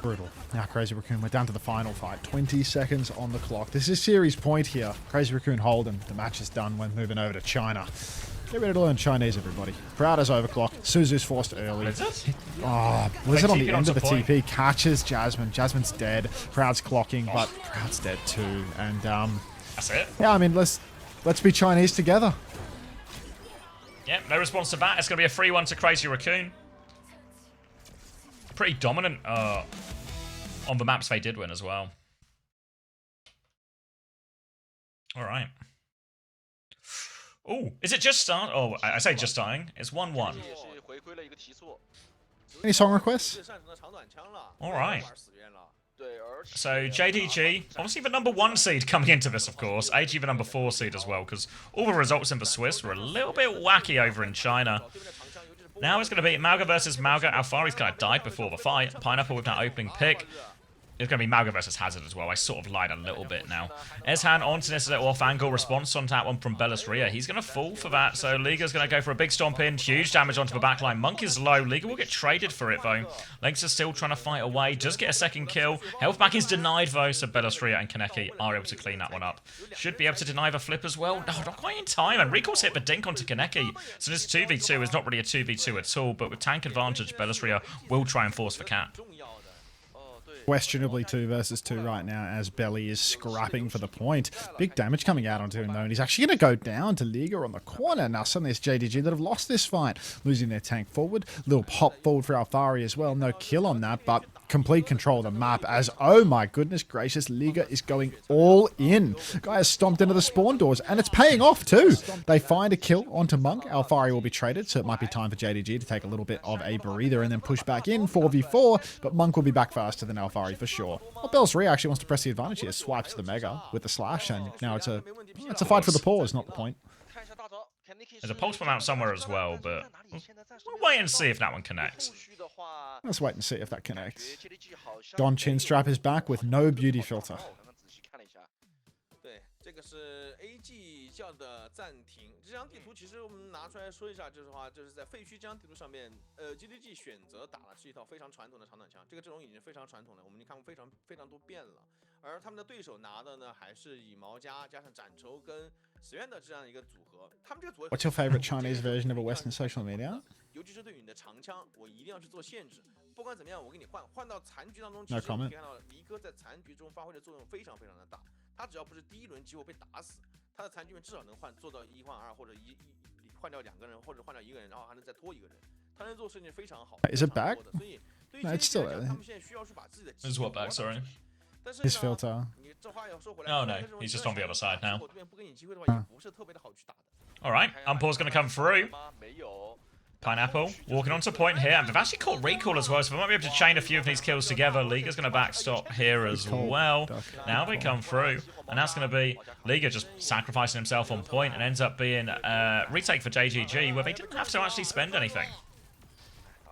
Brutal. Now Crazy Raccoon, we're down to the final fight. 20 seconds on the clock. This is series point here. Crazy Raccoon hold, and the match is done when moving over to China. Get ready to learn Chinese, everybody. Proud as overclock. Suzu's forced early. Blizzard? Oh, Blizzard on the end of the point. TP catches Jasmine. Jasmine's dead. Proud's clocking, but Proud's dead too. And That's it. yeah, I mean, let's be Chinese together. Yeah, no response to that. It's going to be a 3-1 to Crazy Raccoon. Pretty dominant on the maps they did win as well. All right. Oh, is it just start? Oh, I say just starting. It's 1-1. Any song requests? All right. So JDG, obviously the #1 seed coming into this, of course. AG the #4 seed as well, because all the results in the Swiss were a little bit wacky over in China. Now it's going to be Mauga versus Mauga. Alfari's kind of died before the fight. Pineapple with that opening pick. It's going to be Mauga versus Hazard as well. I sort of lied a little bit now. Eshan onto this little off-angle response on that one from Bellisria. He's going to fall for that, so Liga's going to go for a big stomp in. Huge damage onto the backline. Monk is low. Liga will get traded for it, though. Lynx is still trying to fight away. Does get a second kill. Health back is denied, though, so Bellisria and Kaneki are able to clean that one up. Should be able to deny the flip as well. No, not quite in time. And Recall's hit the dink onto Kaneki. So this 2v2 is not really a 2v2 at all, but with tank advantage, Bellisria will try and force the cap. Questionably 2 versus 2 right now as Belly is scrapping for the point. Big damage coming out onto him though, and he's actually going to go down to Liga on the corner. Now suddenly it's JDG that have lost this fight, losing their tank forward. Little pop forward for Alfari as well. No kill on that, but complete control of the map as, oh my goodness gracious, Liga is going all in. Guy has stomped into the spawn doors, and it's paying off too. They find a kill onto Monk. Alfari will be traded, so it might be time for JDG to take a little bit of a breather and then push back in 4v4, but Monk will be back faster than Alfari for sure. Well, Bellisria actually wants to press the advantage here. Swipes the Mega with the slash, and now it's a fight for the pause, not the point. There's a pulse bomb out somewhere as well, but we'll wait and see if that one connects. Let's wait and see if that connects. Don Chinstrap is back with no beauty filter. 这个是 AG 叫的暂停。这张地图其实我们拿出来说一下，就是话，就是在废墟这张地图上面，GDG 选择打的是一套非常传统的长短枪，这个阵容已经非常传统了，我们已经看过非常多遍了。而他们的对手拿的呢，还是以毛加上斩抽跟死院的这样一个组合。他们这个组合。What's your favorite Chinese version of a Western social media? 尤其是对于你的长枪，我一定要去做限制。不管怎么样，我给你换到残局当中，其实你可以看到离哥在残局中发挥的作用非常的大。他只要不是第一轮机会被打死，他的残局面至少能做到1换2，或者换掉2个人，或者换掉1个人，然后还能再拖1个人。他能做事情非常好。Is it back? 所以对于 No, it's still there. 他们现在需要是把自己的 Is what back? Sorry. His filter. 你这话要说回来 Oh no, he's just on the other side now. 对面不给你机会的话，也不是特别的好去打的。All right, Umpor's going to come through. 没有。 Pineapple walking onto point here, and they've actually caught recall as well, so they might be able to chain a few of these kills together. Liga's going to backstop here as well. Now they come through, and that's going to be Liga just sacrificing himself on point, and ends up being a retake for JGG, where they didn't have to actually spend anything.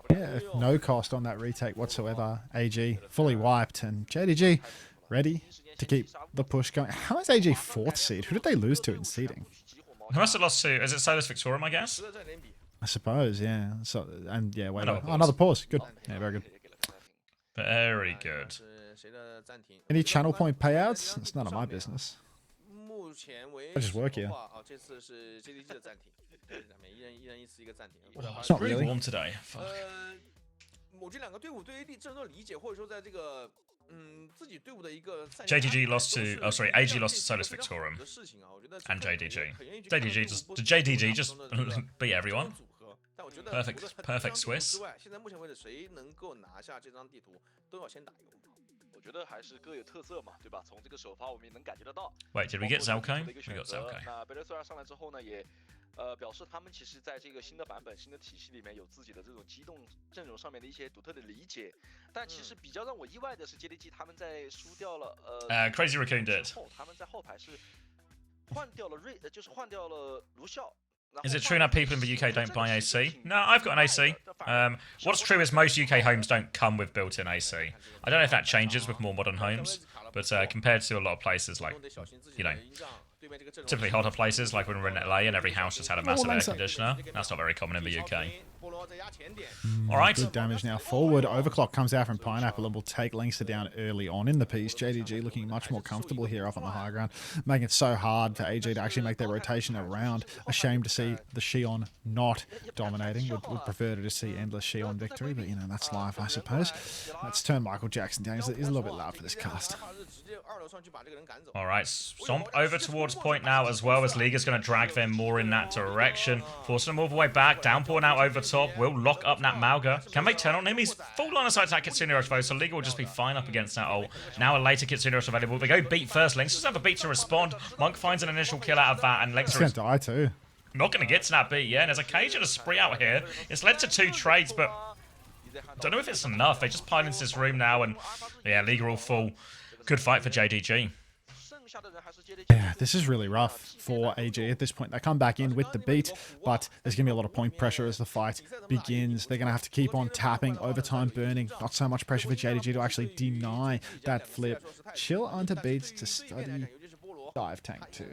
Yeah, no cost on that retake whatsoever. AG fully wiped, and JDG ready to keep the push going. How is AG 4th seed? Who did they lose to in seeding? Who must have lost to? Is it Solus Victorium, I guess? I suppose, yeah. So, and yeah, wait, another pause. Good. Yeah, very good. Very good. Any channel point payouts? It's none of my business. I just work here. It's not really warm today. Fuck. 我觉得两个队伍对于阵容的理解，或者说在这个自己队伍的一个 JDG lost to, oh sorry, AG lost to Solus Victorium and JDG. JDG just beat everyone. Perfect Swiss. 现在目前为止，谁能够拿下这张地图，都要先打一个。我觉得还是各有特色嘛，对吧？从这个首发我们也能感觉得到。Wait, did we get Zelko? We got Zelko. 那贝勒索尔上来之后呢，也表示他们其实在这个新的版本、新的体系里面有自己的这种机动阵容上面的一些独特的理解。但其实比较让我意外的是 ，JDG 他们在输掉了Crazy Raccoon did. 他们在后排是换掉了就是换掉了卢笑。Is it true now people in the UK don't buy AC? No, I've got an AC. What's true is most UK homes don't come with built-in AC. I don't know if that changes with more modern homes, but compared to a lot of places like, you know, typically hotter places like when we're in LA and every house just had a massive air conditioner, that's not very common in the UK. All right. Good damage now forward. Overclock comes out from Pineapple and will take Linkster down early on in the piece. JDG looking much more comfortable here up on the high ground, making it so hard for AG to actually make their rotation around. A shame to see the Xion not dominating. Would prefer to see endless Xion victory, but you know, that's life, I suppose. Let's turn Michael Jackson down. He's a little bit loud for this cast. All right, Stomp over towards point now as well, as Liga's going to drag them more in that direction, forcing them all the way back. Downpour now over top, will lock up that Mauga. Can they turn on him? He's full line of sight to that Kitsune Rush though, so Liga will just be fine up against that ult. Now a later Kitsune Rush available. They go beat first. Lynx doesn't have a beat to respond. Monk finds an initial kill out of that, and Lynx He's gonna die too. not going to get to that beat, yeah. And there's a cage and a spree out here. It's led to 2 trades, but don't know if it's enough. They just pile into this room now, and yeah, Liga all full. Good fight for JDG. Yeah, this is really rough for AG at this point. They come back in with the beat, but there's going to be a lot of point pressure as the fight begins. They're going to have to keep on tapping, overtime burning. Not so much pressure for JDG to actually deny that flip. Chill Unter beats to study dive tank too.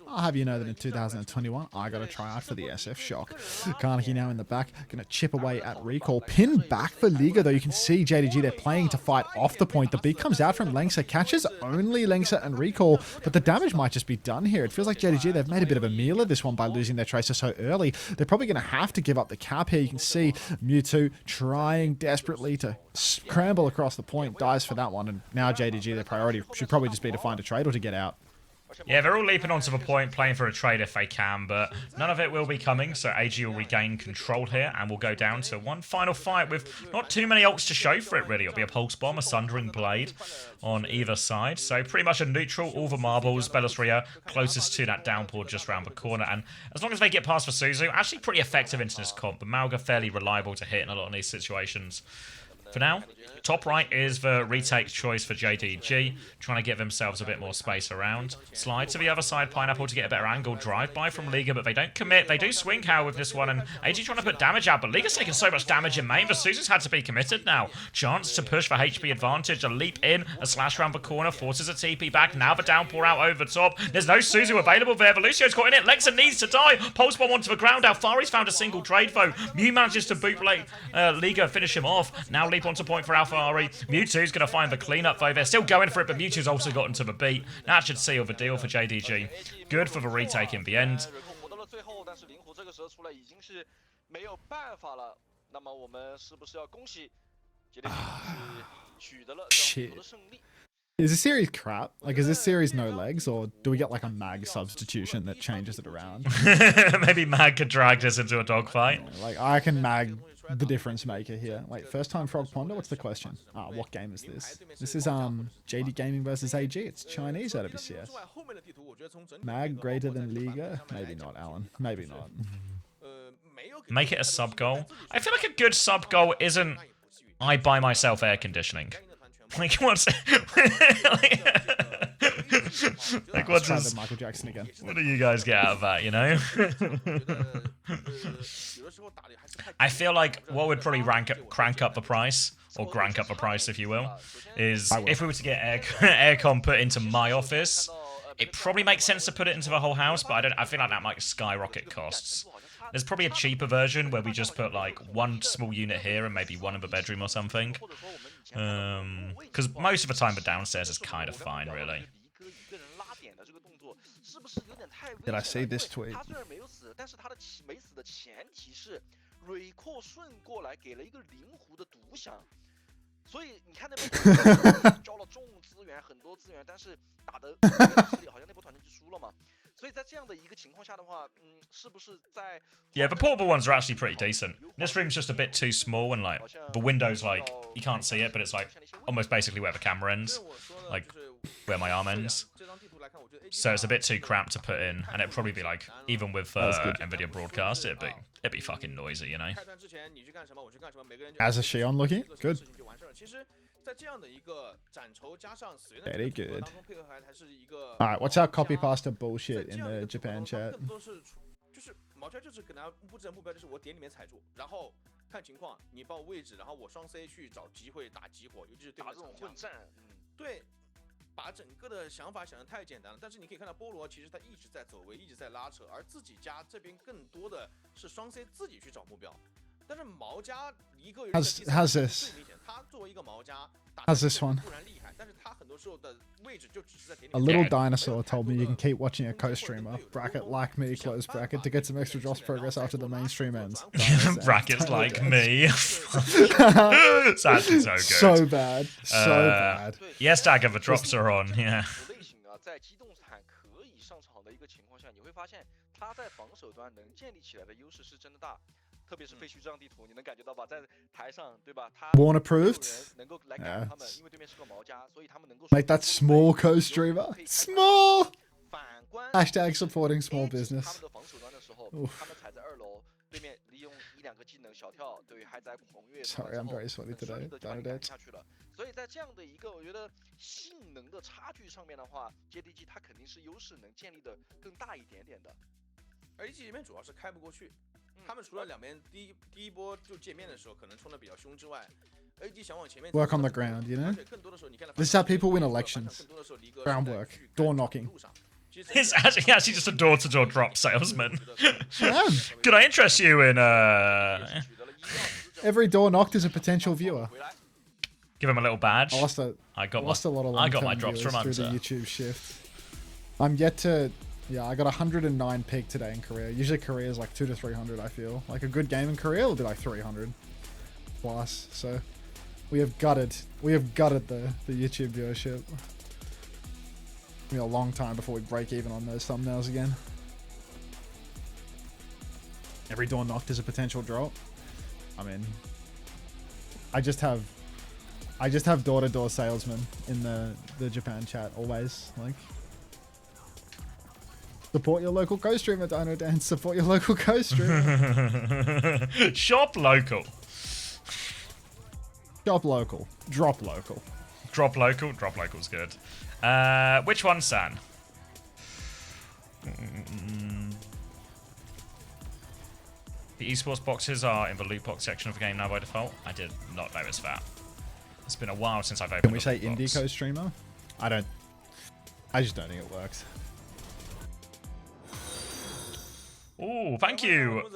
I'll have you know that in 2021, I got a try out for the SF Shock. Carnegie now in the back, going to chip away at recall. Pin back for Liga, though. You can see JDG, they're playing to fight off the point. The beat comes out from Lengsa, catches only Lengsa and recall, but the damage might just be done here. It feels like JDG, they've made a bit of a meal of this one by losing their Tracer so early. They're probably going to have to give up the cap here. You can see Mewtwo trying desperately to scramble across the point, dies for that one, and now JDG, their priority should probably just be to find a trade or to get out. Yeah, they're all leaping onto the point, playing for a trade if they can, but none of it will be coming, so AG will regain control here, and we'll go down to one final fight with not too many ults to show for it, really. It'll be a Pulse Bomb, a Sundering Blade on either side, so pretty much a neutral, all the marbles. Bellisria closest to that downpour just round the corner, and as long as they get past for Suzu, actually pretty effective into this comp, but Mauga fairly reliable to hit in a lot of these situations. For now, top right is the retake choice for JDG, trying to give themselves a bit more space around. Slide to the other side, Pineapple to get a better angle. Drive-by from Liga, but they don't commit. They do swing cow with this one, and AG trying to put damage out, but Liga's taking so much damage in main, but Suzu's had to be committed now. Chance to push for HP advantage, a leap in, a slash around the corner, forces a TP back. Now the downpour out over top. There's no Suzu available there. Velucio's caught in it. Lexa needs to die. Pulse Bomb onto the ground. Alfari's found a single trade, though. Mew manages to bootblade Liga, finish him off. Now leap onto point for Alfari. Mewtwo's going to find the cleanup, though. They're still going for it, but Mewtwo's also gotten to the beat. That should seal the deal for JDG. Good for the retake in the end. Shit. Is this series crap? Like, is this series no legs, or do we get like a mag substitution that changes it around? Maybe Mag could drag this into a dogfight. Yeah, like, I can mag the difference maker here. Wait, first time Frog Ponder? What's the question? What game is this? This is JD Gaming versus AG. It's Chinese OWCS. Mag greater than Liga? Maybe not, Alan. Maybe not. Make it a sub goal. I feel like a good sub goal isn't I buy myself air conditioning. Like what's like what's Let's try the Michael Jackson again. What do you guys get out of that, you know? I feel like what would probably crank up the price, or crank up the price if you will, is if we were to get aircon put into my office, it probably makes sense to put it into the whole house, but I feel like that might skyrocket costs. There's probably a cheaper version where we just put like one small unit here and maybe one in the bedroom or something. Because most of the time the downstairs is kind of fine, really. Did I see this tweet? Yeah, the portable ones are actually pretty decent. This room's just a bit too small, and like the window's like you can't see it, but it's like almost basically where the camera ends, like where my arm ends. So it's a bit too cramped to put in, and it'd probably be like, even with Nvidia broadcast, it'd be fucking noisy, you know. As a Xion looking good. Very good. Alright, watch out copy pasta bullshit in the Japan chat. 毛家就是给他布置的目标就是我点里面踩住，然后看情况你报位置，然后我双 C 去找机会打激活，尤其是对打这种混战，对。把整个的想法想得太简单了，但是你可以看到菠萝其实他一直在走位，一直在拉扯，而自己家这边更多的是双 C 自己去找目标。但是毛家一个人 How's this? 最明显，他作为一个毛家， How's this one? 固然厉害，但是他很多时候的位置就只是在点里 A 面。 little dinosaur told me you can keep watching a co-streamer, bracket like me, close bracket, to get some extra drops progress after the mainstream ends. Brackets like me. It's actually so good. So bad. So bad. Yes, Dagger, the drops are on, yeah. 类型啊，在机动坦可以上场的一个情况下，你会发现他在防守端能建立起来的优势是真的大。特别是废墟这张地图，你能感觉到吧？在台上，对吧？他 Warn approved. 能够来赶他们，因为对面是个毛家，所以他们能够 Make that small co-streamer. Small. 反观 Hashtag supporting small 他 business. 们的防守端的时候，他们踩在2楼，对面利用1-2个技能小跳，对于海仔狂跃 Sorry, I'm very sweaty today. 就把你赶下去了。所以在这样的一个我觉得性能的差距上面的话，JDG 它肯定是优势能建立的更大一点点的。而这里面主要是开不过去。他们除了两边第一波就见面的时候可能冲得比较凶之外 ，AG 想往前面 Work on the ground, you know? 而且更多的时候你看到 This is how people win elections. 更多的时候离哥 Groundwork, door knocking. He's actually just a door-to-door drop salesman. Yeah. Could I interest you in Every door knocked is a potential viewer. give him a little badge? I lost a lot of I got my long-term drops from viewers through the Unter. YouTube shift. I'm yet to. Yeah, I got 109 peak today in Korea. Usually Korea is like 200 to 300. I feel like a good game in Korea will be like 300 plus. So we have gutted the YouTube viewership. It'll be a long time before we break even on those thumbnails again. Every door knocked is a potential drop. I mean, I just have door-to-door salesmen in the Japan chat always. Like, support your local co-streamer, Dino Dance. Support your local co-streamer. Shop local. Shop local. Drop local. Drop local. Drop local's good. Which one, San? The esports boxes are in the loot box section of the game now by default. I did not notice that. It's been a while since I've opened. Can we the say loot indie box. co-streamer? I just don't think it works. Oh, thank you,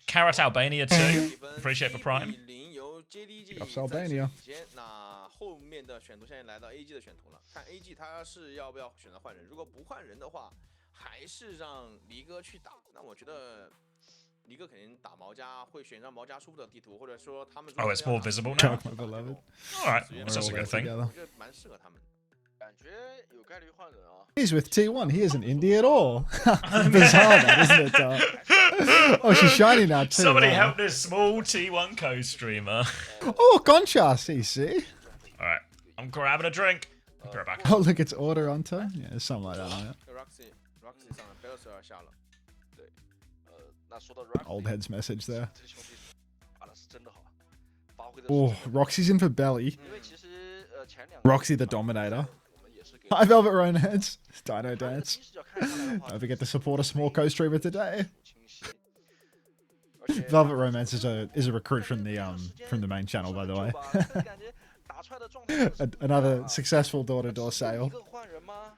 Carrot Albania too. Appreciate the prime. Ups Albania. 那后面的选图现在来到 AG 的选图了，看 AG 他是要不要选择换人，如果不换人的话，还是让离哥去打。那我觉得离哥肯定打毛家会选让毛家舒服的地图，或者说他们 Oh, it's more visible now. Chuck my beloved. All right, We're that's all a there good thing. together. 我觉得蛮适合他们的。感觉有概率换人啊。 He's with T1. He isn't indie at all. Bizarre, that, isn't it? Oh, she's shiny now too. Somebody wow. help this small T1 co-streamer. Oh, Concha, CC. All right, I'm grabbing a drink. I'll be right back. Oh, look, it's order Unter. Yeah, something like that. Yeah. Roxy 上了 Bells 要下了。对，那说到 Old head's message there. 这兄弟打的是真的好，发挥的。 Oh, Roxy's in for belly. 因为其实前两 Roxy the Dominator. 我们也是给 Hi, Velvet Roneheads. Dino 他的 Dance. 第一视角看下来的话 Don't forget to support a small co-streamer today. 清晰。而且 Velvet Romance is a recruit from the main channel, by the way. 感觉打出来的状态就是 Another successful door-to-door 一 sale. 个换人吗？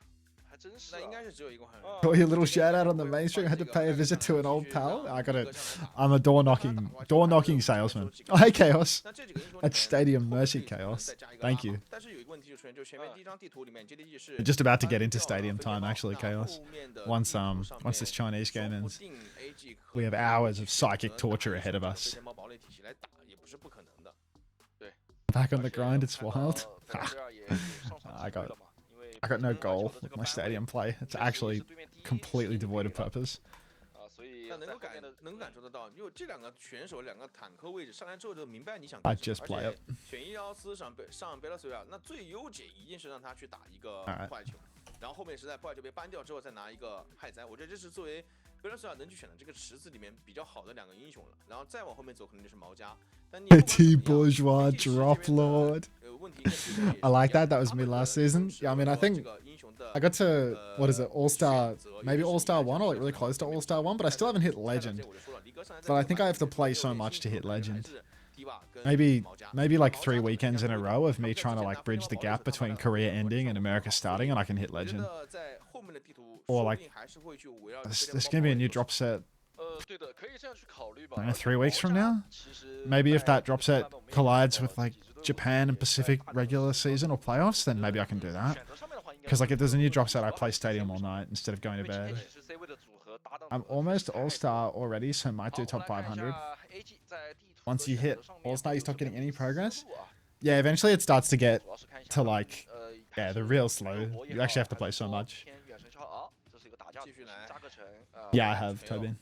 还真是啊。那应该是只有一个换人。 Got your little shout out on the mainstream. I had to pay a visit to an old pal. I'm a door knocking salesman. Oh, hey Chaos. 那这几个人说 At Stadium Mercy Chaos. Thank you. 但是有一个问题就出现，就前面第一张地图里面 JDG 是 We're just about to get into stadium time, actually, Chaos. Once this Chinese game ends, we have hours of psychic torture ahead of us. 钱包堡垒体系来打也不是不可能的。 Back on the grind, it's wild. 在这儿也有上场 I 机会 got 了嘛，因为 I got no goal with my stadium play. It's actually completely devoid of purpose. 所以那在后面的能感受得到，因为这两个选手两个坦克位置上来之后就明白你想 I 干什么。 just play 而 it. 且选伊奥斯上贝勒索亚，那最优解一定是让他去打一个 Alright. 坏球。然后后面实在不好就被搬掉之后再拿一个害灾，我觉得这是作为格伦斯尔能去选的这个池子里面比较好的2个英雄了。然后再往后面走可能就是毛家。但你 Petit bourgeois drop lord. I like that. That was me last season. Yeah, I mean, I think I got to, what is it, All-Star, maybe All-Star 1 or like really close to All-Star 1, but I still haven't hit Legend. But I think I have to play so much to hit Legend. Maybe like 3 weekends in a row of me trying to like bridge the gap between Korea ending and America starting, and I can hit Legend. Or like, there's gonna be a new drop set 3 weeks from now. Maybe if that drop set collides with like Japan and Pacific regular season or playoffs, then maybe I can do that. Because like if there's a new drop set, I play Stadium all night instead of going to bed. I'm almost All-Star already, so might do top 500. Once you hit All-Star, you stop getting any progress. Yeah, eventually it starts to get to like, yeah, the real slow. You actually have to play so much. Yeah, I have, Tobin.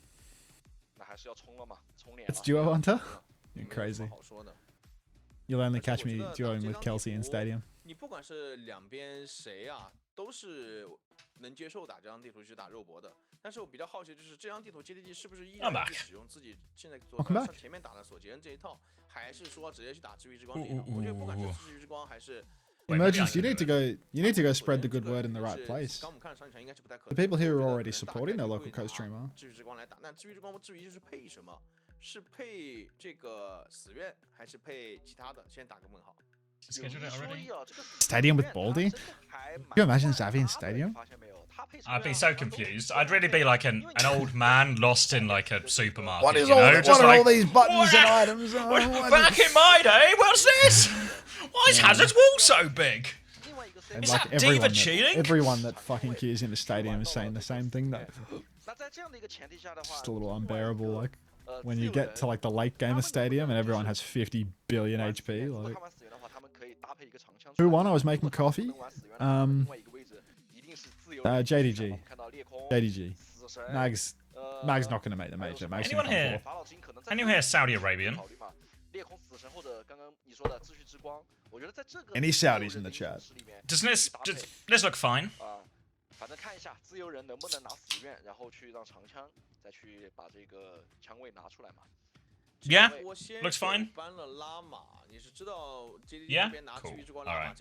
It's duo Unter? You're crazy. You'll only catch me duoing with Kelsey in Stadium. 你不管是两边谁啊，都是能接受打这张地图去打肉搏的。但是我比较好奇，就是这张地图 GDG 是不是依然去使用自己现在做的前面打的索杰恩这一套，还是说直接去打治愈之光这一套？我觉得不管是治愈之光还是 Emergence, you need to go spread the good word in the right place. The people here are already supporting their local Costream. 治愈之光来打，那治愈之光至于就是配什么？是配这个死愿，还是配其他的？先打个问号。 Stadium with Baldy? Can you imagine Xavi in Stadium? I'd be so confused. I'd really be like an old man lost in like a supermarket. What is you know? all these buttons and items? Back in my day, what's this? Why is Hazard's wall so big? And Is like that Diva cheating? everyone that fucking queues into Stadium is saying the same thing though. Just a little unbearable, like when you get to like the late game of Stadium and everyone has 50 billion HP. Like, who won? I was making coffee. JDG. JDG. Mag's not going to make the major. Mag's Anyone here? Anyone here Saudi Arabian? Any Saudis in the chat? Doesn't this look fine? Yeah, looks fine. Yeah, cool. All right.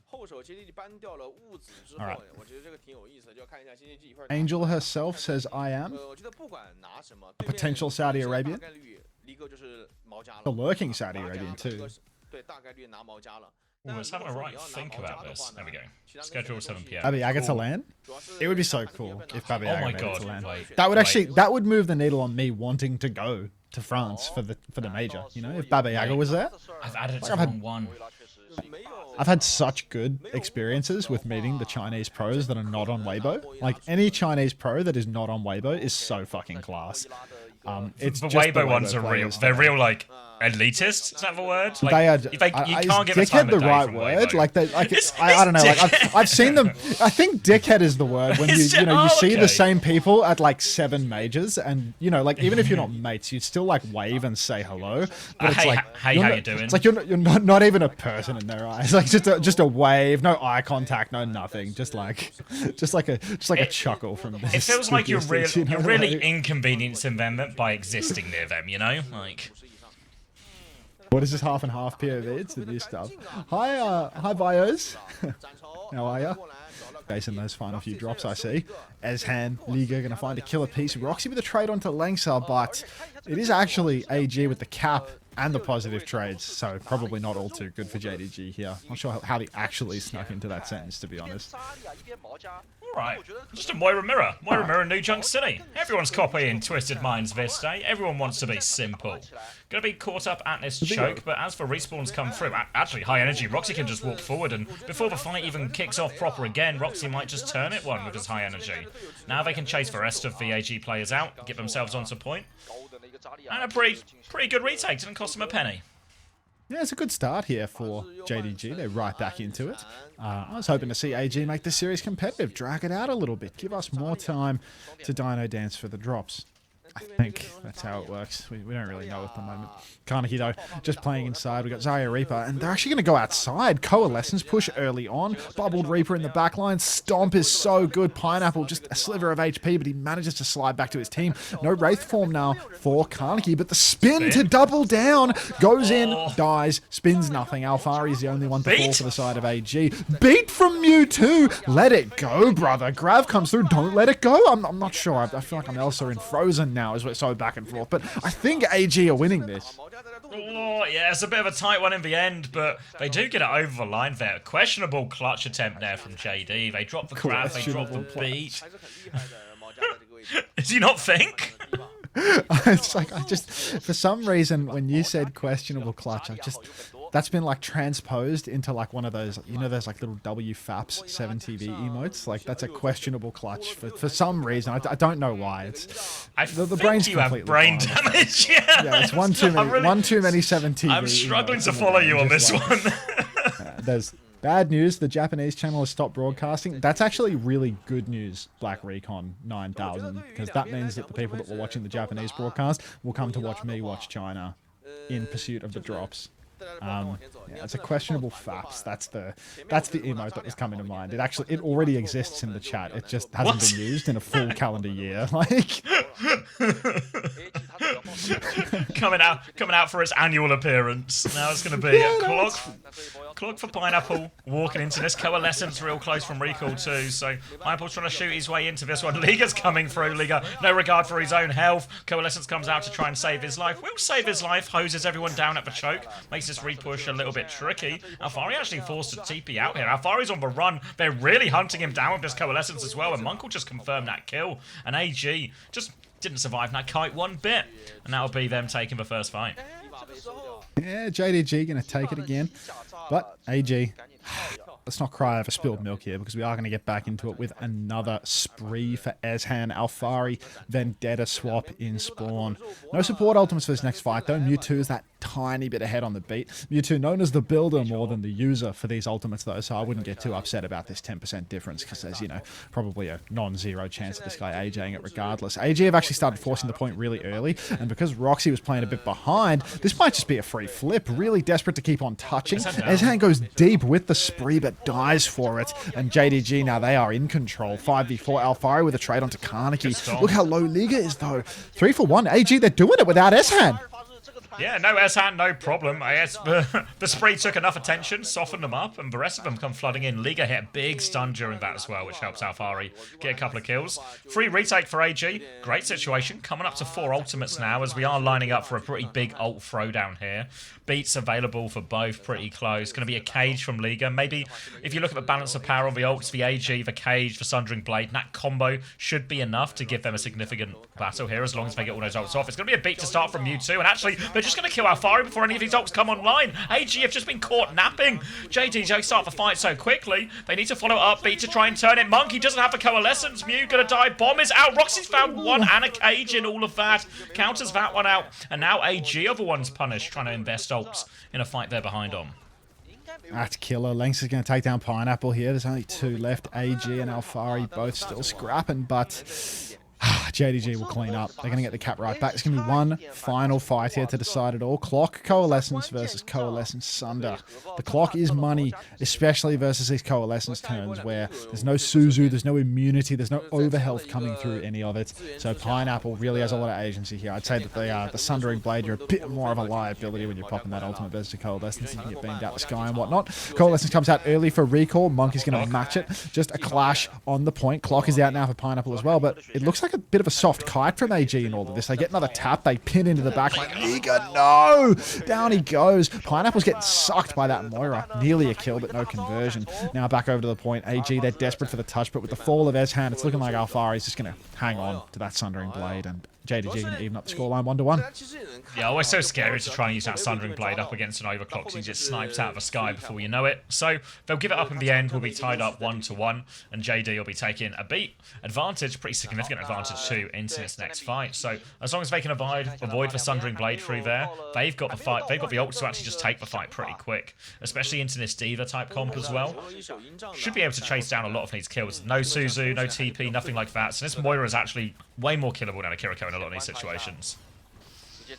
后手 JDG 搬掉了物子之后，我觉得这个挺有意思的，就要看一下 JDG 一会儿。Angel herself says I am. 我觉得不管拿什么 potential Saudi Arabian. 大概率离个就是毛家了。 The lurking Saudi Arabian too. 对，大概率拿毛家了。 Let's have a right think about this. There we go. Schedule 7 p.m. Babi Yaga to Cool. land? It would be so cool if Babi Yaga Oh my made it god. to land. Wait, That would actually wait. that would move the needle on me wanting to go to France for the major. You know, if Baba Yaga was there. I've added it to I've had- wrong one. I've had such good experiences with meeting the Chinese pros that are not on Weibo. Like any Chinese pro that is not on Weibo is so fucking class. It's The just the Weibo ones are real. players They're that- real like elitist. Is that the word? Like, They are. you can't give a is time dickhead of the day right from word? Weibo. Like they, like It's I don't know. Like dickhead. I've seen them. I think dickhead is the word when you It's you know you oh, see okay. the same people at like 7 majors, and you know like even if you're not mates, you'd still like wave and say hello. But it's Hey, like hey, you're how not- you doing? It's like you're not even a person in their eyes. Like just a wave, no eye contact, no nothing. Just like a chuckle from. It feels like you're distance, you're know, really like- inconveniencing them by existing near them. You know, like. What is this half and half POV? It's the new stuff. Hi bios. How are ya? Basing those final few drops, I see. Ezhan, Liga gonna find a killer piece. Roxy with a trade onto Langsar, but it is actually AG with the cap and the positive trades, so probably not all too good for JDG here. Not sure how he actually snuck into that sentence, to be honest. Alright, just a Moira Mirror. Moira Mirror, New Junk City. Everyone's copying Twisted Minds this day. Everyone wants to be simple. Gonna be caught up at this choke, but as for respawns come through, actually high energy, Roxy can just walk forward, and before the fight even kicks off proper again, Roxy might just turn it one with his high energy. Now they can chase the rest of the AG players out, get themselves onto point, and a pretty good retake, didn't cost them a penny. Yeah, it's a good start here for JDG. They're right back into it. I was hoping to see AG make this series competitive, drag it out a little bit, give us more time to Dino Dance for the drops. I think that's how it works. We don't really know at the moment. Kaneki, though, just playing inside. We got Zarya Reaper, and they're actually going to go outside. Coalescence push early on. Bubbled Reaper in the back line. Stomp is so good. Pineapple, just a sliver of HP, but he manages to slide back to his team. No Wraith form now for Kaneki, but the spin to double down. Goes in, dies, spins nothing. Alfari is the only one to fall for the side of AG. Beat from Mewtwo. Let it go, brother. Grav comes through. Don't let it go. I'm not sure. I feel like I'm Elsa in Frozen now as we're so back and forth. But I think AG are winning this. Oh, yeah, it's a bit of a tight one in the end, but they do get it over the line there. Questionable clutch attempt there from JD. They drop the grab, they drop the beat. Does he not think? It's like, for some reason, when you said questionable clutch, that's been like transposed into like one of those, you know, those like little WFAPS 7TV emotes. Like that's a questionable clutch for some reason. I don't know why. It's the brain's you have completely brain gone. damage. Yeah, it's one too many 7TV. I'm struggling to follow you on this one. There's bad news. The Japanese channel has stopped broadcasting. That's actually really good news, Black Recon 9000, because that means that the people that were watching the Japanese broadcast will come to watch me watch China in pursuit of the drops. Yeah, it's a questionable faps. That's the emote that was coming to mind. It already exists in the chat. It just hasn't been used in a full calendar year. Like coming out for its annual appearance. Now it's going to be clock for Pineapple walking into this. Coalescence real close from recall too. So Pineapple's trying to shoot his way into this one. Liga's coming through. Liga, no regard for his own health. Coalescence comes out to try and save his life. Will save his life. Hoses everyone down at the choke. Makes this repush a little bit tricky. Alfari actually forced to TP out here. Alfari's on the run. They're really hunting him down with this Coalescence as well. And Monk will just confirm that kill. And AG just didn't survive that kite one bit. And that'll be them taking the first fight. Yeah, JDG going to take it again. But AG, let's not cry over spilled milk here, because we are going to get back into it with another spree for Ezhan. Alfari, Vendetta swap in spawn. No support ultimates for this next fight, though. Mewtwo is that tiny bit ahead on the beat. Mewtwo known as the builder more than the user for these ultimates, though, so I wouldn't get too upset about this 10% difference, because there's, you know, probably a non-zero chance of this guy AJing it regardless. AG have actually started forcing the point really early, and because Roxy was playing a bit behind, this might just be a free flip. Really desperate to keep on touching. Ezhan goes deep with the spree, but dies for it, and JDG now, they are in control. 5v4 Alfari with a trade onto Kaneki. Look how low Liga is, though. 3 for 1. AG, they're doing it without Ezhan. Yeah, no S-Hand, no problem. I guess the spree took enough attention, softened them up, and the rest of them come flooding in. Liga hit a big stun during that as well, which helps Alfari get a couple of kills. Free retake for AG. Great situation. Coming up to 4 ultimates now, as we are lining up for a pretty big ult throwdown here. Beats available for both, pretty close. Going to be a cage from Liga. Maybe if you look at the balance of power on the ults, the AG, the cage, the Sundering Blade, and that combo should be enough to give them a significant battle here, as long as they get all those ults off. It's going to be a beat to start from Mewtwo, and actually, they're just going to kill Alfari before any of these ults come online. AG have just been caught napping. JDJ start the fight so quickly. They need to follow up. Beat to try and turn it. Monkey doesn't have the Coalescence. Mew going to die. Bomb is out. Roxy's found one and a cage in all of that. Counters that one out. And now AG are the ones punished, trying to invest ults in a fight they're behind on. That's killer. Lynx is going to take down Pineapple here. There's only 2 left. AG and Alfari both still scrapping, but JDG will clean up. They're going to get the cap right back. It's going to be one final fight here to decide it all. Clock Coalescence versus Coalescence Sunder. The clock is money, especially versus these Coalescence turns where there's no Suzu, there's no immunity, there's no overhealth coming through any of it. So Pineapple really has a lot of agency here. I'd say that the Sundering Blade, you're a bit more of a liability when you're popping that ultimate versus a Coalescence. You can get beamed out the sky and whatnot. Coalescence comes out early for recall. Monkey's going to match it. Just a clash on the point. Clock is out now for Pineapple as well, but it looks like a bit of a soft kite from AG in all of this. They get another tap, they pin into the back like Liga, no! Down he goes. Pineapple's getting sucked by that Moira. Nearly a kill, but no conversion. Now back over to the point. AG, they're desperate for the touch, but with the fall of Ezhan, it's looking like Alfari's just going to hang on to that Sundering Blade, and JDG going to even up the scoreline 1-1. Yeah, always so scary to try and use that Sundering Blade up against an overclock, because he just snipes out of the sky before you know it. So they'll give it up in the end. We'll be tied up 1-1, and JD will be taking a beat advantage, pretty significant advantage too, into this next fight. So as long as they can avoid the Sundering Blade through there, they've got the fight. They've got the ults to actually just take the fight pretty quick, especially into this Diva type comp as well. Should be able to chase down a lot of these kills. No Suzu, no TP, nothing like that. So this Moira is actually way more killable than a Kiriko in a lot of these situations.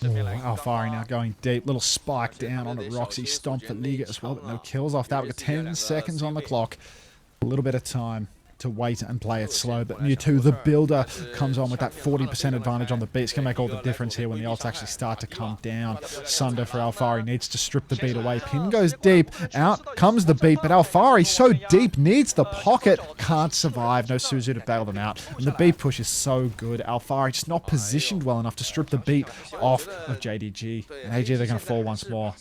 Alfari now going deep. Little spike down onto Roxy. Stomp for Liga as well, but no kills off that. We've got 10 seconds on the clock. A little bit of time to wait and play it slow, but Mewtwo, the builder, comes on with that 40% advantage on the beat. It's going to make all the difference here when the ults actually start to come down. Sunder for Alfari needs to strip the beat away. Pin goes deep. Out comes the beat, but Alfari so deep, needs the pocket. Can't survive. No Suzu to bail them out. And the beat push is so good. Alfari just not positioned well enough to strip the beat off of JDG. And AG, they're going to fall once more.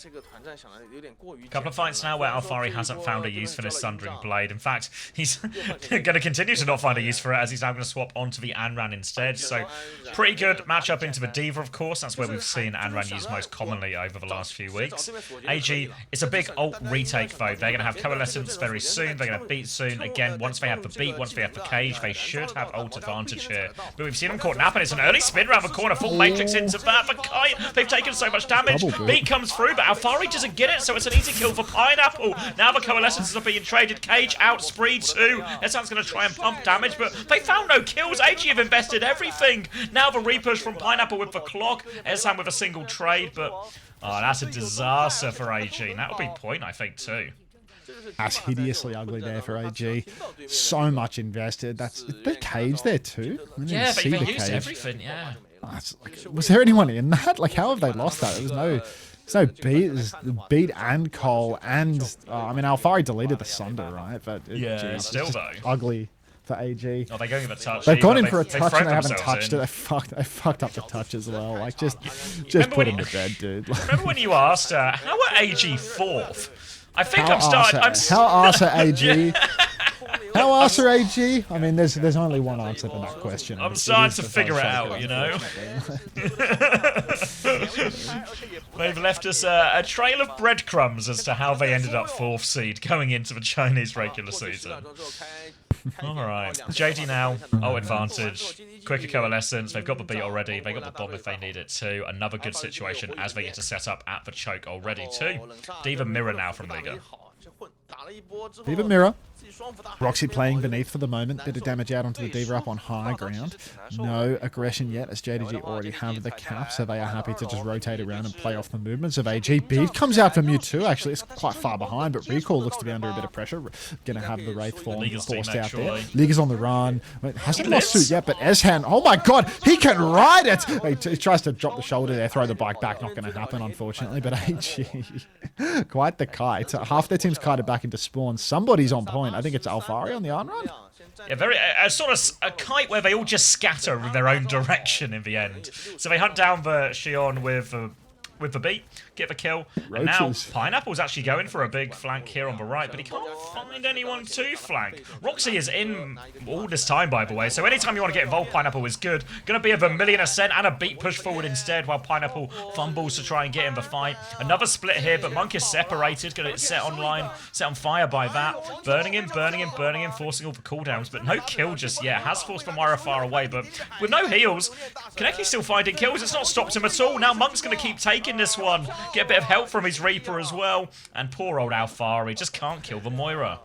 Couple of fights now where Alfari hasn't found a use for this Sundering Blade. In fact, he's going to continue to not find a use for it, as he's now going to swap onto the Anran instead. So pretty good matchup into the Diva, of course. That's where we've seen Anran used most commonly over the last few weeks. AG, it's a big ult retake though. They're going to have Coalescence very soon. They're going to beat soon. Again, once they have the beat, once they have the cage, they should have ult advantage here. But we've seen them caught napping. It's an early spin around the corner. Full Matrix into that. The Kite, they've taken so much damage. Beat comes through, but Alfari doesn't get it, so it's an easy kill for Pineapple. Now the Coalescences are being traded. Cage out, Spree 2. Essan's going to try and pump damage, but they found no kills. AG have invested everything. Now the repush from Pineapple with the clock. Essan with a single trade, but oh, that's a disaster for AG. That'll be point, I think, too. That's hideously ugly there for AG. So much invested. That's the cage there too. Yeah, they used everything. Yeah. Was there anyone in that? Like, how have they lost that? There was no. There's no beat. There's beat and Cole and I mean, Alfari deleted the Sunder, right? But yeah, still though ugly for AG. Oh, they're going for a touch. They've gone in for a touch and they haven't touched it. They fucked up the touch as well. Like, just put him to bed, dude. Remember when you asked, how are AG fourth? I think I'm starting. How arse are AG? How arse are AG? I mean, there's only one answer to that question. I'm starting to figure it out, you know. They've left us a trail of breadcrumbs as to how they ended up 4th seed going into the Chinese regular season. Alright, JD now, advantage, quicker coalescence, they've got the beat already, they got the bomb if they need it too, another good situation as they get to set up at the choke already too. Diva Mirror now from Liga. Diva Mirror. Roxy playing beneath for the moment. Bit of damage out onto the Diva up on high ground. No aggression yet, as JDG already have the cap, so they are happy to just rotate around and play off the movements of AG. Beat comes out for Mewtwo, actually. It's quite far behind, but Recall looks to be under a bit of pressure. Gonna have the Wraith form forced out there. Liga's on the run. Hasn't lost suit yet, but Eshan, oh my god, he can ride it! He tries to drop the shoulder there, throw the bike back. Not going to happen, unfortunately, but AG, quite the kite. Half their team's kited back into spawn. Somebody's on point. I think it's Alfari on the on-run. Yeah, very sort of a kite where they all just scatter in their own direction in the end. So they hunt down the Xion with the beat, get the kill, and now Pineapple's actually going for a big flank here on the right, but he can't find anyone to flank. Roxy is in all this time, by the way, so anytime you want to get involved, Pineapple is good. Gonna be a Vermilion Ascent and a beat push forward instead, while Pineapple fumbles to try and get in the fight. Another split here, but Monk is separated, gonna get set on fire by that. Burning him, forcing all the cooldowns, but no kill just yet. Has forced the Moira far away, but with no heals, Kaneki still finding kills. It's not stopped him at all. Now Monk's gonna keep taking this one. Get a bit of help from his Reaper as well. And poor old Alfari just can't kill the Moira.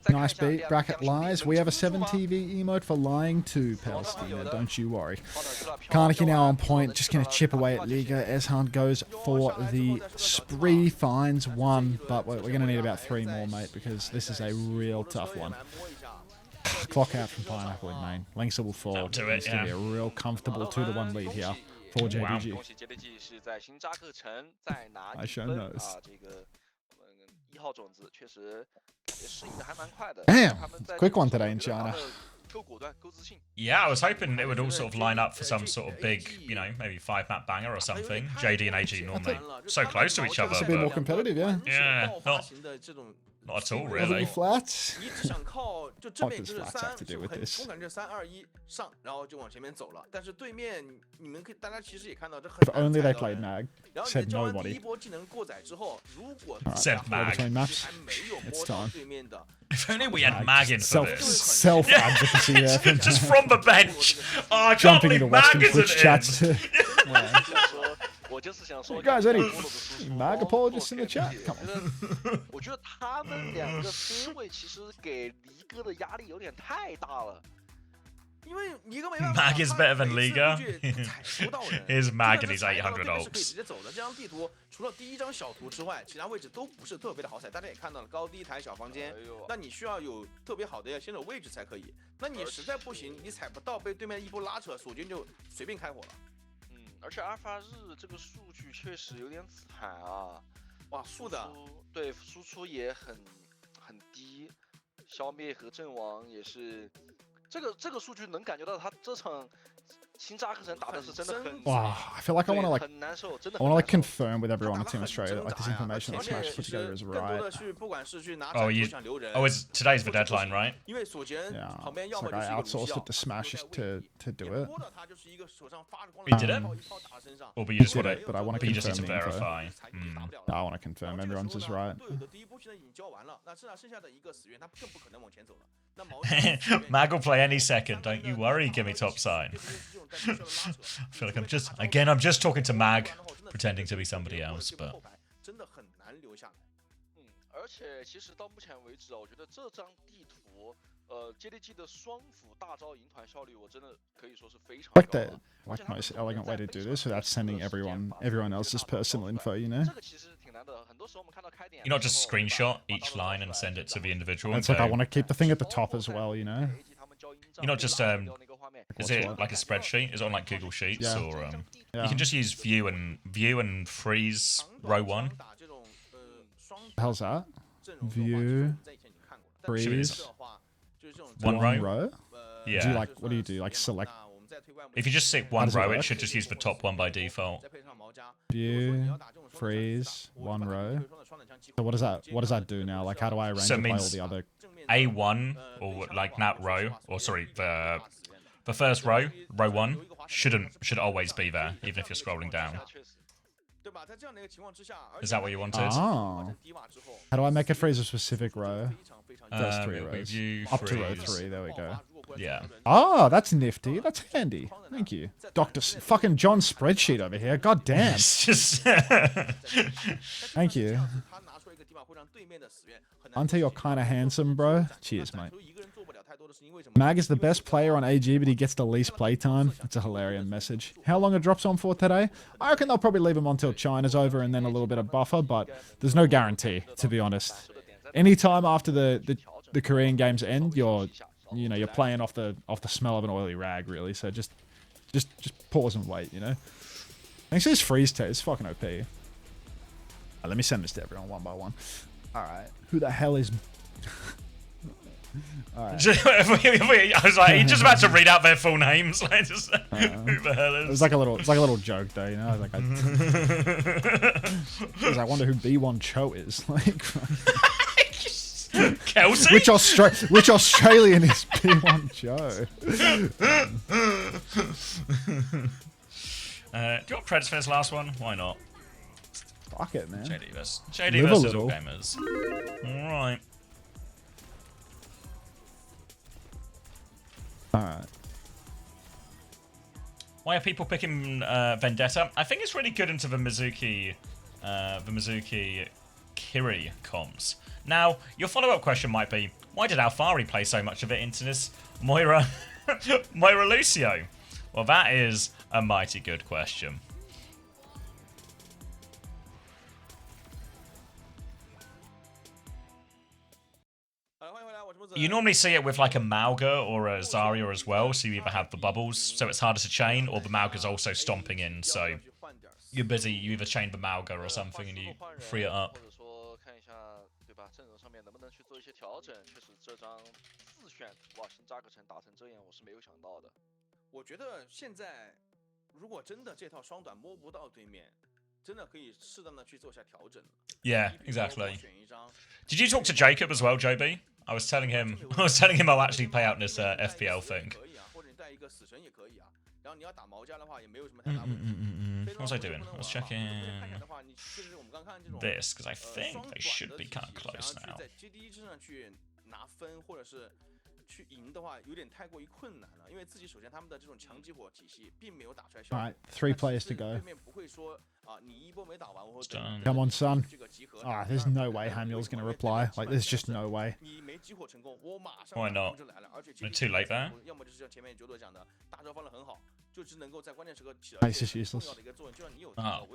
Nice beat. Bracket lies. We have a 7 TV emote for lying to Palestina. Don't you worry. Kaneki now on point. Just going to chip away at Liga. Eshan goes for the spree. Finds 1. But we're going to need about 3 more, mate, because this is a real tough one. Clock out from Pineapple in main. Lengsa will fall. It's going to be a real comfortable 2-1 lead here for JDG. I show knows. Damn! Quick one today in China. Yeah, I was hoping it would all sort of line up for some sort of big, you know, maybe 5-map banger or something. JD and AG normally so close to each other. It's a bit more competitive, yeah. Yeah, not at all, really. Flats? What does flats have to do with this? If only they played Mag. Said nobody. Said Mag. Between maps, it's time. If only we had Mag in for this. Self-advocacy there. Just from the bench. Oh, I can't Jumping into believe Mag Western isn't Twitch chats. You guys, any Mag apologists in the chat? Come on. 我觉得他们2个分位其实给离哥的压力有点太大了。因为你个没办法 Mag is better than 他每次 Liga 路据他踩不到人 Here's Mag 真的 and 是 his 踩到 800 对面是可以 ults 直接走的。这张地图除了第一张小图之外，其他位置都不是特别的好踩。大家也看到了，高低台小房间，那你需要有特别好的先手位置才可以。那你实在不行，你踩不到，被对面一波拉扯，索军就随便开火了。而且阿尔法日这个数据确实有点惨啊，哇，负的，对，输出也很低，消灭和阵亡也是，这个数据能感觉到他这场新扎克城打的是真的很哇，I feel like I wanna like 很难受，真的 I 很 wanna 难 like 受。 confirm with everyone in Team Australia that like this information that 而且 Smash put 其 together 实 is 更多 right. 的是，不管是去拿 Oh, 铲 you 头想留人 oh, today's the deadline, right? 因为索杰 Yeah, 旁边 it's 要么 like 就是 I 一个 outsourced 无 it to 效， Smash to do 点 it. 播的他就是一个手上发着光 We 的 did 一 it? 炮一炮打身上。 Or but you just Did want it, to, but I wanna but you just need confirm to the info. verify. I wanna confirm everyone's is right. 队友的第一波现在已经交完了，那剩下的一个死源，他更不可能往前走了。那毛 Mag will play any second, don't you worry, give me top sign. I feel like I'm just talking to Mag, pretending to be somebody else, but 真的很难留下来。而且其实到目前为止啊，我觉得这张地图，JDG 的双辅大招赢团效率，我真的可以说是非常高 Like 的。 the like most elegant way to do this without sending everyone else's personal info, you know? 这个其实挺难的，很多时候我们看到开点 you not just screenshot each line and send it to the individual and It's like I go, want to keep the thing at the top as well, you know? You're not just, is it what? like a spreadsheet? Is it on like Google Sheets Yeah. or Yeah. you can just use view and freeze row 1. The hell's that? View, freeze, One row? row? Yeah. Do you like what do you do? Like select If you just stick one does it row, it work? should just use the top one by default. view, freeze, one row. So what does that do now? Like how do I arrange So it it by all means- the other A1 or like that row, or sorry, the first row, row 1, should always be there, even if you're scrolling down. Is that what you wanted? Oh. How do I make it freeze a specific row? There's 3 it'll be rows. view, Up to row freeze. 3, there we go. Yeah. Oh, that's nifty. That's handy. Thank you. Fucking John spreadsheet over here. God damn. It's just Thank you. Unter, you're kind of handsome, bro. Cheers, mate. Mag is the best player on AG, but he gets the least playtime. That's a hilarious message. How long are drops on for today? I reckon they'll probably leave him until China's over and then a little bit of buffer, but there's no guarantee, to be honest. Anytime after the Korean games end, you're playing off the smell of an oily rag, really. So just pause and wait, you know. Thanks for this freeze test. It's fucking OP. Right, let me send this to everyone one by one. All right, who the hell is? All right. I was like, he's just about to read out their full names. Like, just, who the hell It was is? like a little joke though, you know. Like I wonder who B1 Cho is. Like, Kelsey? which Australian is B1 Cho? Do you want credits for this last one? Why not? Fuck it, man. JD versus Live a all little. gamers. All right. All right. Why are people picking Vendetta? I think it's really good into the Mizuki Kiri comms. Now, your follow-up question might be, why did Alfari play so much of it into this Moira Lucio? Well, that is a mighty good question. You normally see it with like a Mauga or a Zarya as well, so you either have the bubbles, so it's harder to chain, or the Mauga's also stomping in, so you're busy, you either chain the Mauga or something and you free it up. 或者说看一下，对吧？阵容上面能不能去做一些调整？确实，这张自选图啊，新扎克城打成这样，我是没有想到的。我觉得现在如果真的这套双短摸不到对面，真的可以适当的去做一下调整。 Yeah, exactly. 选一张 Did you talk to Jacob as well, JB? I was telling him I'll actually pay out this FPL thing. 可以啊，或者你带一个死神也可以啊。然后你要打毛家的话，也没有什么太大问题。 What was I doing? I was checking 看一下的话，你就是我们刚看这种 this, because I think they should be kind of close 想要 now. 去在 GD 之上去拿分，或者是去赢的话，有点太过于困难了。因为自己首先他们的这种强激火体系并没有打出来效 All 果。 right, 3 players to 对 go. 面不会说 Done. Come on, son. Ah, there's no way Hamul's going to reply. Like, there's just no way. Why not? They're too late there. It's just useless. Oh.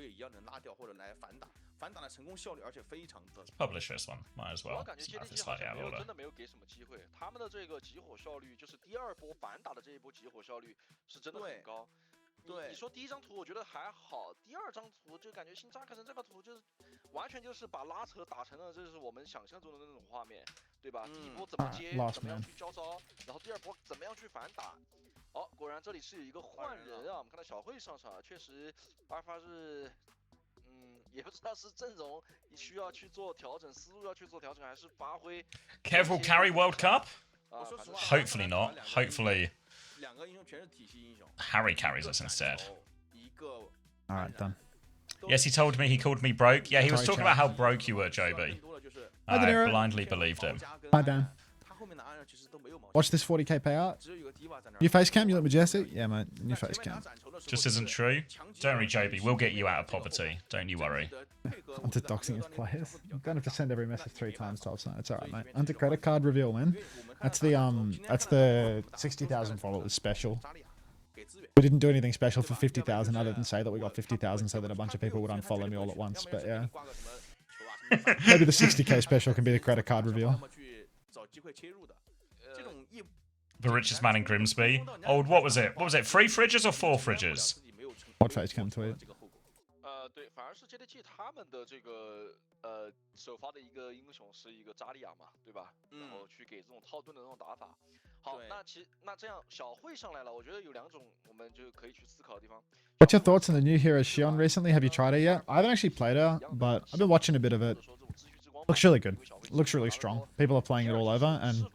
Publish this one. Might as 我 well. 感觉 It's JDG 好 slightly 像 out 没 of 有 order. 真的没有给什么机会，他们的这个集火效率，就是第二波反打的这一波集火效率是真的很高。你说第一张图我觉得还好，第二张图就感觉新扎克森这个图就是完全就是把拉扯打成了这是我们想象中的那种画面，对吧？第一波怎么接，怎么样去交招，然后第二波怎么样去反打。哦，果然这里是有一个换人啊，我们看到小慧上场，确实阿尔法是。也不知道是阵容需要去做调整，思路要去做调整，还是发挥。Careful carry World Cup? Hopefully not. Hopefully Harry carries us instead. Alright, done. Yes, he told me, he called me broke. Yeah, he was talking about how broke you were, Joby. I blindly believed him. Hi, Dan. Watch this 40k payout. New face cam, you look majestic? Yeah, mate. New face cam. Just isn't true. Don't worry, Joby. We'll get you out of poverty. Don't you worry. Onto doxing his players. I'm going to send every message 3 times, 12 times. It's alright, mate. Onto credit card reveal win. That's the 60,000 followers special. We didn't do anything special for 50,000 other than say that we got 50,000 so that a bunch of people would unfollow me all at once. But yeah. Maybe the 60k special can be the credit card reveal. The richest man in Grimsby. Oh, what was it? What was it? 3 fridges or 4 fridges? What face cam tweet? 对，反而是 JDG 他们的这个首发的一个英雄是一个扎利亚嘛，对吧？然后去给这种套盾的那种打法。好，那这样小慧上来了，我觉得有2种我们就可以去思考的地方。What's your thoughts on the new hero Shion recently? Have you tried it yet? I haven't actually played her, but I've been watching a bit of it. Looks really good. Looks really strong. People are playing it all over, and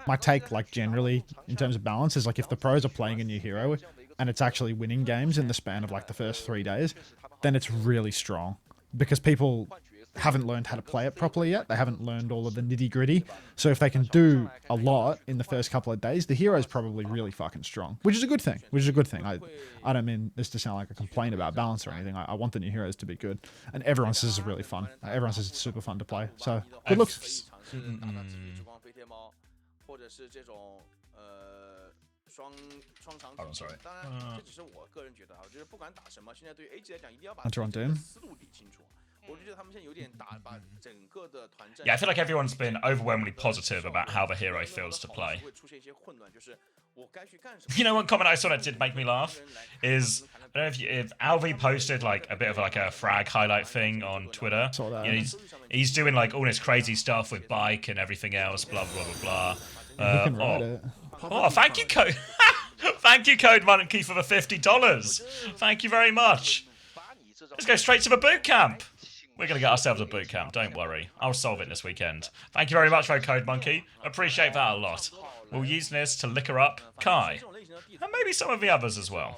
my take, like generally in terms of balance, is like if the pros are playing a new hero and it's actually winning games in the span of like the first 3 days, then it's really strong because people haven't learned how to play it properly yet. They haven't learned all of the nitty gritty. So if they can do a lot in the first couple of days, the hero's probably really fucking strong, which is a good thing. I don't mean this to sound like a complaint about balance or anything. I want the new heroes to be good, and everyone says it's really fun. Everyone says it's super fun to play. So good looks. Oh, sorry. Hunter on Doom. Yeah, I feel like everyone's been overwhelmingly positive about how the hero feels to play. You know, one comment I saw that did make me laugh is, I don't know if Alvi posted like a bit of like a frag highlight thing on Twitter. Saw that. You know, he's doing like all this crazy stuff with bike and everything else, blah blah blah blah. You can write it. Oh, thank you, Code. Thank you, Code Monkey, for the $50. Thank you very much. Let's go straight to the boot camp. We're going to get ourselves a boot camp, don't worry. I'll solve it this weekend. Thank you very much, Code Monkey. Appreciate that a lot. We'll use this to liquor up Kai. And maybe some of the others as well.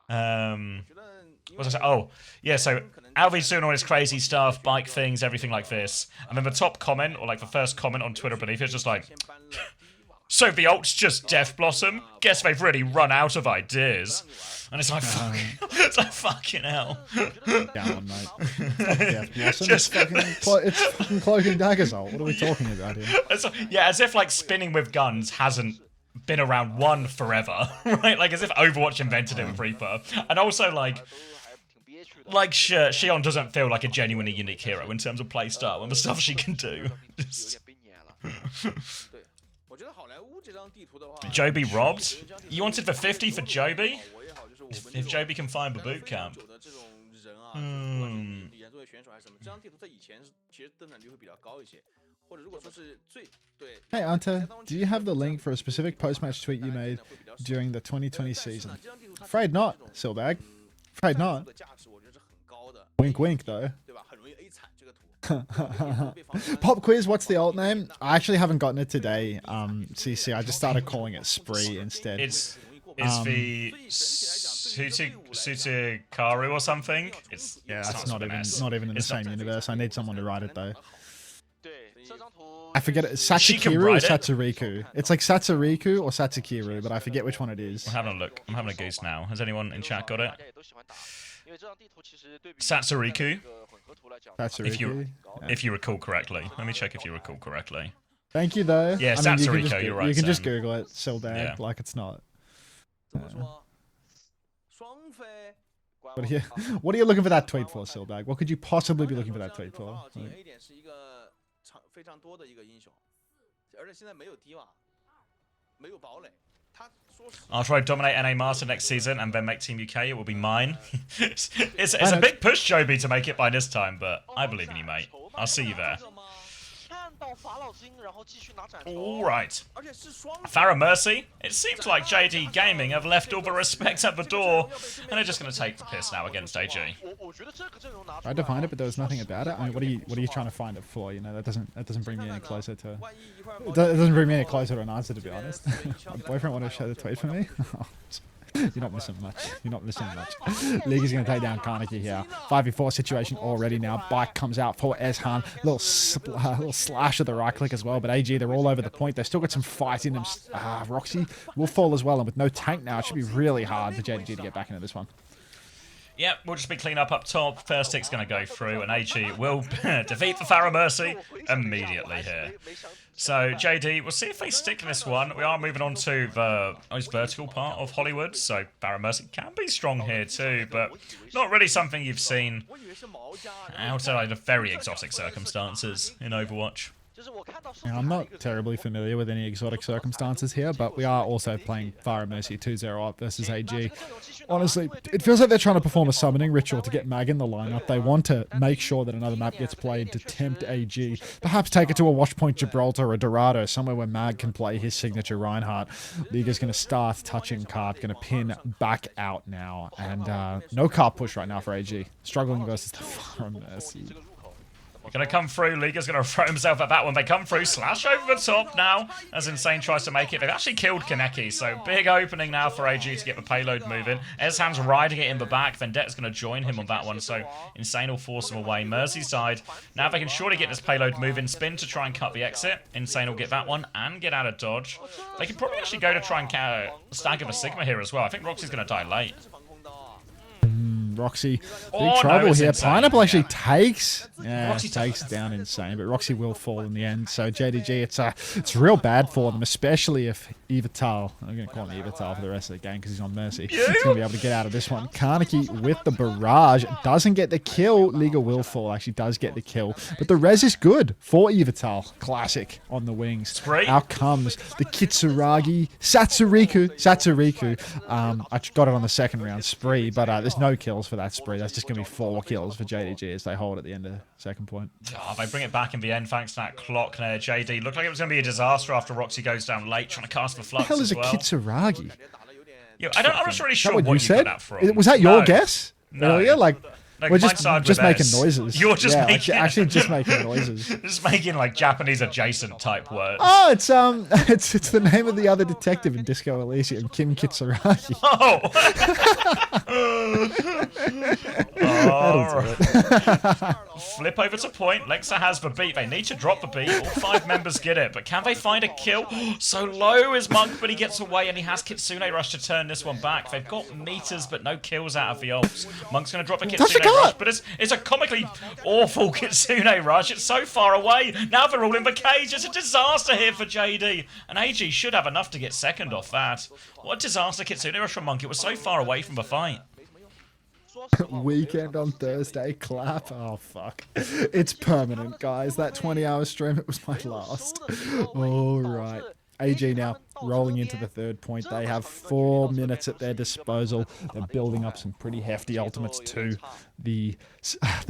What was I saying? Oh, yeah, so Alvy's doing all this crazy stuff, bike things, everything like this. And then the top comment, or like the first comment on Twitter beneath it, is just like, so the ult's just Death Blossom? Guess they've really run out of ideas. And it's like, it's like fucking hell. Down on, mate. Death Blossom. It's fucking Cloak and Dagger's ult. What are we talking about here? Yeah, as if like spinning with guns hasn't been around forever, right? Like as if Overwatch invented it with Reaper. And also like Shion doesn't feel like a genuinely unique hero in terms of playstyle and the stuff she can do. Joby robbed? You wanted the 50 for Joby? If Joby can find the boot camp. Hey, Unter, do you have the link for a specific post-match tweet you made during the 2020 season? Afraid not, Silbag. Afraid not. Wink wink, though. Pop quiz, what's the alt name? I actually haven't gotten it today, CC. I just started calling it Spree instead. It's the Sutikaru or something? Yeah, that's not even in the same universe. I need someone to write it, though. I forget it. She can Satsukiru or ride it. Satsuriku? It's like Satsuriku or Satsukiru, but I forget which one it is. I'm having a look. I'm having a goose now. Has anyone in chat got it? Satsuriku, Satsuriku. if you recall correctly. Let me check if you recall correctly. Thank you, though. Yeah, I mean, you can Satsuriku, just, you're right, You can just Sam. Google it. Silbag, Yeah. like it's not. 怎么说？双飞 What are you looking for that tweet for, Silbag? What could you possibly be looking for that tweet for? 进 A 点是一个非常多的一个英雄，而且现在没有低瓦，没有堡垒。他说实 After I dominate NA Master next season and then make Team UK, it will be mine. it's a big push, Joby, to make it by this time, but I believe in you, mate. I'll see you there. 看到法老金，然后继续拿斩头。 All right. 而且是双 Farah Mercy, it seems like JD Gaming have left all the respect at the door, and they're just going to take the piss now against AG. 我觉得这个阵容拿出 Tried to find it, but there was nothing about it. I mean, what are you trying to find it for? You know, that doesn't bring me any closer to. 万一一块 It doesn't bring me any closer to an answer, to be honest. My boyfriend want to show the tweet for me? You're not missing much. You're not missing much. League is going to take down Kaneki here. 5v4 situation already now. Bike comes out for Ezhan. Little slash of the right click as well. But AG, they're all over the point. They've still got some fight in them. Roxy will fall as well. And with no tank now, it should be really hard for JDG to get back into this one. Yep, we'll just be clean up top. First stick's going to go through, and AG will defeat the Farah Mercy immediately here. So, JD, we'll see if they stick in this one. We are moving on to the most vertical part of Hollywood, so Farah Mercy can be strong here too, but not really something you've seen 我以为是毛家， outside of very exotic circumstances in Overwatch. 就是我看到 Now, I'm not terribly familiar with any exotic circumstances here, but we are also playing Fire Mercy 2-0 up versus AG. Honestly, it feels like they're trying to perform a summoning ritual to get Mag in the lineup. They want to make sure that another map gets played to tempt AG. Perhaps take it to a Watchpoint Gibraltar or Dorado, somewhere where Mag can play his signature Reinhardt. Liga's going to start touching cart, going to pin back out now. And no cart push right now for AG. Struggling versus the Fire Mercy. Gonna come through, Liga's gonna throw himself at that one. They come through, slash over the top now, as Insane tries to make it. They've actually killed Kaneki, so big opening now for AG to get the payload moving. Ezhan's riding it in the back, Vendetta's gonna join him on that one, so Insane will force him away. Merseyside, now they can surely get this payload moving, spin to try and cut the exit. Insane will get that one and get out of dodge. They can probably actually go to try and stagger the Sigma here as well. I think Roxy's gonna die late. 是防空刀啊。 Roxy, big Oh, no, trouble it's here. Insane. Pineapple actually takes, Roxy takes down Insane, but Roxy will fall in the end. So JDG, it's real bad for them, especially if Evital, I'm going to call him Evital for the rest of the game because he's on Mercy. He's going to be able to get out of this one. Kaneki with the barrage doesn't get the kill. Liga will fall, actually does get the kill, but the res is good for Evital. Classic on the wings. Spree. Out comes the Kitsuragi Satsuriku. I got it on the second round spree, but there's no kills for that spree. That's just going to be 4 kills for JDG as they hold at the end of the second point. Oh, they bring it back in the end thanks to that clock there. JD looked like it was going to be a disaster after Roxy goes down late trying to cast the What flux the hell is as a well. Kitsuragi? 感觉打的有点 Yeah, I'm not really Is sure that what what you you said? got that from. Was that your No. guess No. earlier? Like, No, we're mine just started with making S. noises. You're just yeah, making- actually just making noises. Just making like Japanese adjacent type words. Oh, it's it's the name of the other detective in Disco Elysium, Kim Kitsuragi. Oh! Alright. Flip over to point. Lexa has the beat. They need to drop the beat. All 5 members get it. But can they find a kill? So low is Monk, but he gets away and he has Kitsune Rush to turn this one back. They've got meters, but no kills out of the ults. Monk's going to drop a Touch the Kitsune Rush, cart! but it's a comically awful Kitsune Rush. It's so far away. Now they're all in the cage. It's a disaster here for JD. And AG should have enough to get second off that. What a disaster Kitsune Rush from Monk. It was so far away from the fight. 说实话， Weekend on Thursday, clap. Oh, fuck. It's permanent, guys. That 20-hour stream, it was my last. All right. AG now rolling into the third point. They have 4 minutes at their disposal. They're building up some pretty hefty ultimates to the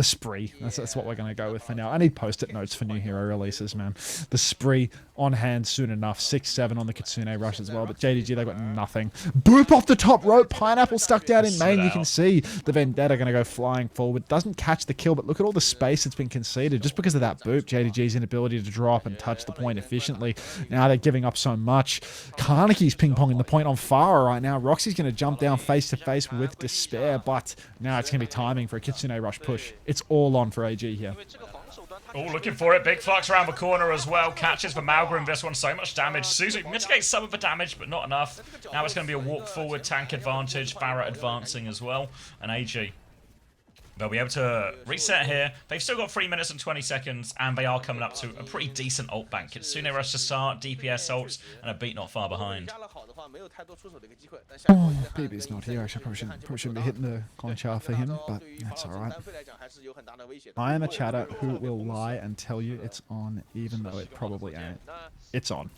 spree. That's what we're going to go with for now. I need post-it notes for new hero releases, man. The spree on hand soon enough. 6-7 on the Kitsune Rush as well. But JDG, they've got nothing. Boop off the top rope. Pineapple stuck down in main. You can see the Vendetta going to go flying forward. Doesn't catch the kill, but look at all the space that's been conceded just because of that boop. JDG's inability to drop and touch the point efficiently. Now they're giving up so much. Kaneki's ping-ponging the point on Farah right now. Roxy's going to jump down face-to-face with Despair, but now it's going to be timing for a Kitsune Rush push. It's all on for AG here. 因为这个防守端他 Oh, looking for it. Big flux around the corner as well. Catches for Malgrim this one. So much damage. Suzu mitigates some of the damage, but not enough. Now it's going to be a walk forward tank advantage. Barrett advancing as well. And AG. They'll be able to reset here. They've still got 3 minutes and 20 seconds, and they are coming up to a pretty decent ult bank. Kitsune rush to start, DPS ults, and a beat not far behind. Oh, BB's not here. Actually, I probably shouldn't be hitting the conchar for him, but that's alright. I am a chatter who will lie and tell you it's on, even though it probably ain't. It's on.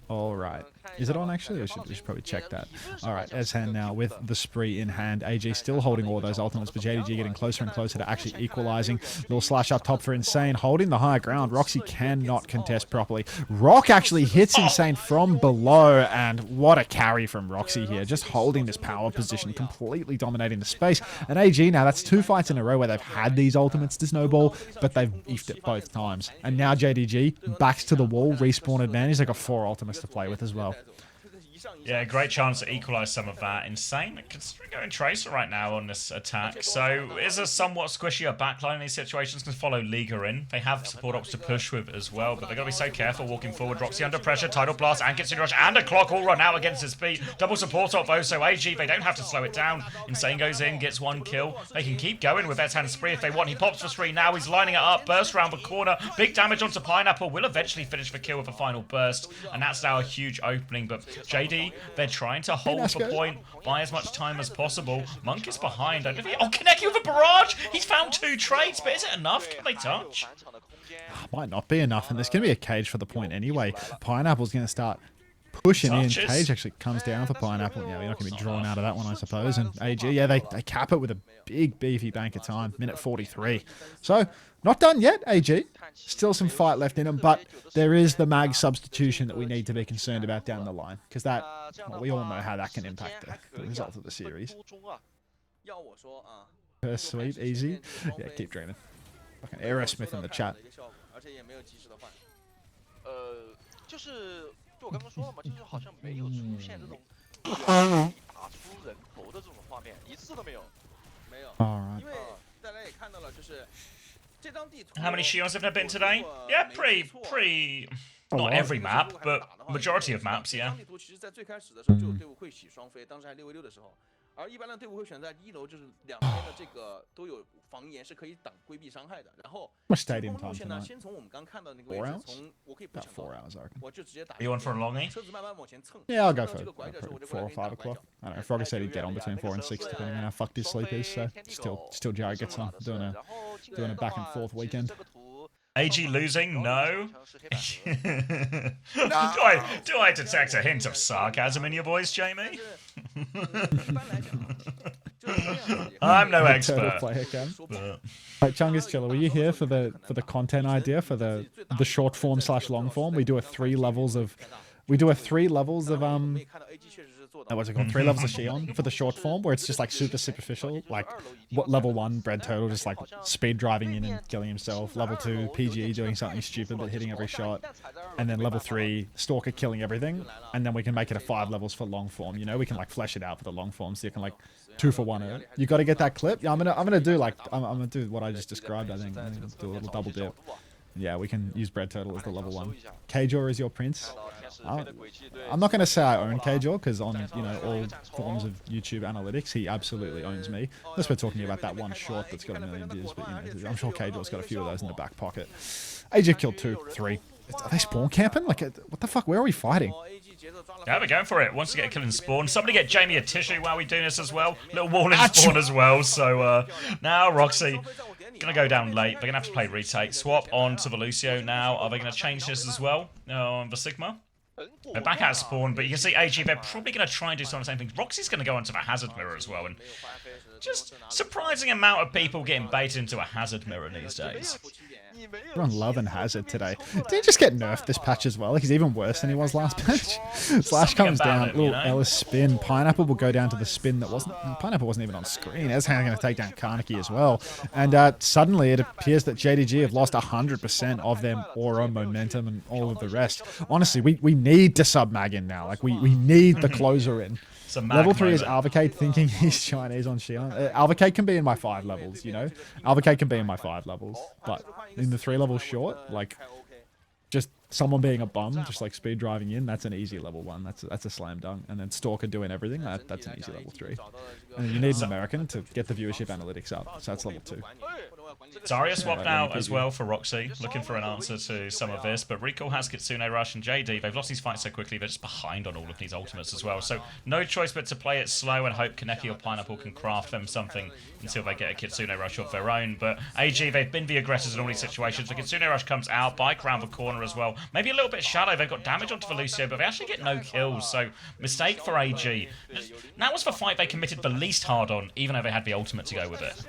Alright. Is it on actually? We should probably check that. Alright, Eshan now with the spree in hand. AG still holding all those ultimates, but JDG getting closer and closer to actually equalizing. Little slash up top for Insane, holding the high ground. Roxy cannot contest properly. Rock actually hits Insane from below, and what a carry from Roxy here. Just holding this power position, completely dominating the space. And AG now, that's 2 fights in a row where they've had these ultimates to snowball, but they've beefed it both times. And now JDG backs to the wall, respawn advantage. They've got 4 ultimates to play with as well. Yeah, great chance to equalise some of that. Insane. Considering going Tracer right now on this attack. So is a somewhat squishier backline in these situations. Can follow Liga in. They have support ops to push with as well, but they've got to be so careful walking forward. Roxy under pressure. Tidal Blast and Kitsune Rush and a clock all run out against his speed. Double support op though, so AG, they don't have to slow it down. Insane goes in, gets 1 kill. They can keep going with their hand spree if they want. He pops for 3 now. He's lining it up. Burst around the corner. Big damage onto Pineapple. Will eventually finish the kill with a final burst. And that's now a huge opening. But JD, they're trying to hold the point, buy as much time as possible. Monk is behind. I don't think... Oh, Kaneki with a barrage! He's found 2 trades, but is it enough? Can they touch? Might not be enough, and there's going to be a cage for the point anyway. Pineapple's going to start pushing in. Cage actually comes down for Pineapple. Yeah, you're not going to be drawn out of that one, I suppose. And AG, yeah, they cap it with a big, beefy bank of time. Minute 43. So, not done yet, AG. Still some fight left in them, but there is the mag substitution that we need to be concerned about down the line. Because that, well, we all know how that can impact the result of the series. First sweep, easy. Yeah, keep dreaming. Fucking Aerosmith in the chat. 就我刚刚说了嘛，就是好像没有出现这种打出人头的这种画面，一次都没有。没有。 Alright. 因为大家也看到了，就是这张地图。How many shields have there been today? Yeah, pretty. Not every map, but majority of maps, yeah. 这张地图其实在最开始的时候就有队伍会洗双飞，当时还6v6的时候。 而一般的队伍会选在1楼，就是两边的这个都有防岩，是可以挡规避伤害的。然后进攻路线呢，先从我们刚看到那个位置，从我可以不抢高，我就直接打。You want for a longie? 车子慢慢往前蹭。 Yeah, I'll go for 4 or 5 o'clock. I don't know. Frogger said he'd get on between 4 and 6, depending on how fucked his sleep is. So still Jared gets on doing a back and forth weekend. AG losing? No. do I detect a hint of sarcasm in your voice, Jamie? I'm no expert. Right, Chungus Chiller, were you here for the content idea for the short form / long form? We do a 3 levels of what's it called? 3 levels of Shion for the short form, where it's just like super superficial, like what level 1 Bread Turtle just like speed driving in and killing himself, level 2 PGE doing something stupid but hitting every shot, and then level 3 Stalker killing everything, and then we can make it a 5 levels for long form. You know, we can like flesh it out for the long form, so you can like 2 for 1 it. You got to get that clip. Yeah, I'm gonna do like I'm gonna do what I just described. I think I'm gonna do a little double dip. Yeah, we can use Bread Turtle as the level 1. Kjor is your prince. I'm not going to say I own Kjor, because on all forms of YouTube analytics, he absolutely owns me. Unless we're talking about that one short that's got 1 million views, but I'm sure Kjor's got a few of those in the back pocket. AJ killed 2, 3. Are they spawn camping? Like, what the fuck? Where are we fighting? Yeah, we're going for it. Wants to get a kill in spawn. Somebody get Jamie a tissue while we do this as well. Little wall in spawn as well. So now Roxy gonna go down late. They're gonna have to play retake. Swap on to the Lucio now. Are they gonna change this as well? On the Sigma? They're back out of spawn, but you can see AG, they're probably going to try and do some of the same things. Roxy's going to go onto the hazard mirror as well, and just surprising amount of people getting baited into a hazard mirror these days. Everyone loving Hazard today. Did he just get nerfed this patch as well? Like, he's even worse than he was last patch. Slash comes down, little Ellis spin. Pineapple will go down to the spin that wasn't... Pineapple wasn't even on screen. Ezhan going to take down Kaneki as well. And suddenly it appears that JDG have lost 100% of their aura, momentum, and all of the rest. Honestly, we need to sub-mag in now. Like, we need the closer in. So a mag Level 3 is moment. Alvacade thinking he's Chinese on Xion. Alvacade can be in my 5 levels, you know? Alvacade can be in my 5 levels. But in the 3 levels short, like, just someone being a bum, just like speed driving in, that's an easy level 1. That's a slam dunk. And then Stalker doing everything, that's an easy level 3. And then you need an American to get the viewership analytics up, so that's level 2. Zarya swap now as well for Roxy, looking for an answer to some of this, but Recall has Kitsune Rush and JD. They've lost these fights so quickly, they're just behind on all of these ultimates as well. So no choice but to play it slow and hope Kaneki or Pineapple can craft them something until they get a Kitsune Rush of their own. But AG, they've been the aggressors in all these situations. The Kitsune Rush comes out, bike around the corner as well. Maybe a little bit Shadow, they've got damage onto the Lucio, but they actually get no kills, so mistake for AG. That was the fight they committed the least hard on, even though they had the ultimate to go with it.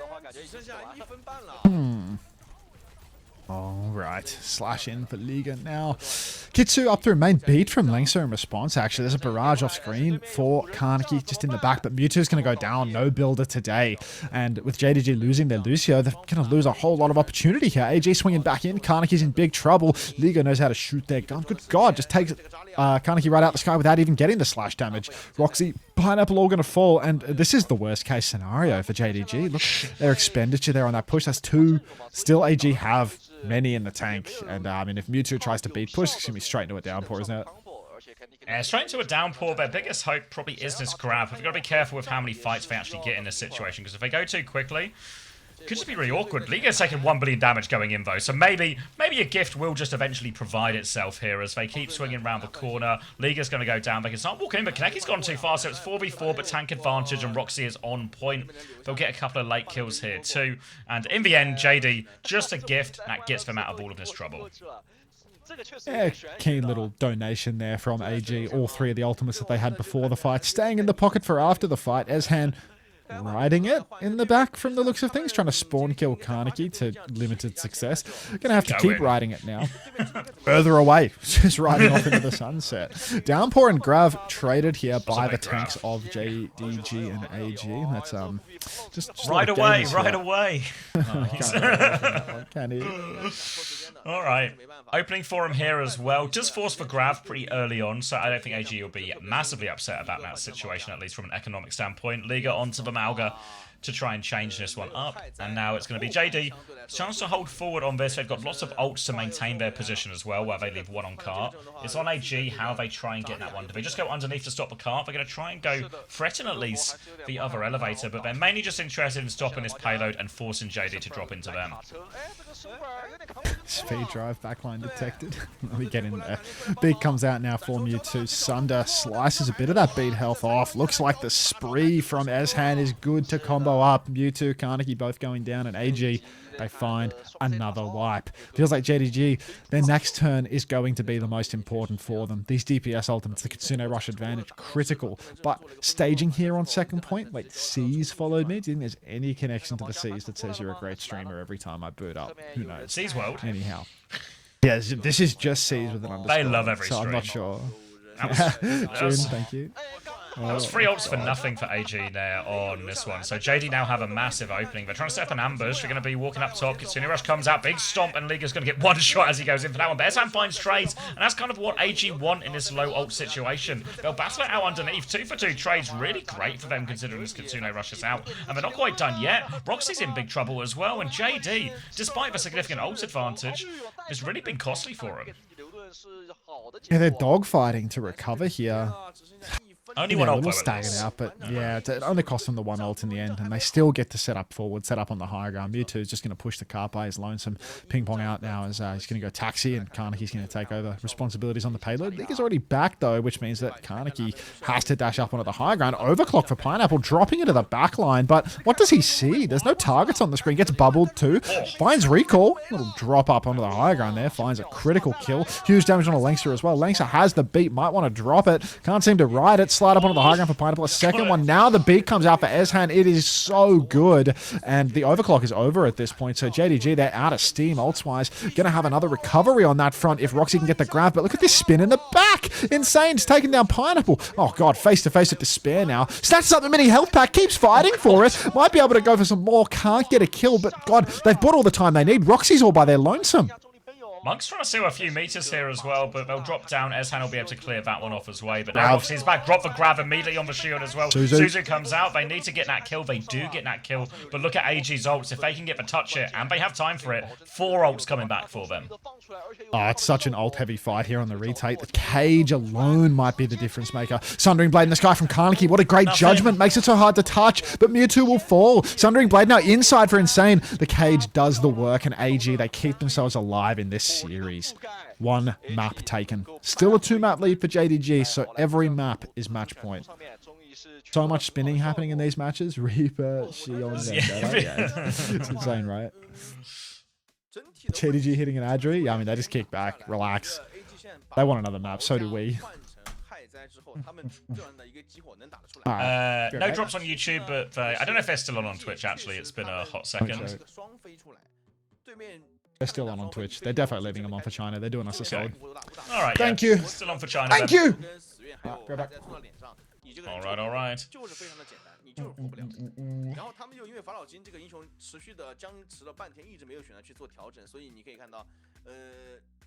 Alright, slash in for Liga now. Kitsu up through main beat from Lengser in response, actually. There's a barrage off screen for Kaneki just in the back, but Mewtwo's going to go down. No builder today. And with JDG losing their Lucio, they're going to lose a whole lot of opportunity here. AG swinging back in. Kaneki's in big trouble. Liga knows how to shoot their gun. Good God, just takes Kaneki right out the sky without even getting the slash damage. Roxy, Pineapple all going to fall, and this is the worst case scenario for JDG. Look, their expenditure there on that push, that's 2. Still, AG have many in the tank, and I mean, if Mewtwo tries to beat push, it's going to be straight into a downpour, isn't it? Yeah, straight into a downpour. Their biggest hope probably is this grab. We've got to be careful with how many fights they actually get in this situation, because if they go too quickly, it could just be really awkward. Liga's taking 1 billion damage going in, though, so maybe a gift will just eventually provide itself here as they keep swinging around the corner. Liga's going to go down. They can start walking in, but Kaneki's gone too far, so it's 4v4, but tank advantage, and Roxy is on point. They'll get a couple of late kills here, too. And in the end, JD, just a gift that gets them out of all of this trouble. Yeah, keen little donation there from AG. All 3 of the ultimates that they had before the fight. Staying in the pocket for after the fight. Eshan riding it in the back from the looks of things, trying to spawn kill Kaneki to limited success. Gonna have to keep riding it now. Further away, just riding off into the sunset. Downpour and Grav traded here by the tanks of JDG and AG. That's just right away, right away. Can he? All right. Opening for him here as well. Just forced for Grav pretty early on, so I don't think AG will be massively upset about that situation, at least from an economic standpoint. Liga onto the Malga to try and change this one up. And now it's going to be JD. Chance to hold forward on this. They've got lots of ults to maintain their position as well, where they leave one on cart. It's on AG how they try and get that one. Do they just go underneath to stop the cart? They're going to try and go threaten at least the other elevator, but they're mainly just interested in stopping this payload and forcing JD to drop into them. Speed drive, backline detected. Let me get in there. Beat comes out now for Mewtwo. Sunder slices a bit of that beat health off. Looks like the spree from Eshan is good to combo up. Mewtwo, Kaneki both going down, and AG, they find another wipe. Feels like JDG, their next turn is going to be the most important for them. These DPS ultimates, the Kitsune Rush advantage, critical. But staging here on second point, wait, C's followed me? Do you think there's any connection to the C's that says you're a great streamer every time I boot up? Who knows? C's World. Anyhow. Yeah, this is just C's with an underscore. They love every so stream. I'm not sure. June, thank you. That was 3 ults for nothing for AG there on this one. So JD now have a massive opening. They're trying to set up an ambush. They're going to be walking up top. Kitsune Rush comes out. Big stomp, and Liga's going to get one shot as he goes in for that one. But SM finds trades, and that's kind of what AG want in this low ult situation. They'll battle it out underneath. 2 for 2 trades. Really great for them considering this Kitsune Rush is out. And they're not quite done yet. Roxy's in big trouble as well. And JD, despite the significant ult advantage, has really been costly for him. Yeah, they're dogfighting to recover here. Only Yeah, one a ult little though, staggered out, but yeah, it only cost them the 1 ult in the end, and they still get to set up forward, set up on the high ground. Mewtwo's just going to push the cart by his lonesome, ping pong out now as he's going to go taxi, and Kaneki's going to take over responsibilities on the payload. Liga's already back though, which means that Kaneki has to dash up onto the high ground. Overclock for Pineapple, dropping into the back line, but what does he see? There's no targets on the screen. Gets bubbled too. Finds recall. Little drop up onto the high ground there. Finds a critical kill. Huge damage on a Lengster as well. Lengster has the beat. Might want to drop it. Can't seem to ride it. Slide up onto the high ground for Pineapple. A second one. Now the beat comes out for Eshan. It is so good. And the overclock is over at this point. So JDG, they're out of steam ults-wise. Gonna have another recovery on that front if Roxy can get the grab. But look at this spin in the back. Insane's taking down Pineapple. Oh, God. Face-to-face with despair now. Snatches up the mini health pack. Keeps fighting for it. Might be able to go for some more. Can't get a kill. But, God, they've bought all the time they need. Roxy's all by their lonesome. Monk's trying to steal a few meters here as well, but they'll drop down. Ezhan will be able to clear that one off as well. But now obviously he's back. Drop the grab immediately on the shield as well. Suzu comes out. They need to get that kill. They do get that kill. But look at AG's ults. If they can get the touch it, and they have time for it, 4 ults coming back for them. Oh, it's such an ult-heavy fight here on the retake. The cage alone might be the difference maker. Sundering Blade in the sky from Karniki. What a great judgment. Makes it so hard to touch, but Mewtwo will fall. Sundering Blade now inside for Insane. The cage does the work, and AG, they keep themselves alive in this series. 1 map taken. Still a 2-map lead for JDG, so every map is match point. So much spinning happening in these matches. Reaper, Shion, Vendetta. Yeah, it's insane, right? JDG hitting an Adri. Yeah, I mean, they just kick back, relax. They want another map, so do we. No drops on YouTube, but I don't know if they're still on Twitch, actually. It's been a hot second. They're still on Twitch. They're definitely leaving them on for China. They're doing us a solid. All right, Thank yeah. you. Still on for China. Thank then. you. Go back. All right, all right. 就是活不了。然后他们又因为法老金这个英雄持续的僵持了半天，一直没有选择去做调整，所以你可以看到，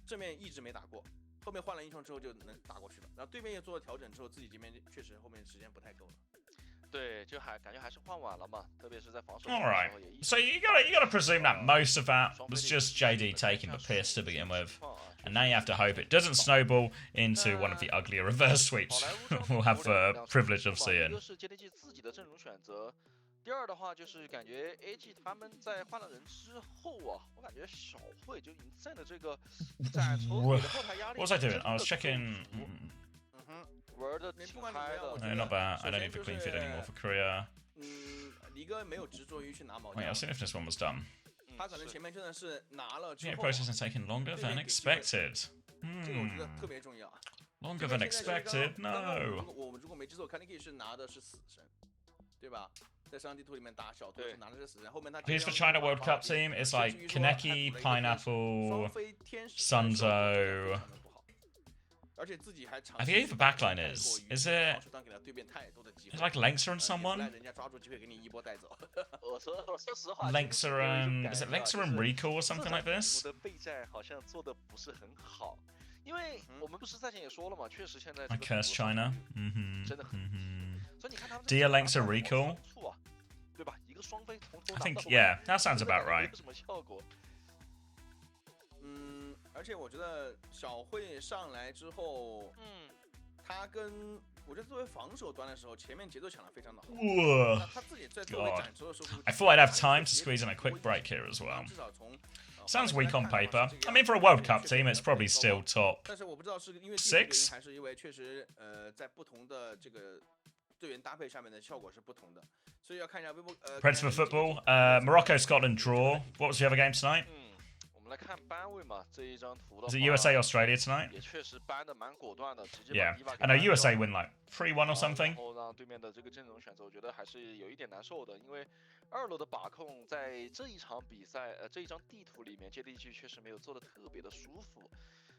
正面一直没打过，后面换了英雄之后就能打过去了。然后对面也做了调整之后，自己这边确实后面时间不太够了。对，就感觉还是换晚了嘛，特别是在防守。All right. So you gotta presume that most of that was just JD taking the piss to begin with. And now you have to hope it doesn't snowball into one of the uglier reverse sweeps we'll have the privilege of seeing. 第二的话就是感觉 AG 他们在换了人之后啊，我感觉小慧就 Insane 的这个在后台压力。What was I doing? I was checking. 玩的挺嗨的。No, not bad. I don't need the clean feed anymore for Korea. 离哥没有执着于去拿毛。 Wait, I'll see if this one was done. 他可能前面真的是拿了之后。Yeah, process is taking longer than expected. 这个我觉得特别重要。 Longer than expected? No. 我们如果没记错 ，Kaneki 是拿的是死神，对吧？在上地图里面打小图是拿的是死神，后面他。Here's for China World Cup team. It's like Kaneki, Pineapple, Sunzo. 而且自己还 I forget who the backline is. Is it? It's like Lengser and someone? 人家抓住机会给你一波带走。我说实话 Lengser and is it Lengser and Recall or something like this? 的备战好像做的不是很好，因为我们不是赛前也说了嘛，确实现在 I curse China. 真的很，所以你看他们 Dear Lengser Recall. 对吧？一个双飞从 I think yeah, that sounds about right. 什么效果？而且我觉得小慧上来之后，他跟我觉得作为防守端的时候，前面节奏抢得非常的好。他自己在作为展示的时候 I thought I'd have time to squeeze in a quick break here as well. Sounds weak on paper. I mean, for a World Cup team, it's probably still top 但是我不知道是因为 6. 还是因为确实在不同的这个队员搭配下面的效果是不同的，所以要看一下微博Principal football. Morocco, Scotland draw. What was the other game tonight? 我们来看班位嘛，这一张图的 Is 话 it USA, Australia tonight? 也确实搬的蛮果断的，直接 Yeah. I know USA win like 3-1 or something. 然后让对面的这个阵容选择，我觉得还是有一点难受的，因为2楼的把控在这一场比赛，这一张地图里面 ，JDG 确实没有做的特别的舒服。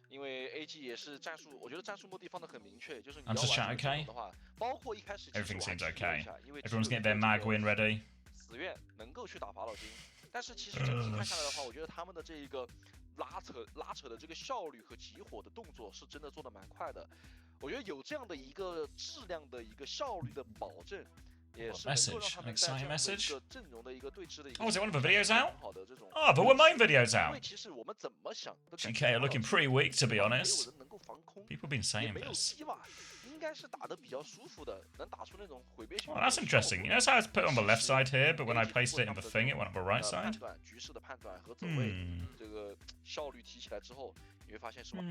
因为 AG 也是战术，我觉得战术目的放的很明确，就是你要玩这种的话，包括一开始 Everything seems okay. Everyone's getting their mag win ready. 死愿能够去打法老金，但是其实整体看下来的话，我觉得他们的这一个拉扯的这个效率和集火的动作是真的做的蛮快的。我觉得有这样的一个质量的一个效率的保证，也是能够让他们在这样的一个阵容的一个对峙的一个 Oh, is it one of the videos out? 好的这种。Oh, but were mine videos 因为 out? 其实我们怎么想都 GK are looking pretty weak, to be 没有 honest. 人能够防空， People have been 也 saying 没有 this. 希望，应该是打得比较舒服的，能打出那种毁灭性。 Well, that's interesting. You notice how it's put on the left side here, but when I placed it in the thing, it went on the right side? 局势的判断和走位，这个效率提起来之后，你会发现什么？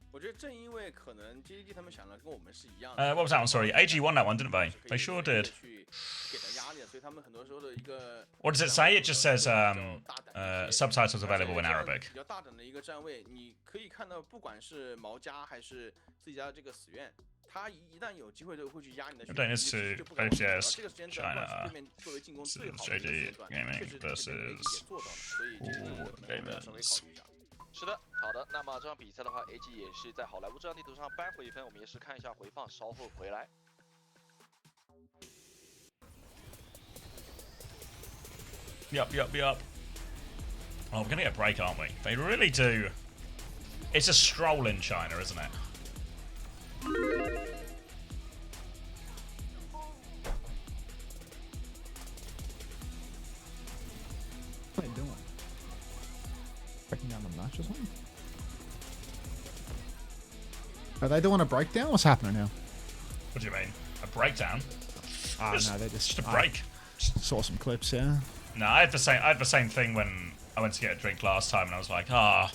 我觉得正因为可能 JDG 他们想的跟我们是一样 What was that one? Sorry, AG won that one, didn't they? They sure did. 去给他压力，所以他们很多时候的一个 What does it say? It just says subtitles available in 比 Arabic. 较大胆的一个站位，你可以看到，不管是毛家还是自己家的这个死院，他一旦有机会就会去压你的血。 Then it's to OWCS 这个时间 China 对面作为进攻最好的一个 JD 手段， Gaming 确实 versus 也做到了，所以这个可能要稍微考虑一下。是的，好的。那么这场比赛的话 ，AG 也是在好莱坞这张地图上扳回一分。我们也是看一下回放，稍后回来。Yup. Oh, we're going to get a break, aren't we? They really do. It's a stroll in China, isn't it? What are you doing? Breaking down the match or something? Are they doing a breakdown? What's happening now? What do you mean? A breakdown? Oh no, they just a break. Saw some clips, yeah. No, I had the same thing when I went to get a drink last time, and I was like, I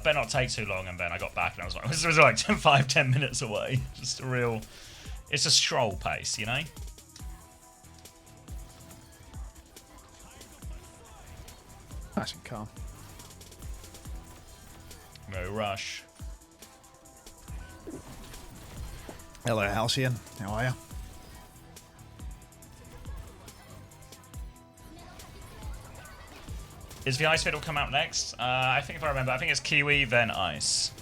better not take too long, and then I got back, and I was like, this was like 5-10 minutes away. Just a real, it's a stroll pace, you know? Nice and calm. No rush. Hello, Halcyon. How are you? Is the ice fiddle come out next? I think if I remember, I think it's Kiwi, then ice.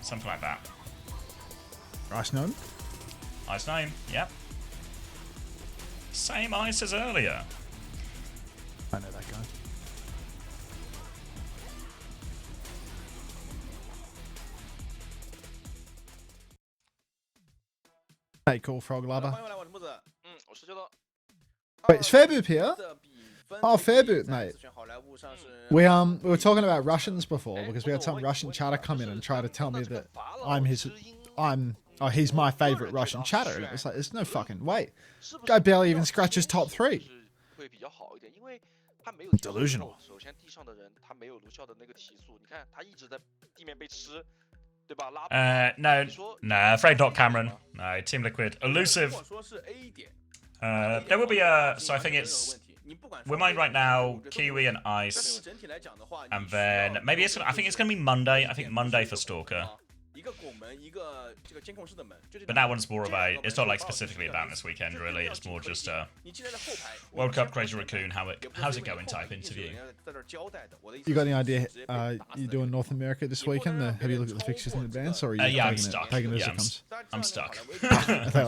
Something like that. Ice Gnome? Ice 9, yep. Same ice as earlier. I know that guy. Hey, cool frog lover. 欢迎回来，我是木子。我是觉得 Wait, is Fairboot here? 的比分 Oh, 最 Fairboot, 近在 mate. 自选好莱坞上是 We were talking about Russians before because we had some Russian chatter come in and try to tell me that he's my favorite Russian chatter, and it was like, there's no fucking way. Guy barely even scratches top 3. 会比较好一点，因为他没有 Delusional. 首先地上的人他没有卢肖的那个提速，你看他一直在地面被吃，对吧？拉 No, afraid not, Cameron. No, Team Liquid. 如 Elusive. 果说是 A 点， There will be a, so I think it's, 你不管 we're mine right now, Kiwi and 但 Ice, 整体来讲的话， and then maybe it's, I think it's going to be Monday. I think Monday for Stalker. 一个拱门，一个这个监控室的门，就这 But that one's more of a, it's not like specifically about this weekend, really. It's more just a 你进来的后排 World Cup Crazy Raccoon, how's it going type interview. 在这儿交代的，我的意思 You got any idea you doing North America this weekend? Have you looked at the fixtures in advance, or are you Yeah, I'm taking stuck. it as Yeah, it comes? I'm stuck. Are they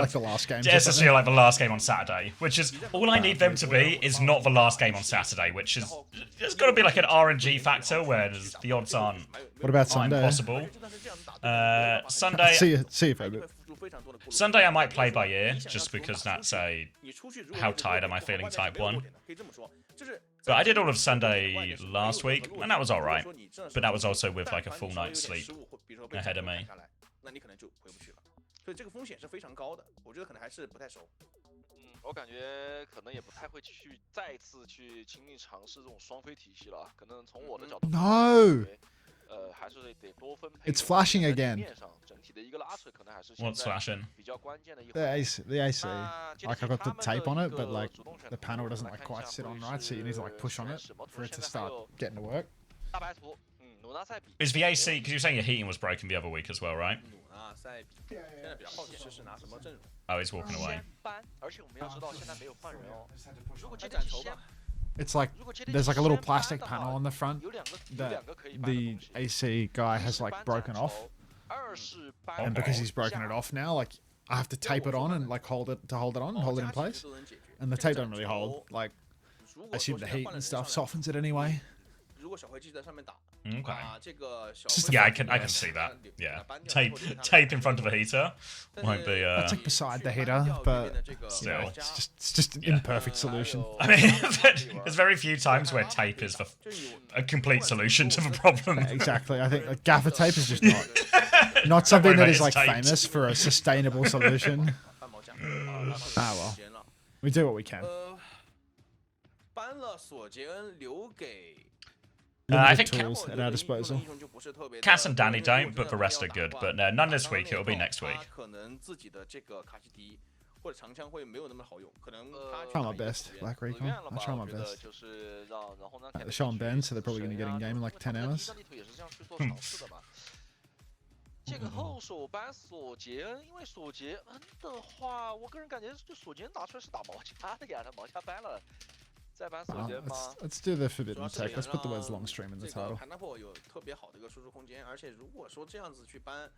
like the last game? Yeah, it's just like the last game on Saturday, which is all I need them to be is not the last game on Saturday, which is there's got to be like an RNG factor where the odds aren't What about aren't Sunday? impossible. Sunday, See you, Fairboot. Sunday I might play by ear just because that's a 你出去如果 how tired am I feeling type 1. 可以这么说，就是 But I did all of Sunday last week, and that was alright. But that was also with like a full night's sleep ahead of me. 那你可能就回不去了。所以这个风险是非常高的，我觉得可能还是不太熟。我感觉可能也不太会去再次去轻易尝试这种双飞体系了，可能从我的角度 No. 还是得多分配。 It's flashing again. 面上整体的一个拉扯可能还是现 What's 在 flashing? 比较关键的一 The 环。 AC, like I got the tape on it, but like the panel doesn't like quite sit on right, so you need to like push on it for it to start getting to work. 大白图，努纳赛比 Is the AC, because you were saying your heating was broken the other week as well, right? 努纳赛比现在比较好奇是拿什么阵容？ Oh, he's walking away. 班，而且我们要知道现在没有换人哦。如果还 JDT 先展筹吧。 It's like 如果 JDT there's like a little 先搬 plastic 的话 panel on the front 有两个 that 可以搬的 the 东西 AC guy 一 has 是 like 搬 broken 展 off, 筹，二是搬 and 展 because 筹 he's broken it 下 off now, like I have to tape it on and like hold it on and hold it in place, and the tape don't really hold. Like I assume the heat and stuff softens it anyway. 如果小灰继续在上面打， Okay. 这个小 Just 灰 Yeah, I can see that. Yeah, tape in front of a heater won't be. It's like beside the heater, but Still. it's just an imperfect solution. I mean, there's very few times where tape is a complete solution to the problem. Exactly. I think like, gaffer tape is just not something that is like famous for a sustainable solution. 半毛价。 Ah well, we do what we can. 搬了索杰恩留给 I Limited think tools at our disposal. Cass and Danny don't, but the rest are good. But none this week. It'll be next week. 可能自己的这个卡西迪或者长枪会没有那么好用，可能他 Try my best, Black 自 Recon. 愿了 I 吧？ try 我 my 觉得 best. 就是让，然后呢 The show on Ben, so they're probably going to get in game in like 10 hours. 战地图也是这样去做尝试的吧。这个后手搬索杰恩，因为索杰恩的话，我个人感觉就索杰恩拿出来是打毛家的呀，他毛家搬了，再搬索 Well, 杰恩吗？ let's do the forbidden tech. Let's put the words long stream in the 这个 title. 盘大破有特别好的一个输出空间，而且如果说这样子去搬，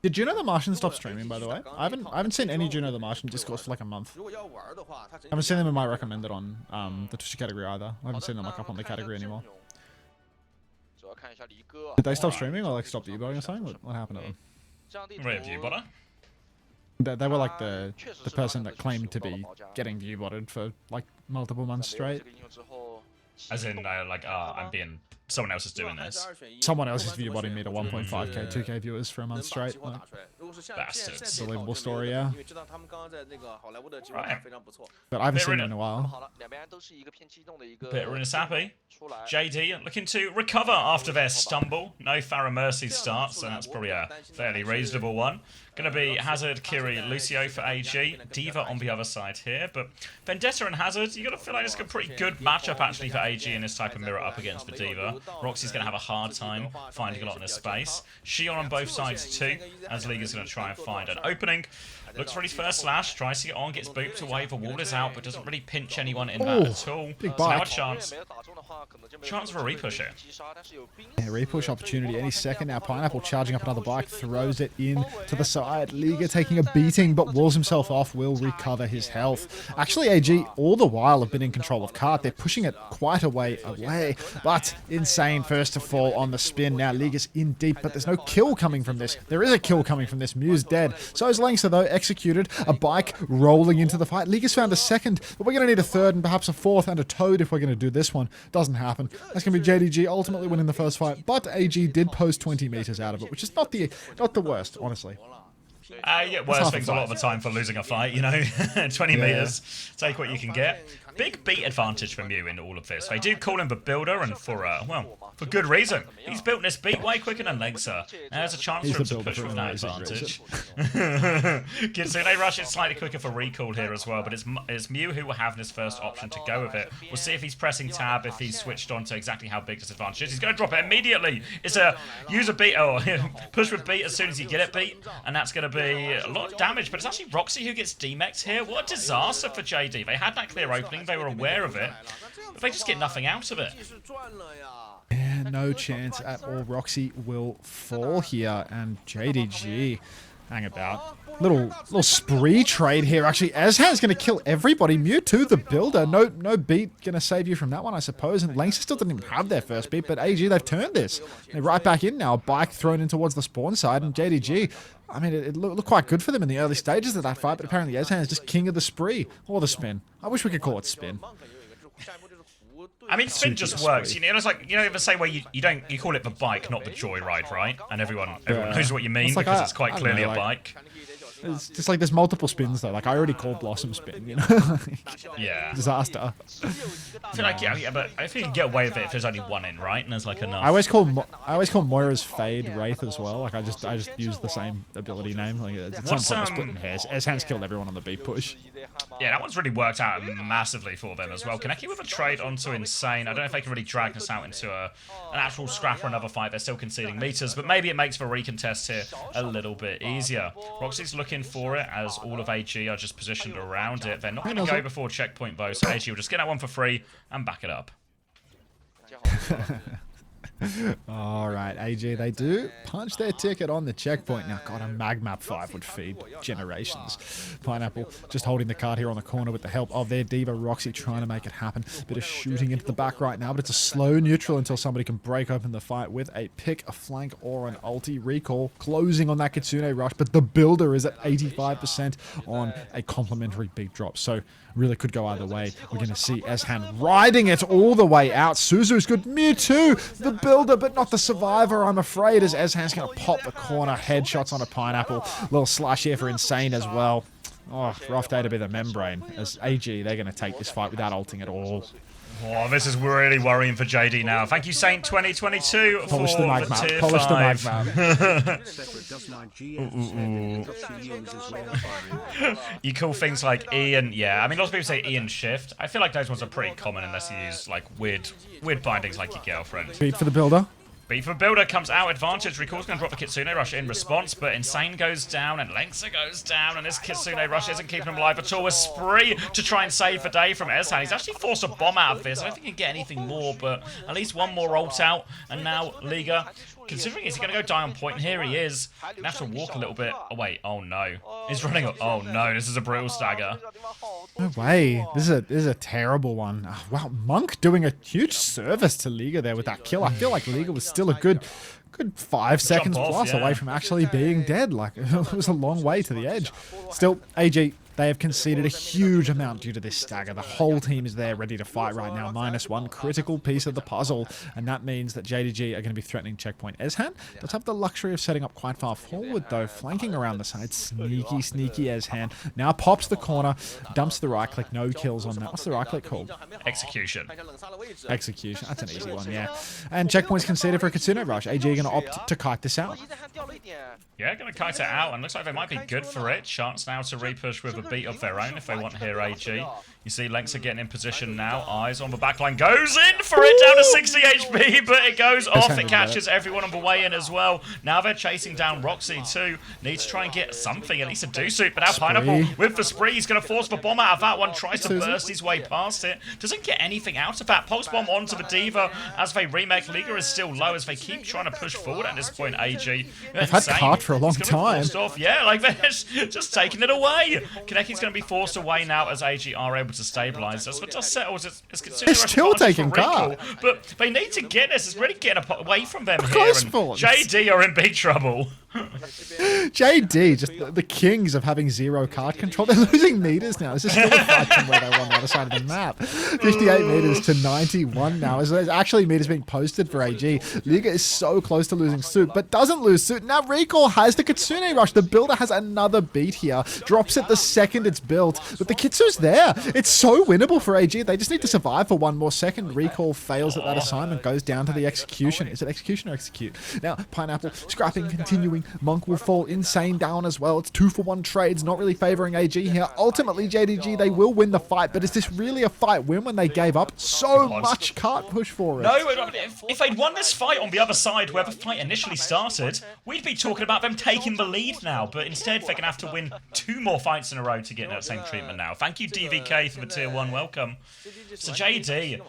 Did Juno the Martian stop streaming, by the way? I haven't seen any Juno the Martian discourse for like a month. I haven't seen them in my recommended on the Twitch category either. I haven't seen them like up on the category anymore. Did they stop streaming or like stop viewing or something? What happened to them? Wait, viewbotter? They were like the person that claimed to be getting viewbotted for like multiple months straight. As in, like, someone else is doing this. Someone else is viewbotting me to 1.5k, 2k viewers for a month straight. Like, Bastards. believable story, yeah. Right. But I haven't seen it in a while. Bitter and happy. JD looking to recover after their stumble. No Farah Mercy start, so that's probably a fairly reasonable one. Going to be Hazard, Kiri, Lucio for AG. Diva on the other side here, but Vendetta and Hazard, you got to feel like it's a pretty good matchup actually for AG in this type of mirror up against the Diva. Roxy's going to have a hard time finding a lot in this space. Shion on both sides too, as Liga's going to try and find an opening. Looks for his first slash, tries to get on, gets booped away, the wall is out, but doesn't really pinch anyone in that at all. Big So now a bite. chance for a repush here. Yeah, repush opportunity any second now. Pineapple charging up another bike, throws it in to the side. Liga taking a beating, but walls himself off, will recover his health. Actually, AG all the while have been in control of cart. They're pushing it quite a way away, but Insane first to fall on the spin. Now Liga's in deep, but there's no kill coming from this. There is a kill coming from this. Mew's dead. So is Langster though, executed. A bike rolling into the fight. Liga's found a second, but we're going to need a third and perhaps a fourth and a toad if we're going to do this one. Doesn't happen. That's going to be JDG ultimately winning the first fight, but AG did post 20 meters out of it, which is not the worst, honestly. Yeah, worse things a lot of the time for losing a fight, you know. 20 meters, take what you can get. Big beat advantage from you in all of this. They do call him the builder, and for good reason. He's built this beat way quicker than Lengsa. There's a chance for him to push with that advantage. Kitsune Rush is slightly quicker for recall here as well, but it's Mew who will have this first option to go with it. We'll see if he's pressing tab, if he's switched on to exactly how big this advantage is. He's going to drop it immediately. It's a use a beat, or push with beat as soon as you get it beat, and that's going to be a lot of damage, but it's actually Roxy who gets demexed here. What a disaster for JD. They had that clear opening, they were aware of it, but they just get nothing out of it. Yeah, no chance at all. Roxy will fall here, and JDG hang about. Little spree trade here. Actually, Ezhan's going to kill everybody. Mewtwo, the builder. No beat going to save you from that one, I suppose. And Langster still didn't even have their first beat, but AG, they've turned this. They're right back in now. A bike thrown in towards the spawn side, and JDG, I mean, it looked quite good for them in the early stages of that fight, but apparently Ezhan is just king of the spree. Or the spin. I wish we could call it spin. I mean, spin just works. You know, it's like, you know, the same way you call it the bike, not the joyride, right? And everyone knows what you mean, like, because it's quite clearly know, a bike. It's just like there's multiple spins though. Like I already called Blossom spin, you know. Yeah. Disaster. I feel like yeah, but I think you can get away with it if there's only one in, right? And there's like enough. I always call Moira's Fade Wraith as well. Like I just use the same ability name. Like it's some point splitting hairs. Ezhan's killed everyone on the beat push. Yeah, that one's really worked out massively for them as well. Kaneki with a trade onto Insane. I don't know if they can really drag this out into an actual scrap or another fight. They're still conceding meters, but maybe it makes the recontest here a little bit easier. Roxy's looking for it as all of AG are just positioned around it. They're not going to go before checkpoint though, so AG will just get that one for free and back it up. Alright, AG, they do punch their ticket on the checkpoint. Now, God, a Magmap 5 would feed generations. Pineapple just holding the card here on the corner with the help of their Diva. Roxy trying to make it happen. Bit of shooting into the back right now, but it's a slow neutral until somebody can break open the fight with a pick, a flank, or an ulti. Recall closing on that Kitsune Rush, but the builder is at 85% on a complimentary big drop. So, really could go either way. We're going to see Ezhan riding it all the way out. Suzu's good. Mewtwo, the builder, but not the survivor, I'm afraid, as Ezhan's going to pop the corner. Headshots on a Pineapple. Little slash here for Insane as well. Oh, rough day to be the membrane. As AG, they're going to take this fight without ulting at all. Oh, this is really worrying for JD now. Thank you, Saint 2022 for Polish the mag map. Polish the mag map. You call things like Ian, yeah. I mean, lots of people say Ian Shift. I feel like those ones are pretty common unless you use like weird bindings like your girlfriend. Beat for the builder. Beat for builder comes out advantage. Recall's going to drop the Kitsune Rush in response, but Insane goes down and Lengsa goes down, and this Kitsune Rush isn't keeping him alive at all. A spree to try and save the day from Ezhan. He's actually forced a bomb out of this. I don't think he can get anything more, but at least one more ult out, and now Liga Considering he's going to go die on point here, he is. Going to have to walk a little bit. Oh, wait. Oh, no. He's running up. Oh, no. This is a brutal stagger. No way. This is a terrible one. Oh, wow, Monk doing a huge service to Liga there with that kill. I feel like Liga was still a good 5 seconds off, plus yeah. away from actually being dead. Like, it was a long way to the edge. Still, AG, they have conceded a huge amount due to this stagger. The whole team is there ready to fight right now. -1 critical piece of the puzzle. And that means that JDG are going to be threatening checkpoint. Eshan does have the luxury of setting up quite far forward, though, flanking around the side. Sneaky, sneaky Eshan. Now pops the corner, dumps the right click. No kills on that. What's the right click called? Execution. Execution. That's an easy one, yeah. And checkpoints conceded for a Kitsune Rush. AG are going to opt to kite this out. Yeah, going to kite it out, and looks like they might be good for it. Chance now to repush with a beat of their own if they want here, AG. You see Lengths are getting in position now. Eyes on the backline. Goes in for it, down to 60 HP, but it goes off. It catches everyone on the way in as well. Now they're chasing down Roxy too. Needs to try and get something, at least a do-suit. But now Pineapple with the spree. He's going to force the bomb out of that one. Tries to burst his way past it. Doesn't get anything out of that. Pulse bomb onto the Diva as they remake. Liga is still low as they keep trying to push forward at this point, AG. They've had cart for a long time. Yeah, like they're just taking it away. Kaneki's going to be forced away now as AG are able to stabilize. That's what just settles. They're still taking cart. But they need to get this. It's really getting away from them here. Close And ones. JD are in big trouble. JD, just the kings of having 0 card control. They're losing meters now. This is still a fight from where they were on the other side of the map. 58 meters to 91 now. There's actually meters being posted for AG. Liga is so close to losing suit, but doesn't lose suit. Now Recall has the Kitsune Rush. The builder has another beat here. Drops it the second it's built, but the Kitsu's there. It's so winnable for AG. They just need to survive for 1 more second. Recall fails at that assignment, goes down to the execution. Is it execution or execute? Now Pineapple scrapping, continuing. Monk will fall insane down as well. It's 2-for-1 trades, not really favoring AG here. Ultimately, JDG, they will win the fight, but is this really a fight win when they gave up so much cart push for it? No, if they'd won this fight on the other side where the fight initially started, we'd be talking about them taking the lead now, but instead they're going to have to win 2 more fights in a row to get that same treatment now. Thank you, DVK, for the tier 1 welcome. So JD,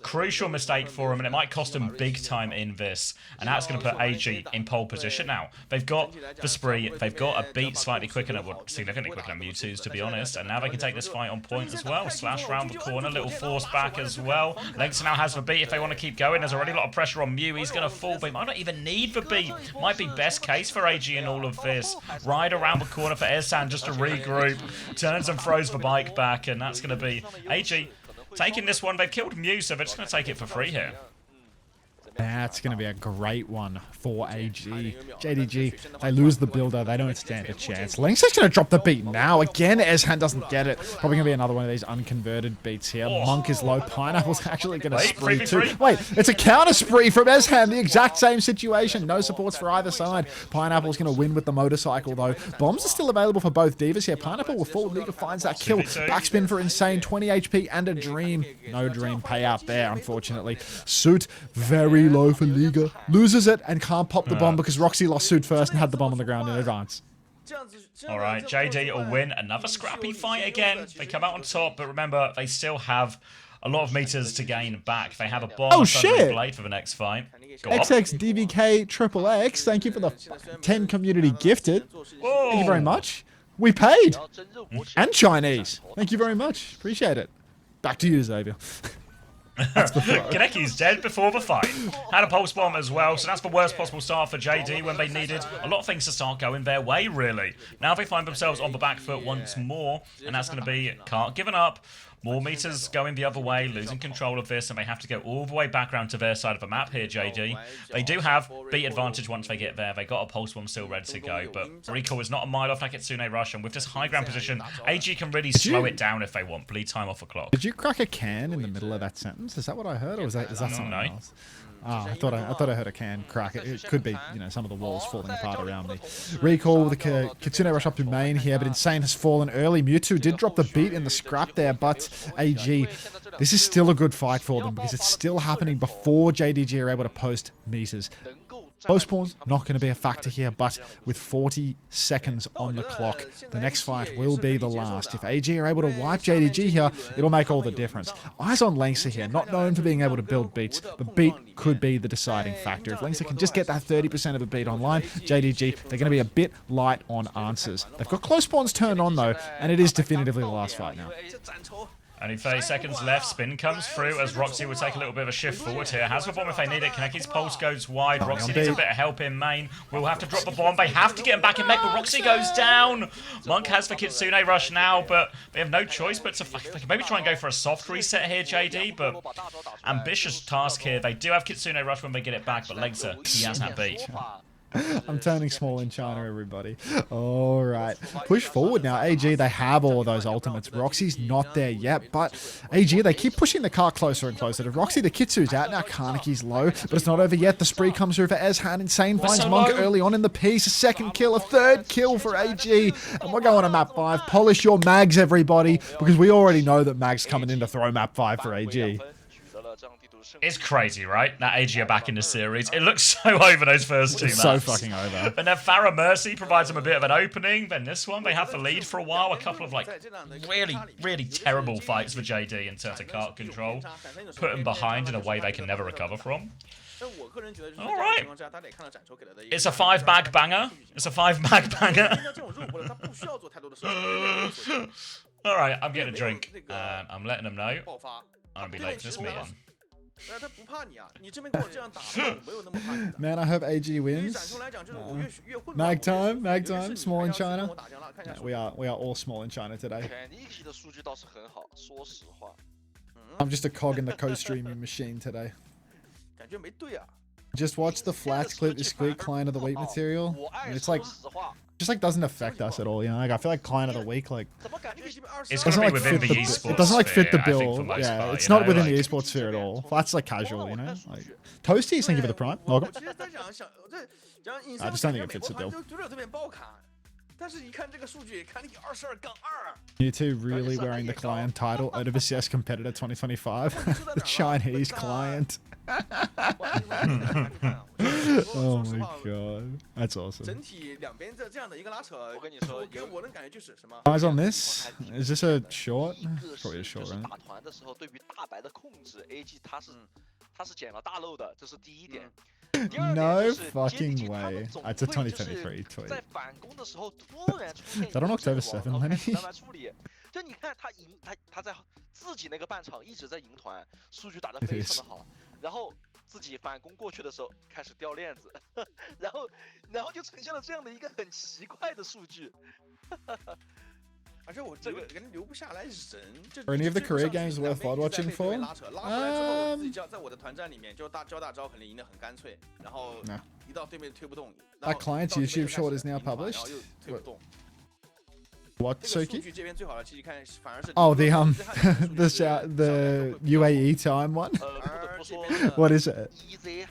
crucial mistake for him, and it might cost him big time in this, and that's going to put AG in pole position now. They've got the spree, they've got a beat slightly quicker than, well, significantly quicker than Mewtwo's, to be honest, and now they can take this fight on point as well. Slash round the corner, little force back as well. Lengths now has the beat if they want to keep going. There's already a lot of pressure on Mew. He's going to fall, but he might not even need the beat. Might be best case for AG in all of this. Ride around the corner for Airsan just to regroup. Turns and throws the bike back, and that's going to be AG taking this one. They've killed Mew, so they're just going to take it for free here. That's going to be a great one for AG. JDG, they lose the builder. They don't stand a chance. Lynx is going to drop the beat now. Again, Eshan doesn't get it. Probably going to be another one of these unconverted beats here. Monk is low. Pineapple's actually going to spree too. Wait, it's a counter spree from Eshan. The exact same situation. No supports for either side. Pineapple's going to win with the motorcycle, though. Bombs are still available for both Divas here. Pineapple will fall. Liga finds that kill. Backspin for insane. 20 HP and a dream. No dream payout there, unfortunately. Suit, very low for Liga. Loses it and can't pop the bomb because Roxy lost suit first and had the bomb on the ground in advance. Alright, JD will win another scrappy fight again. They come out on top, but remember, they still have a lot of meters to gain back. They have a bomb blade for the next fight. XXDVK Triple X, thank you for the 10 community gifted. Whoa. Thank you very much. We paid. And Chinese. Thank you very much. Appreciate it. Back to you, Xavier. Kaneki's dead before the fight. Had a pulse bomb as well, so that's the worst possible start for JD when they needed a lot of things to start going their way, really. Now they find themselves on the back foot once more, and that's going to be cart given up. More meters going the other way, losing control of this, and they have to go all the way back around to their side of the map here, JD. They do have beat advantage once they get there. They got a pulse bomb still ready to go, but Recall is not a mile off like Kitsune Rush, and with this high ground position, AG can really slow it down if they want. Bleed time off the clock. Did you crack a can in the middle of that sentence? Is that what I heard, or is that something else? Oh, I thought I heard a can crack. It could be, you know, some of the walls falling apart around me. Recall with the Kitsune Rush up to main here, but Insane has fallen early. Mewtwo did drop the beat in the scrap there, but AG, this is still a good fight for them because it's still happening before JDG are able to post meters. Low spawn's not going to be a factor here, but with 40 seconds on the clock, the next fight will be the last. If AG are able to wipe JDG here, it'll make all the difference. Eyes on Linksa here, not known for being able to build beats, but beat could be the deciding factor. If Linksa can just get that 30% of a beat online, JDG, they're going to be a bit light on answers. They've got close spawns turned on though, and it is definitively the last fight now. Only 30 seconds left. Spin comes through as Roxy will take a little bit of a shift forward here. Has the bomb if they need it. Kaneki's pulse goes wide. Roxy needs a bit of help in main. Will have to drop the bomb. They have to get him back in mech, but Roxy goes down. Monk has the Kitsune rush now, but they have no choice but to they can maybe try and go for a soft reset here, JD, but ambitious task here. They do have Kitsune rush when they get it back, but Linksa, he has that beat. I'm turning small in China, everybody. All right. Push forward now. AG, they have all of those ultimates. Roxy's not there yet, but AG, they keep pushing the car closer and closer to Roxy. The Kitsu's out now. Kaneki's low, but it's not over yet. The spree comes through for Ezhan. Insane finds Monk early on in the piece. A second kill, a third kill for AG. And we're going to map 5. Polish your mags, everybody, because we already know that Mag's coming in to throw map 5 for AG. It's crazy, right? That AG are back in the series. It looks so over those first two maps. So fucking over. And then Farah Mercy provides them a bit of an opening. Then this one, they have the lead for a while. A couple of like really, really terrible fights for JD in terms of cart control. Put them behind in a way they can never recover from. All right. It's a 5-bag banger. It's a 5-bag banger. All right, I'm getting a drink. I'm letting them know I'm going to be late for this meeting. Man, I hope AG wins. Mag time, small in China. Yeah, we are all small in China today. I'm just a cog in the co-streaming machine today. Just watch the flats clip this week, client of the week material. And it's like, just like doesn't affect us at all, you know. Like I feel like client of the week, like it's gonna be within the esports. It doesn't like fit the sphere, bill. Yeah, it's not within the esports sphere at all. Flats like casual, you know. Like Toasty, thank you for the prime. Welcome. I just don't think it fits the bill. You two really wearing the client title, OWCS competitor 2025, the Chinese client. Oh my god, that's awesome. Eyes on this? Is this a short? Probably a short, right? No fucking way. It's a 2023 tweet. Is that on October 7th, Lenny? 就你看他在自己那个半场一直在赢团，数据打得非常的好，然后自己反攻过去的时候开始掉链子，然后就呈现了这样的一个很奇怪的数据。而且我这个人留不下来人。Are any of the career games worth watching for? 在我的团战里面，就交大招肯定赢得很干脆，然后一到对面推不动。That client's YouTube short is now published. What, Suki? Oh, the UAE time one. What is it?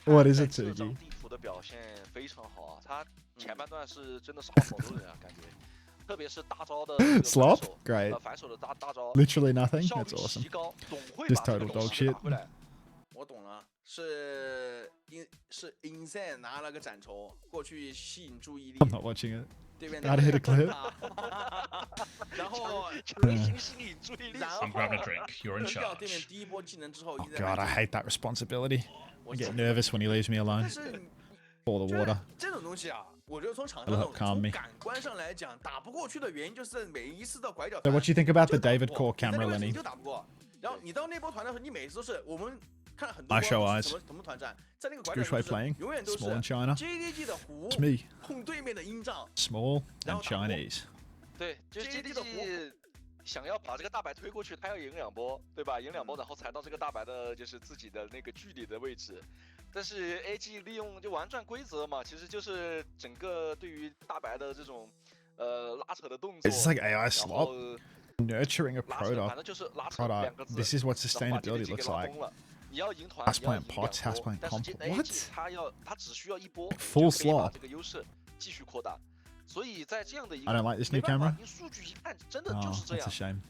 What is it, Suki? 的表现非常好啊，他前半段是真的杀了好多人啊，感觉。 特别是大招的 Slop? Great. 反手的大招 Literally nothing. That's awesome. This total dog shit. 我懂了，是 Insane 拿了个斩头过去吸引注意力。 I'm not watching it. Gotta hit a clip. 然后 I'm grabbing a drink. You're in charge. Oh god, I hate that responsibility. I get nervous when he leaves me alone. Pour the water. 这种东西啊。 我觉得从场上从感官上来讲，打不过去的原因就是每一次的拐角。 So what do you think about the David Core camera, Lenny? 就打不过，然后你到那波团的时候，你每次都是我们看很多 I show eyes. 什么团战，在那个拐角 playing. 永远都是 Small in China. JDG 的胡 It's me. 控对面的阴障 Small and Chinese. 对，就是 JDG 想要把这个大白推过去，他要赢2波，对吧？赢2波，然后才到这个大白的就是自己的那个距离的位置。 但是 AG 利用就玩转规则嘛，其实就是整个对于大白的这种拉扯的动作。It's like AI slop. Nurturing a product. 反正就是拉扯2个字。 This is what sustainability looks like. 你要赢团， House plant pots, house plant comp. What? 他只需要1波 Full 就可以把 slop. 这个优势继续扩大。所以在这样的一个 I don't like this new camera. 你数据一看，真的 Oh, 就是这 that's a 样。 shame.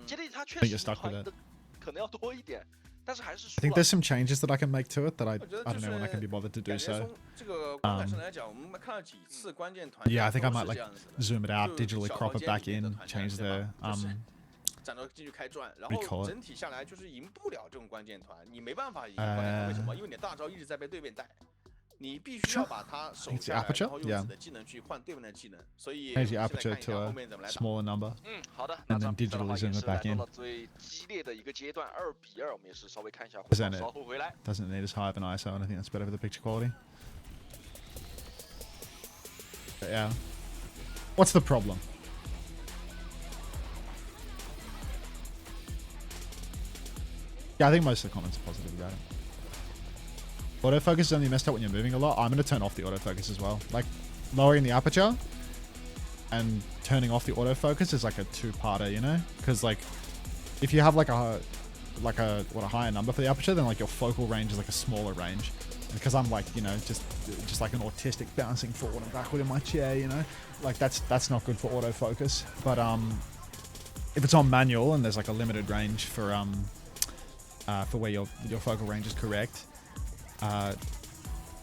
接力他确 I think 实 you're stuck with 团 it. 可能要多一点。但是还是 I 输 think 了 there's some changes that I can make to it that I 我觉得 I 就 don't know when I can be 是 bothered to do 感觉 so. 从这个观感上来讲，我们看了几次关键团 Yeah, I 战 think I 都 might 是 like 这样子的。 zoom it out, 就 digitally 小 crop 房 it 间 back 里面的 in, 团战 change 对吧 the 就是战斗进去开转，然 we call 后 it 整体下来就是赢不了这种关键团，你没办法赢关键团，为什么？因为你的大招一直在被对面带，你必须要把它守 It's the 下来， aperture? 然后用 Yeah. 自己的技能去换对面的技能。所以 change 现 the 在看 aperture 一下 to 后 a 面怎么来打。 smaller number. 好的，那 And 咱 then 们比赛的 digitally 话 zoom 也 it 是来 back 到 in. 了最激烈的一个阶段，2-2，我们也是稍微看一下回 Isn't 放， it? 稍后回来。 Doesn't need as high of an ISO, and I think that's better for the picture quality. But yeah. What's the problem? Yeah, I think most of the comments are positive about it. Autofocus is only messed up when you're moving a lot. I'm going to turn off the autofocus as well. Like, lowering the aperture and turning off the autofocus is like a two-parter, you know? Because, like, if you have, like a higher number for the aperture, then, like, your focal range is, like, a smaller range. And because I'm, like, you know, just like an autistic bouncing forward and backward in my chair, you know? Like, that's not good for autofocus. But, if it's on manual and there's, like, a limited range for where your focal range is correct,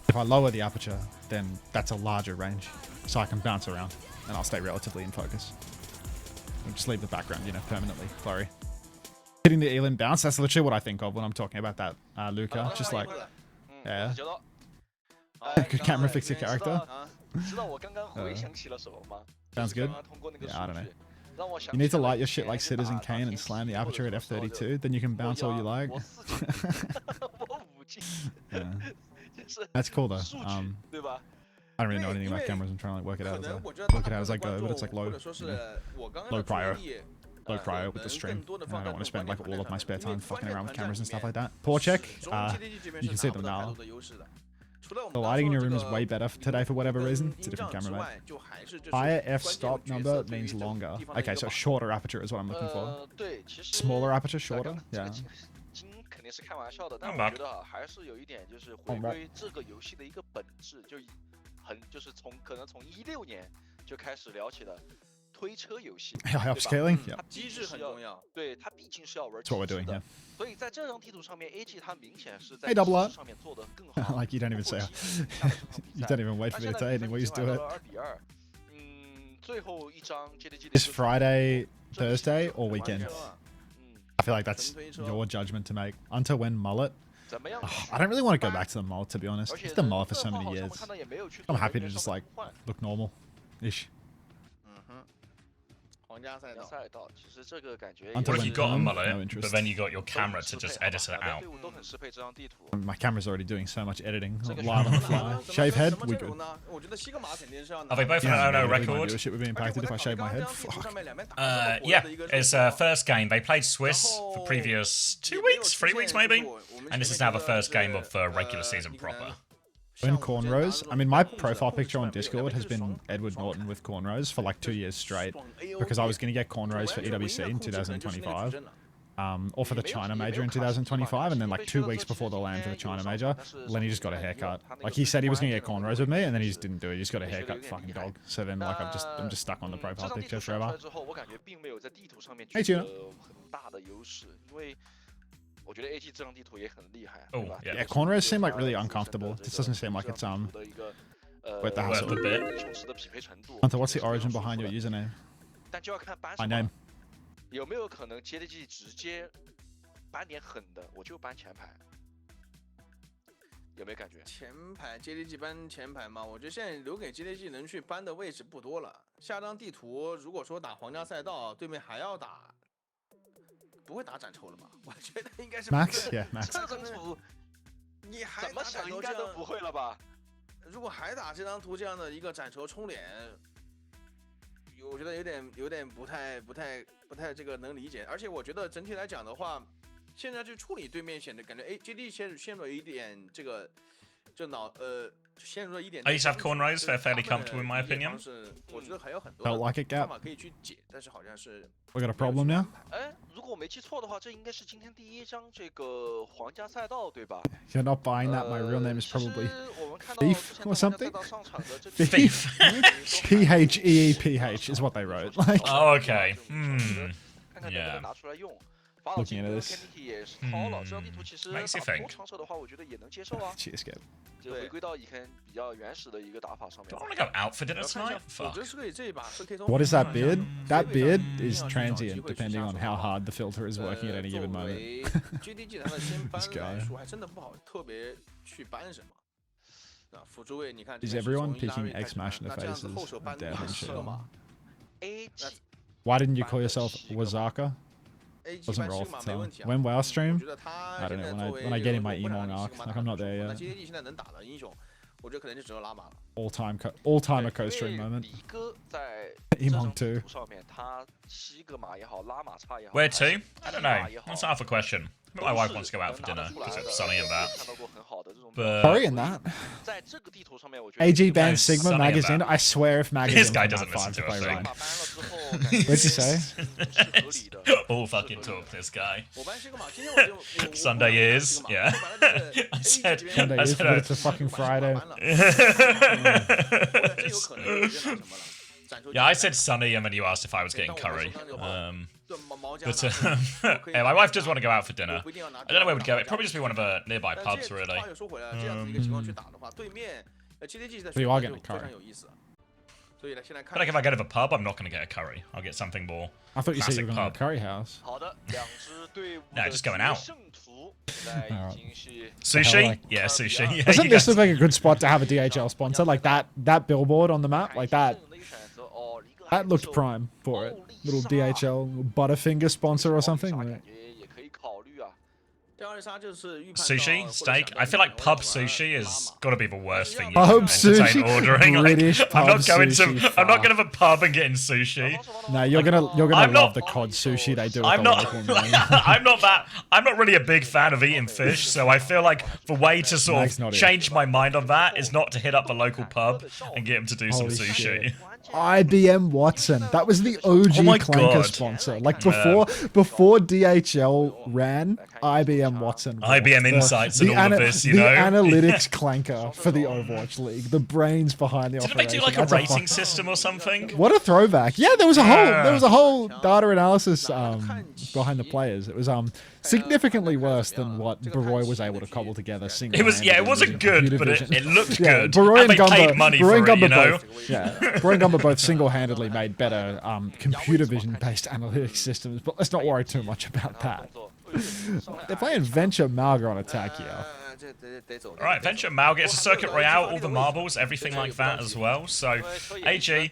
if I lower the aperture, then that's a larger range, so I can bounce around and I'll stay relatively in focus. I'll just leave the background, you know, permanently blurry. Hitting the Elin bounce, that's literally what I think of when I'm talking about that, Luca. Just like, yeah. 知道 Good camera fix your character. 知道我刚刚回想起了什么吗？ Sounds good. 通过那个 Yeah, I don't 数 know. 据，让我想 You need to 起了 light your 以 shit 前 like Citizen 打 Kane and 天 slam the 梯 aperture at 的时候就 f32, then you can 我 bounce all you 要 like. 我4进我5进 Yeah. 就是 That's cool though. 数据对吧？ I don't really know anything 因 about 为 cameras. I'm trying to like work it 可 out as 能 I 我觉得 look 大 at it 部 as 分 I 的 go, 观 but it's like 众 low, 或者说 you know, 是我刚刚 low 的注 prior. 意力 low cryo with 能 the stream. 更多的 I 放 don't 在 want 这 to 种 spend 关 like 键 all 团 of my 战 spare 上面， time 因为 fucking 关键 around with 团战 cameras and 里 stuff 面 like that. Poor check. 始终 GDG 这边 You 是 can see 拿不 them 到太 now. 多的优势的。除了我 The 们刚 lighting in 说 your 的 room 这 is 个 way better today for whatever 跟 reason. It's a 音 different 障之 camera, mate. 外，就还是这是 Higher 关 f 键的 stop 角 number 色对于 means 这个 longer. 地方的一 Okay, 个 so 把控 shorter aperture is what I'm looking for. 对，其实 Smaller aperture, 刚 shorter. 刚这个 Yeah. 金肯定是开玩笑的，但 I'm 我 back. 觉得啊，还是有一点就是回归这个游戏的一个本质，就是可能从16年就开始聊起了推车游戏， High 对吧？ upscaling. 嗯 Yeah. 它机制很重要。对，它毕竟是要玩 That's what we're 机制 doing 的 here. 所以在这张地图上面，AG 它明显是在 Hey, double 机 up. 制上面做的更好。 Like you don't even 包括 say. 机制下半场比 You 赛 don't even wait 但 for 现 me to 在 say 比 anything. 分 We 已 just 经 do 来 it. 到了2-2。最后一张 JDG 的 Is Friday, Thursday, or 完 weekend? 全了 I feel like that's your judgment to make. Unter when mullet. 怎么样？ I don't really want to go back to the mullet, to be honest. 而且 It's the 人 mullet for 的 so 话 many 好像我 years. 看到也没有去 I'm 做 happy 人 to 员 just 上 like 面换 look normal-ish. 嗯哼，皇家赛道。赛道，其实这个感觉 Until What if when you got a Tom? No mullet, interest. but then you got your camera to just edit it 两个 out? 队伍都很适配这张地图。 My camera's already doing so much editing. 这个 Live on the 怎 fly. 么 Shave head, 什么 we 阵容 good. 呢？我觉得西格玛肯定是要拿。 Are they both Yeah, on an no, O my record? viewership would be 而且 impacted 我 if 在 I 考虑 shave my 刚刚 head. 这张地图 Fuck. 上面两边打这么火 Yeah, 的一个 it's 热 first game. They played 然 Swiss 后 for previous 2 也没有 weeks, 出 3 现 weeks 就是 maybe, 我们 and this is 前 now 面 the 觉得 first game of the 呃 regular season 你可能 proper. In 上午之间打 cornrows, 的 I mean, my 控制 profile 控制 picture on 出来没有 Discord 两 has 边是 been 爽 Edward 爽 Norton 看 with cornrows for like 2 years straight 爽 because I was AOD going to get cornrows for 完全唯一 EWC 的 in 控制可能就是那个 2025, 矩阵了 or for the China major in 2025, and then like 2 weeks before the land for the China major, Lenny just got a haircut. Like he said he was going to get cornrows with me, and then he just didn't do it. He just got a haircut, fucking dog. So then like I'm just stuck on the 这 profile 张地 picture 图选出 forever. 来之后，我感觉并没有在地图上面哎取得很大的优势，因为我觉得 AG 这张地图也很厉害，对 Oh, 吧 yeah. Yeah, cornrows seem like really uncomfortable. This doesn't seem like it's worth the Worth hassle. the bit. 英雄池的匹配程度。 Hunter, what's the origin behind your username? 但就要看搬 My 什 name. 么，有没有可能 JDG 直接搬点狠的，我就搬前排，有没有感觉？前排 JDG 搬前排嘛，我觉得现在留给 JDG 能去搬的位置不多了。下张地图如果说打皇家赛道，对面还要打，不会打斩抽了吧？我觉得应该是不 Max? 会 Yeah, Max. 这张图你还怎么打斩想应该都抽这样不会了吧？如果还打这张图这样的一个斩抽冲脸，我觉得有点不太这个能理解。而且我觉得整体来讲的话，现在去处理对面显得感觉，JD 陷入了一点这个，陷入了一点。 I used to have cornrows, they're fairly comfortable in my opinion. 我觉得还有很多 Felt like it, 方 Gap. 法可以去解，但是好像是 We got a problem now? 哎，如果我没记错的话，这应该是今天第一张这个皇家赛道，对吧？ You're not buying that. My real name is 其实 probably 我们看到 Thief 之前 or 在皇家 something? 赛道上场的这 Thief. PHEEPH is what they wrote. Like, Oh, okay. 看看能不能拿出来用。法老 Looking 金 into 跟 this. Kennedy 也是掏了，这张地图其实 Makes you 打 think. 多长射的话，我觉得也能接受啊， Cheers, Gabe. 就回归到以前比较原始的一个打法上面 Do。I want to go out for dinner 看一 tonight? 下，我 Fuck. 觉得是可以这一把是可以从 What is that 看 beard? 一下 That 这 beard 边 is 有 transient 机会去 depending 下 on 手 how 的话 hard the filter is working at any 作 given moment. 为 GDG 它的先班 This guy. 来说，还真的不好特别去搬什么。啊，辅助位你看 Is 这边是 everyone 从伊拉 picking 瑞开 X 始 Smash in 搬 the 那这样子 faces 后手搬 of death 马 and 射 shit? 嘛 AG Why didn't you call yourself Wazaka? ，AG Doesn't 搬 roll 西格 off 玛 the 没 tongue. 问题啊。 When WoW 我 stream? 觉得他 I don't 现 know, 在 when 作 I- 为 when I 这 get 个 in my 会 emo 让你 arc, 西格玛 like 打 I'm 得 not 不 there 错那 yet. GDG 现在能打的英雄，我觉得可能就只有拉玛了。All-timer 因 Costream 为 moment. 李哥在 Emo 这张 2. 地图上面，他西格玛也好，拉玛差也好， Where 还是 to? I don't 西玛 know. 也好 That's half a question. My 都 wife 是 wants to go out for 能拿 dinner 得出来 because 的 of Sunny and 也 that. 看到过很好的这种 But Sorry in that. 在这个地图上面，我觉得 AG banned No, Sigma Sunny Magazine. about- I swear if Magazine This guy came out doesn't listen 5 to to play us, Ryan. 把 ban 了之后， What'd you say? 是合理的。 All fucking talk, this guy. 我搬西格玛，今天我就我 Sunday is, 我 yeah. 把它这个 I said- AG 这边 Sunday I is, said but I- it's a fucking 我把西格 Friday. 玛搬了我真有可能直接拿什么了。斩出 Yeah, I said Sunny, and then you asked if I was getting 但我 curry. 手上的话 But 毛加拿大我可以 yeah, my wife does want to go out for dinner. 我不一定要拿 I don't know where we'd go. It'd probably just be one of the nearby 但 pubs, 这 really. 话又说回来，这样子一个情况去打的话，对面GDG 的 But you are 选 getting 择 a 就非 curry. 常有意思。所以呢，现在 I 看 feel like if I go to the pub, I'm not going to get a curry. I'll get something more. I thought you said you Classic were going to pub. Curry House. 好的，两支队伍 No, 的 just going 决 out. 胜图现在已经是 Sushi? like- Yeah, sushi. Yeah, Doesn't you this guys- look like a good spot to have a DHL sponsor? Like that billboard on the map? Like that 的一个选择哦，一个 that looked 还 prime for it. Little DHL Butterfinger sponsor or something. 感 Right? 觉也可以考虑啊。第二杀就是预判到 Sushi, 或者 steak. 想 I 到 feel like 我 pub 要玩 sushi has 拉玛 got to be the worst thing you Pub can entertain sushi? ordering. Like, British I'm pub not going sushi, to. I'm not fuck. going to a pub and getting sushi. No, you're gonna I'm love not- the cod sushi they do at I'm the not. local man. I'm not really a big fan of eating fish, so I feel like the way to sort Mike's not of either. change my mind on that is not to hit up the local pub and get him to do some Holy sushi. shit. IBM Watson. That was the OG Oh my Clanker God. sponsor. Like before DHL ran, IBM Watson. IBM bought the- Insights and all of this, you the know? analytics Clanker for the Overwatch League. The brains behind the Didn't they operation. do like a That's rating fuck- system or something? What a throwback! Yeah, there was a whole Yeah. data analysis behind the players. It was significantly worse than what Baroy was able to cobble together. It was, yeah, it wasn't good, but it looked Yeah, good. Baroy And they Gumba, paid money Baroy for it, Gumba you know? both, yeah, Baroy and Gumba both single-handedly made better computer vision-based analytics systems. But let's not worry too much about that. They're playing Venture Malga on attack here. Alright, Venture Mal gets a Circuit Royale, all the marbles, everything like that as well. So, AG,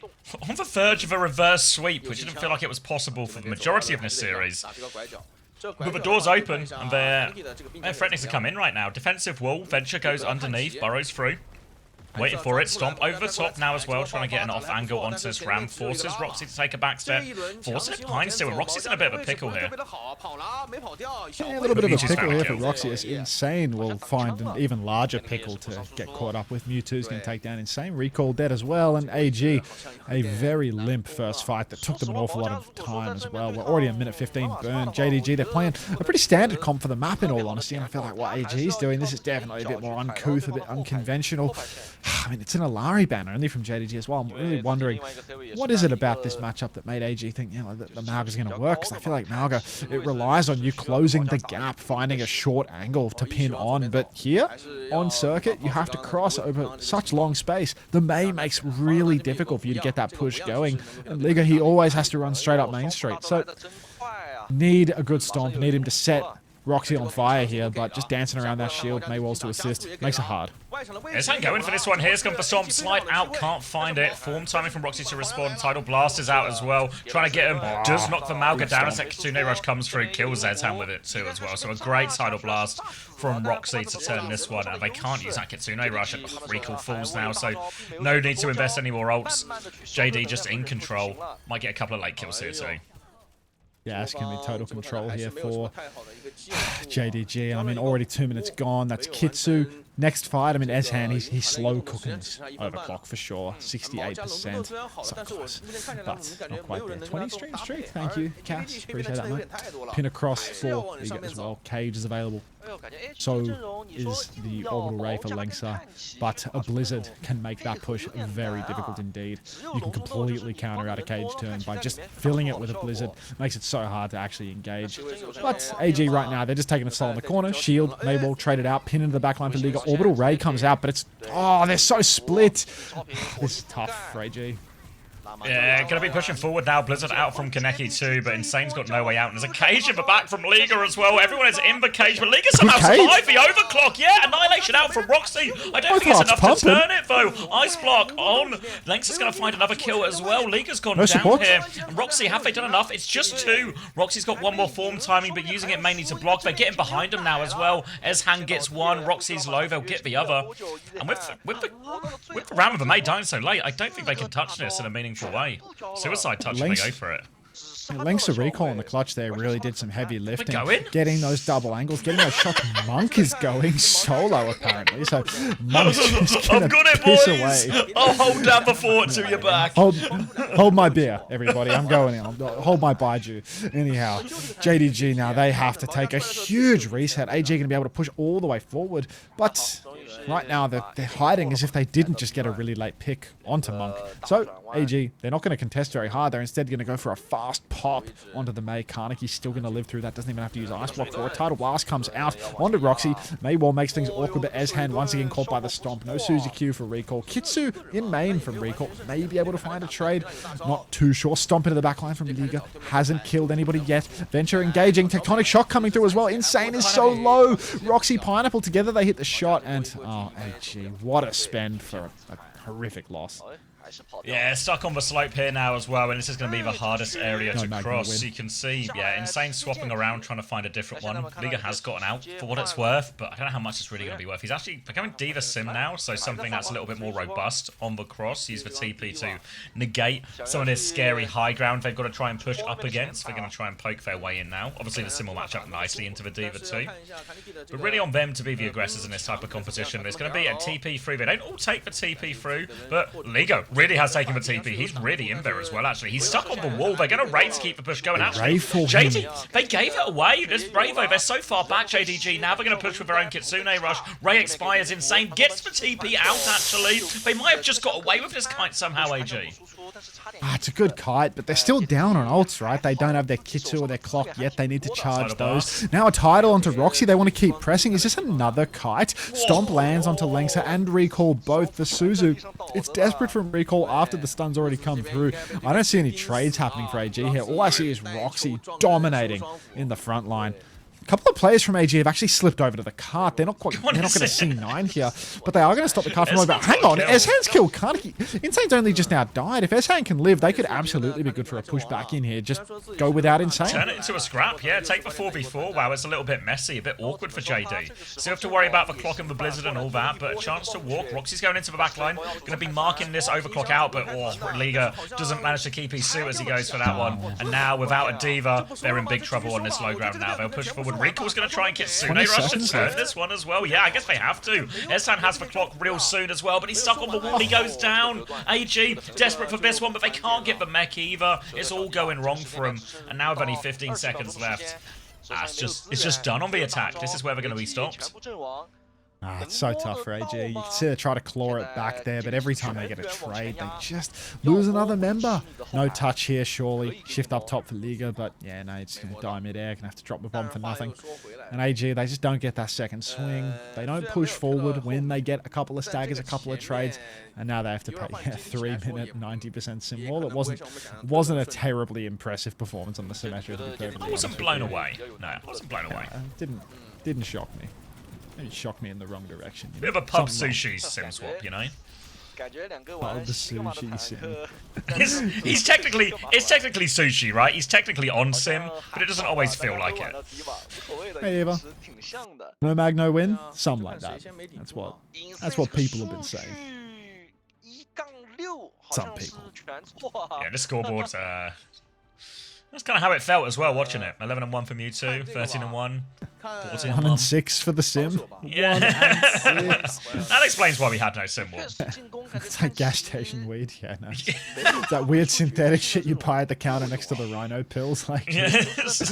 on the verge of a reverse sweep, which didn't feel like it was possible for the majority of this series. But the door's open, and they're threatening to come in right now. Defensive wall, Venture goes underneath, burrows through. Waiting for it, Stomp over the top now as well, trying to get an off angle onto this Ram. Forces Roxy to take a back step. Forces it behind still, and Roxy's in a bit of a pickle here. Yeah, a little bit of a Mewtwo's pickle found here a for kill. Roxy. It's Insane will find an even larger pickle to get caught up with. Mewtwo's going to take down Insane. Recall dead as well, and AG, a very limp first fight that took them an awful lot of time as well. We're already a minute 15 burn. JDG, they're playing a pretty standard comp for the map in all honesty, and I feel like what AG's doing, this is definitely a bit more uncouth, a bit unconventional. I mean, it's an Alari banner, only from JDG as well. I'm really wondering, what is it about this matchup that made AG think, you know, that the Malga's going to work? Because I feel like Malga, it relies on you closing the gap, finding a short angle to pin on. But here, on circuit, you have to cross over such long space. The Mei makes really difficult for you to get that push going. And Liga, he always has to run straight up Main Street. So, need a good stomp, need him to set Roxy on fire here, but just dancing around that shield, Maywalls to assist, makes it hard. Insane going for this one. Here's come for Stomp. Slide out, can't find it. Form timing from Roxy to respond. Tidal Blast is out as well. Trying to get him. Does knock the Malga down as that Kitsune Rush comes through. Kills Zed's hand with it too as well. So a great Tidal Blast from Roxy to turn this one. And they can't use that Kitsune Rush. Recall falls now, so no need to invest any more ults. JD just in control. Might get a couple of late kills here too. Yeah, it's going to be total control here for JDG. I mean, already 2 minutes gone. That's Kitsu. Next fight, I mean, Eshan, he's slow cooking this overclock for sure. 68%. So close. But not quite there. 20 stream streak. Thank you, Cass. Appreciate that, mate. Pin across for Liga as well. Cage is available. So is the Orbital Ray for Lengsa, but a Blizzard can make that push very difficult indeed. You can completely counter out a cage turn by just filling it with a Blizzard. Makes it so hard to actually engage. But AG right now, they're just taking a slow in the corner. Shield, Maywall traded out, pin into the backline for Liga. Orbital Ray comes out, but it's... Oh, they're so split. This is tough for AG. Yeah, gonna be pushing forward now. Blizzard out from Kaneki too, but Insane's got no way out. And there's a cage in the back from Liga as well. Everyone is in the cage, but Liga somehow survived the overclock. Yeah, Annihilation out from Roxy. I don't think it's enough to turn it though. Ice block on. Lynx is gonna find another kill as well. Liga's gone down here. And Roxy, have they done enough? It's just 2. Roxy's got one more form timing, but using it mainly to block. They're getting behind him now as well. Ezhan gets one. Roxy's low. They'll get the other. And with the round of the May dying so late, I don't think they can touch this in a meaningful way. Suicide touch if they go for it. Link's recall in the clutch there really did some heavy lifting. Going? Getting those double angles, getting those shots. Monk is going solo apparently, so Monk's just gonna I've got it, piss boys! away. I'll hold down the fort to your back. Hold my beer, everybody. I'm going in. Hold my baiju. Anyhow, JDG now, they have to take a huge reset. AG going to be able to push all the way forward, but right now they're hiding as if they didn't just get a really late pick onto Monk. So AG, they're not going to contest very hard. They're instead going to go for a fast pop onto the May. Kaneki's still going to live through that. Doesn't even have to use Ice Block for it. Tidal Blast comes out onto Roxy. Maywall makes things awkward, but Ezhan once again caught by the stomp. No Suzy Q for recall. Kitsu in main from recall. May be able to find a trade. Not too sure. Stomp into the backline from Liga. Hasn't killed anybody yet. Venture engaging. Tectonic Shock coming through as well. Insane is so low. Roxy, Pineapple together. They hit the shot and... Oh, AG. What a spend for a horrific loss. Yeah, stuck on the slope here now as well, and this is going to be the hardest area to cross. So you can see, yeah, Insane swapping around, trying to find a different one. Liga has gotten out for what it's worth, but I don't know how much it's really going to be worth. He's actually becoming Diva Sim now, so something that's a little bit more robust on the cross. Use the TP to negate some of this scary high ground they've got to try and push up against. They're going to try and poke their way in now. Obviously, the Sim will match up nicely into the Diva too. But really on them to be the aggressors in this type of competition. There's going to be a TP through. They don't all take the TP through, but Liga really has taken the TP. He's really in there as well, actually. He's stuck on the wall. They're going to raid to keep the push going. Actually, JD, they gave it away. This Bravo, they're so far back, JDG. Now they're going to push with their own Kitsune rush. Ray expires. Insane gets the TP out, actually. They might have just got away with this kite somehow, AG. It's a good kite, but they're still down on ults, right? They don't have their Kitsu or their clock yet. They need to charge those. Now a Tidal onto Roxy. They want to keep pressing. Is this another kite? Stomp lands onto Lengsa and recall both for Suzu. It's desperate from recall after the stun's already come through. I don't see any trades happening for AG here. All I see is Roxy dominating in the front line. A couple of players from AG have actually slipped over to the cart. They're not quite. They're not going to C9 here, but they are going to stop the cart from over. Hang on, Ezhan's killed Kaneki. Insane's only just now died. If Ezhan can live, they could absolutely be good for a push back in here. Just go without Insane. Turn it into a scrap, yeah. Take the 4v4. Wow, it's a little bit messy, a bit awkward for JD. Still have to worry about the clock and the Blizzard and all that, but a chance to walk. Roxy's going into the back line. Going to be marking this overclock out, but Liga doesn't manage to keep his suit as he goes for that one. And now, without a Diva, they're in big trouble on this low ground now. They'll push forward. Recall's going to try and get Kitsune rush to turn this one as well. Yeah, I guess they have to. Ezhan has the clock real soon as well, but he's stuck on the wall. He goes down. AG desperate for this one, but they can't get the mech either. It's all going wrong for him. And now with only 15 seconds left, it's just done on the attack. This is where they're going to be stopped. It's so tough for AG. You can see they try to claw it back there, but every time they get a trade, they just lose another member. No touch here, surely. Shift up top for Liga, but yeah, no, it's going to die mid-air. Going to have to drop the bomb for nothing. And AG, they just don't get that second swing. They don't push forward when they get a couple of staggers, a couple of trades, and now they have to pay 3-minute 90% sim wall. It wasn't a terribly impressive performance on the Symmetra. I wasn't blown away. No, I wasn't blown away. Didn't shock me. It shocked me in the wrong direction. Bit of a pub sushi sim swap, you know? Pub sushi sim. It's technically sushi, right? He's technically on sim, but it doesn't always feel like it. Hey Eva. No mag, no win? Something like that. That's what people have been saying. Some people. Yeah, this scoreboard, That's kind of how it felt as well watching it. 11-1 for Mewtwo, 13-1. 14 1 and 6 for the sim. Yeah. 1 and 6. That explains why we had no symbol. It's like gas station weed. Yeah, no. It's that weird synthetic shit you buy at the counter next to the rhino pills. Like Yes.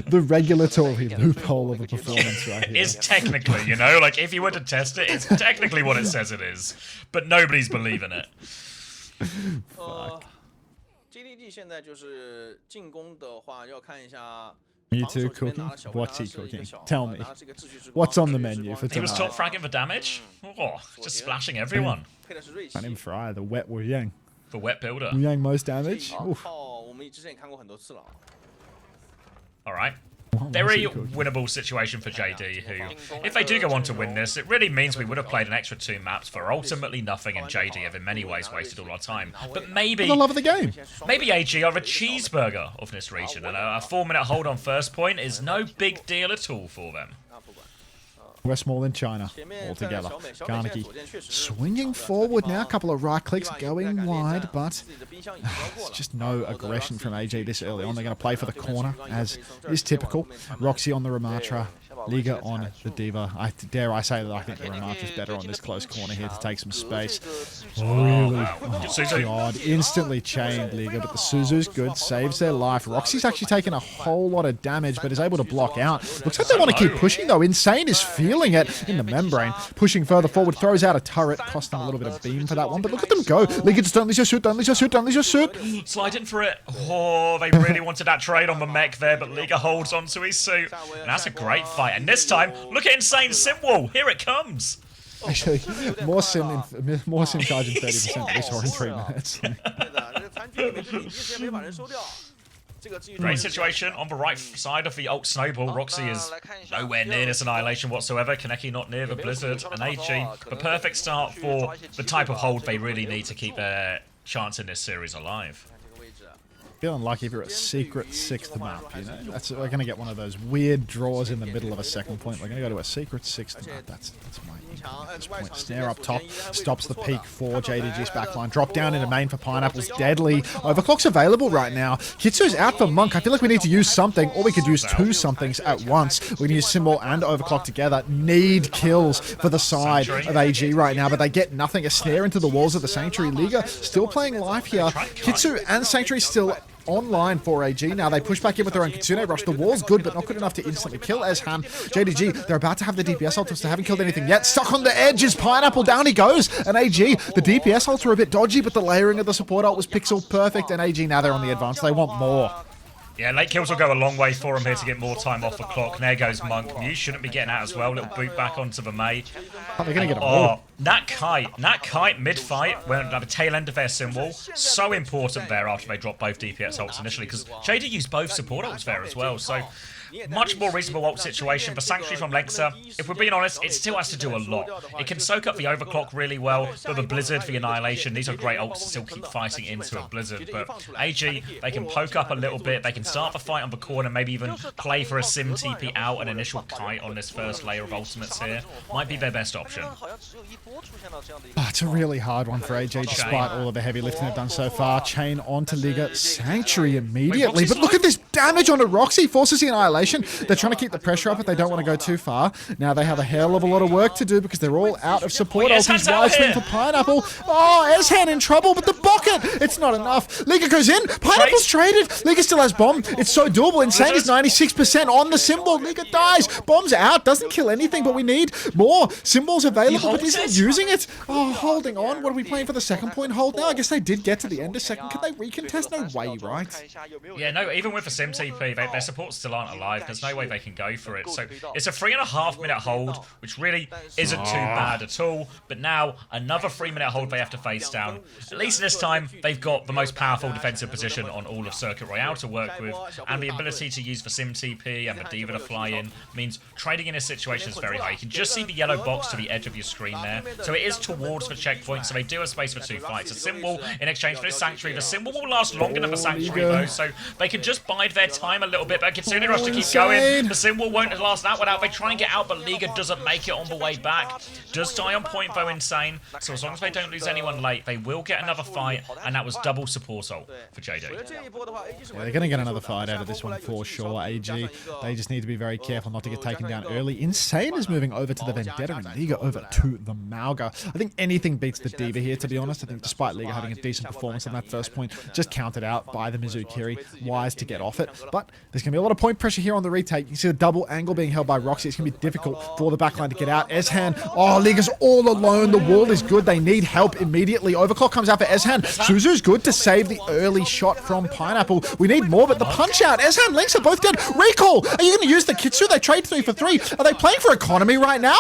the regulatory loophole of a performance right here. It's technically, you know, like if you were to test it, it's technically what it says it is. But nobody's believing it. GDG 现在就是进攻的话，要看一下。 Mewtwo cooking? What's he cooking? Tell me. What's on the menu for He was top tonight? fragging for damage? Oh, just splashing everyone. Let him fry the wet Wu Yang. For wet builder. Wu Yang most damage? Oof. 我们之前也看过很多次了。 Alright. What's Very he cooking? winnable situation for JD, who, if they do go on to win this, it really means we would have played an extra 2 maps for ultimately nothing, and JD have in many ways wasted all our time. But maybe, For the love of the game. maybe AG are a cheeseburger of this region, and a 4-minute hold on first point is no big deal at all for them. Westmall in China altogether. Garniki swinging forward now. A couple of right clicks going wide, but it's just no aggression from AJ this early on. They're going to play for the corner, as is typical. Roxy on the Ramatra. Liga on the Diva. Dare I say that I think the Ramatra's better on this close corner here to take some space. Really? Oh, God. Instantly chained Liga, but the Suzu's good. Saves their life. Roxy's actually taken a whole lot of damage, but is able to block out. Looks like they want to keep pushing, though. Insane is feeling it in the membrane. Pushing further forward. Throws out a turret. Cost them a little bit of beam for that one, but look at them go. Liga just don't lose your suit. Don't lose your suit. Don't lose your suit. Slide in for it. Oh, they really wanted that trade on the mech there, but Liga holds onto his suit. And that's a great fight. And this time, look at Insane Simwall. Here it comes. Actually, more sim charge in 30% we saw in 3 minutes. Great situation on the right side of the ult snowball. Roxy is nowhere near this annihilation whatsoever. Kaneki not near the blizzard. And AG, the perfect start for the type of hold they really need to keep their chance in this series alive. Feeling lucky if you're at secret 6th map, you know? We're going to get one of those weird draws in the middle of a second point. We're going to go to a secret 6th map. That's my aim at this point. Snare up top, stops the peak for JDG's backline. Drop down into main for Pineapple's deadly. Overclock's available right now. Kitsu's out for Monk. I feel like we need to use something, or we could use 2 somethings at once. We can use Symbol and Overclock together. Need kills for the side of AG right now, but they get nothing. A snare into the walls of the Sanctuary. Liga still playing live here. Kitsu and Sanctuary still online for AG. Now they push back in with their own Kitsune rush. The wall's good, but not good enough to instantly kill Eshan. JDG, they're about to have the DPS ulters. They haven't killed anything yet. Stuck on the edge is Pineapple. Down he goes. And AG, the DPS ults are a bit dodgy, but the layering of the support ult was pixel perfect. And AG, now they're on the advance. They want more. Yeah, late kills will go a long way for him here to get more time off the clock. And there goes Monk. Mew shouldn't be getting out as well. Little boot back onto the May. They're going to get a Oh, that kite mid-fight, when at the tail end of their symbol, so important there after they dropped both DPS ults initially, because JD used both support ults there as well, so much more reasonable ult situation. But Sanctuary from Lexa, if we're being honest, it still has to do a lot. It can soak up the overclock really well, but the Blizzard, the Annihilation, these are great ults to still keep fighting into a Blizzard. But AG, they can poke up a little bit, they can start the fight on the corner, maybe even play for a sim TP out, an initial kite on this first layer of ultimates here. Might be their best option. It's a really hard one for AG, despite all of the heavy lifting they've done so far. Chain onto Liga. Sanctuary immediately. But look at this damage onto Roxy. Forces the Annihilation. They're trying to keep the pressure up, but they don't want to go too far. Now they have a hell of a lot of work to do because they're all out of support. Ulti's wide swing for Pineapple. Oh, Eshan in trouble, but the bucket! It's not enough. Liga goes in. Pineapple's traded. Liga still has bomb. It's so doable. Insane is 96% on the symbol. Liga dies. Bomb's out. Doesn't kill anything, but we need more. Symbols available, but isn't using it. Oh, holding on. What are we playing for the second point hold now? I guess they did get to the end of second. Can they recontest? No way, right? Yeah, no, even with the sim TP, their supports still aren't alive. There's no way they can go for it. So it's a 3.5 minute hold, which really isn't too bad at all. But now another 3-minute hold they have to face down. At least this time, they've got the most powerful defensive position on all of Circuit Royale to work with. And the ability to use the sim TP and the Diva to fly in means trading in this situation is very high. You can just see the yellow box to the edge of your screen there. So it is towards the checkpoint, so they do have space for 2 fights. A symbol in exchange for this Sanctuary. The symbol will last longer than the Sanctuary though, so they can just bide their time a little bit, but Kitsune Rush to keep going. The Sinwall won't last that one out. They try and get out, but Liga doesn't make it on the way back. Does die on point though, Insane. So as long as they don't lose anyone late, they will get another fight, and that was double support ult for JD. Yeah, they're going to get another fight out of this one for sure, AG. They just need to be very careful not to get taken down early. Insane is moving over to the Vendetta and Liga over to the Mauga. I think anything beats the Diva here, to be honest. I think despite Liga having a decent performance on that first point, just counted out by the Mizukiri. Wise to get off it. But there's going to be a lot of point pressure here on the retake. You see the double angle being held by Roxy. It's going to be difficult for the backline to get out. Eshan, oh, Liga's all alone. The wall is good. They need help immediately. Overclock comes out for Eshan. Suzu's good to save the early shot from Pineapple. We need more, but the punch out. Eshan, Lynx are both good. Recall, are you going to use the Kitsu? They trade 3 for 3. Are they playing for economy right now?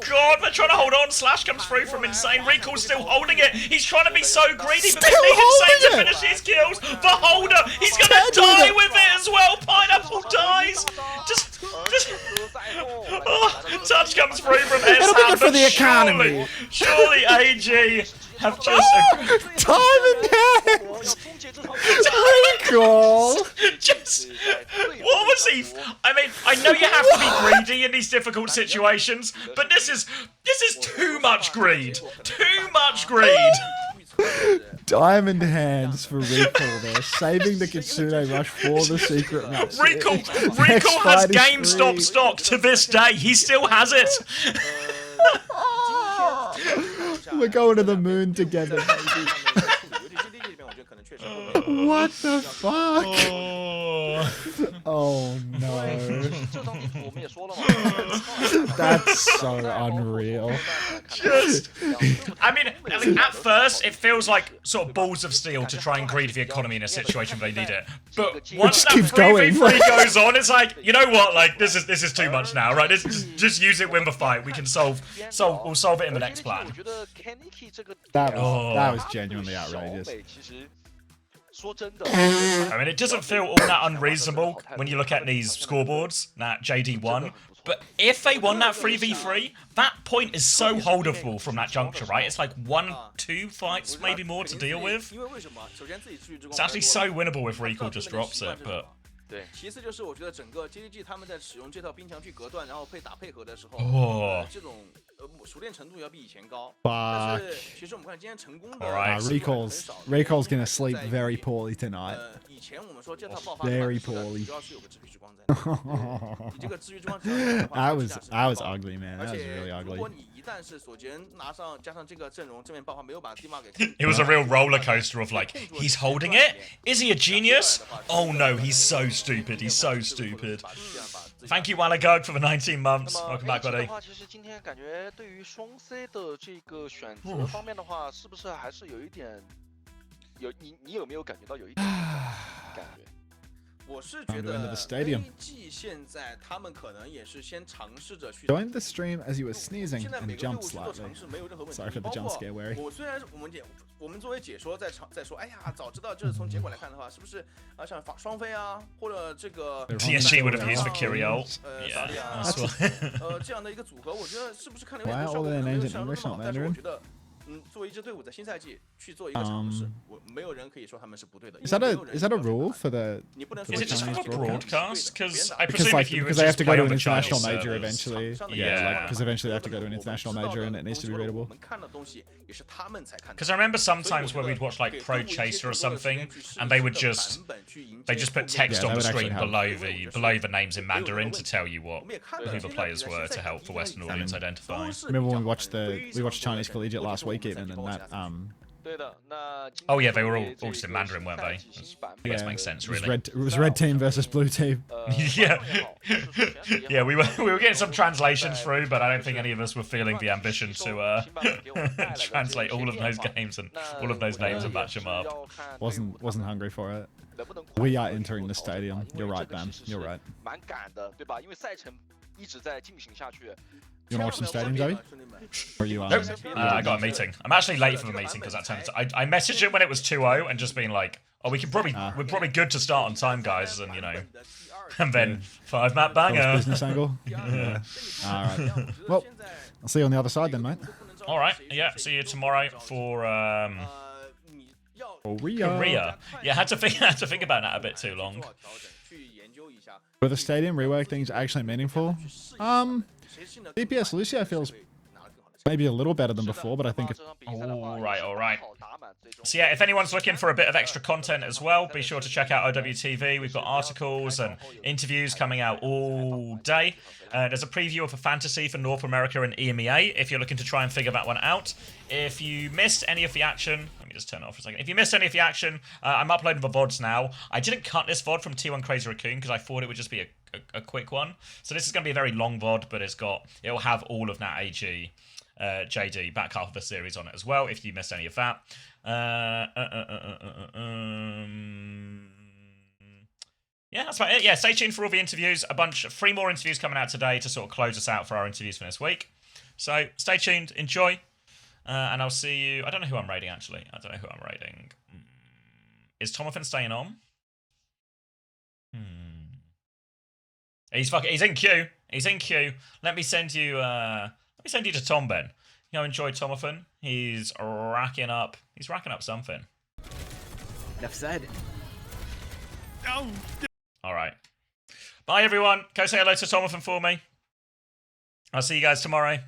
God, they're trying to hold on. Slash comes through from Insane. Recall's still holding it. He's trying to be so greedy, but they need Insane to finish his kills. The holder, he's going to die with it as well. Pineapple dies. Just oh, touch comes through from S. It'll be good for the economy. Surely AG have just Diamond Hands! Recall! Just what was he? I mean, I know you have to be greedy in these difficult situations, but this is too much greed. Too much greed. Diamond Hands for Recall there, saving the Kitsune Rush for the secret match. Recall has GameStop stock to this day. He still has it. We're going to the moon together, baby. What the fuck? Oh no. That's so unreal. I mean, at first, it feels like sort of balls of steel to try and greed the economy in a situation where they need it. But once that 3v3 goes on, it's like, you know what? Like, this is too much now, right? Just use it, win the fight. We can we'll solve it in the next plan. That was genuinely outrageous. I mean, it doesn't feel all that unreasonable when you look at these scoreboards that JD won. But if they won that 3v3, that point is so holdable from that juncture, right? It's like 1-2 fights, maybe more to deal with. It's actually so winnable if Recall just drops it, but... 对，其次就是我觉得整个 JDG 他们在使用这套冰墙去隔断，然后打配合的时候，这种熟练程度要比以前高。但是其实我们看今天成功的 Recall's gonna sleep very poorly tonight. 以前我们说这套爆发 very poorly. 主要是有个治愈之光在。你这个治愈之光 I was ugly, man. That was really ugly. 如果你一旦是索杰拿上加上这个阵容正面爆发，没有把地马给 It was a real roller coaster of like, he's holding it? Is he a genius? Oh no, he's so stupid. He's so stupid. Thank you, Walagug, for the 19 months. Welcome back, buddy. 其实今天感觉对于双 C 的这个选择方面的话，是不是还是有一点你有没有感觉到有一点感觉？我是觉得 AG 现在他们可能也是先尝试着去 Joined the stream as you were sneezing and jumped slightly. Sorry for the jump scare, Wary. 虽然我们作为解说在说，哎呀，早知道就是从结果来看的话，是不是像双飞啊，或者这个 TNG would have used for Kyriel. Yeah. 这样的一个组合，我觉得是不是看了有点效果？但是我觉得。作为一支队伍在新赛季去做一个尝试，没有人可以说他们是不对的。Is that a rule for the? Is it just for the broadcast? Because I presume if you they have to go to an international major eventually. Yeah, because eventually they have to go to an international major and it needs to be readable. Because I remember sometimes when we'd watch like Pro Chaser or something, and they just put text on the screen below the names in Mandarin to tell you who the players were to help the Western audience identify. Remember when we watched Chinese Collegiate last week even, and that oh yeah, they were all just in Mandarin, weren't they? That makes sense, really. It was red team versus blue team. Yeah, yeah. We were getting some translations through, but I don't think any of us were feeling the ambition to translate all of those games and all of those names and match them up. Wasn't hungry for it. We are entering the stadium. You're right, Bam. You're right. You wanna watch some stadium, Joey? Or are you nope. I got a meeting. I'm actually late for the meeting because I messaged it when it was 2-0 and just being like, oh, we're probably good to start on time, guys, and you know, and then 5-map banger. Business angle. Yeah. All right. Well, I'll see you on the other side then, mate. All right. Yeah. See you tomorrow for Korea. Yeah, had to think about that a bit too long. Were the stadium rework things actually meaningful? DPS Lucio feels maybe a little better than before, but I think it's... All right. So yeah, if anyone's looking for a bit of extra content as well, be sure to check out OWTV. We've got articles and interviews coming out all day. There's a preview of a fantasy for North America and EMEA if you're looking to try and figure that one out. If you missed any of the action, let me just turn it off for a second. If you missed any of the action, I'm uploading the VODs now. I didn't cut this VOD from T1 Crazy Raccoon because I thought it would just be a quick one. So this is going to be a very long VOD, but it'll have all of that AG. JD, back half of the series on it as well, if you missed any of that. Yeah, that's about it. Yeah, stay tuned for all the interviews. 3 more interviews coming out today to sort of close us out for our interviews for this week. So stay tuned, enjoy, and I'll see you. I don't know who I'm raiding, actually. I don't know who I'm raiding. Is Tomothan staying on? He's in queue. He's in queue. Let me send you to Tom Ben. Enjoy Tomothan. He's racking up something. Enough said. Oh. All right. Bye, everyone. Go say hello to Tomothan for me. I'll see you guys tomorrow.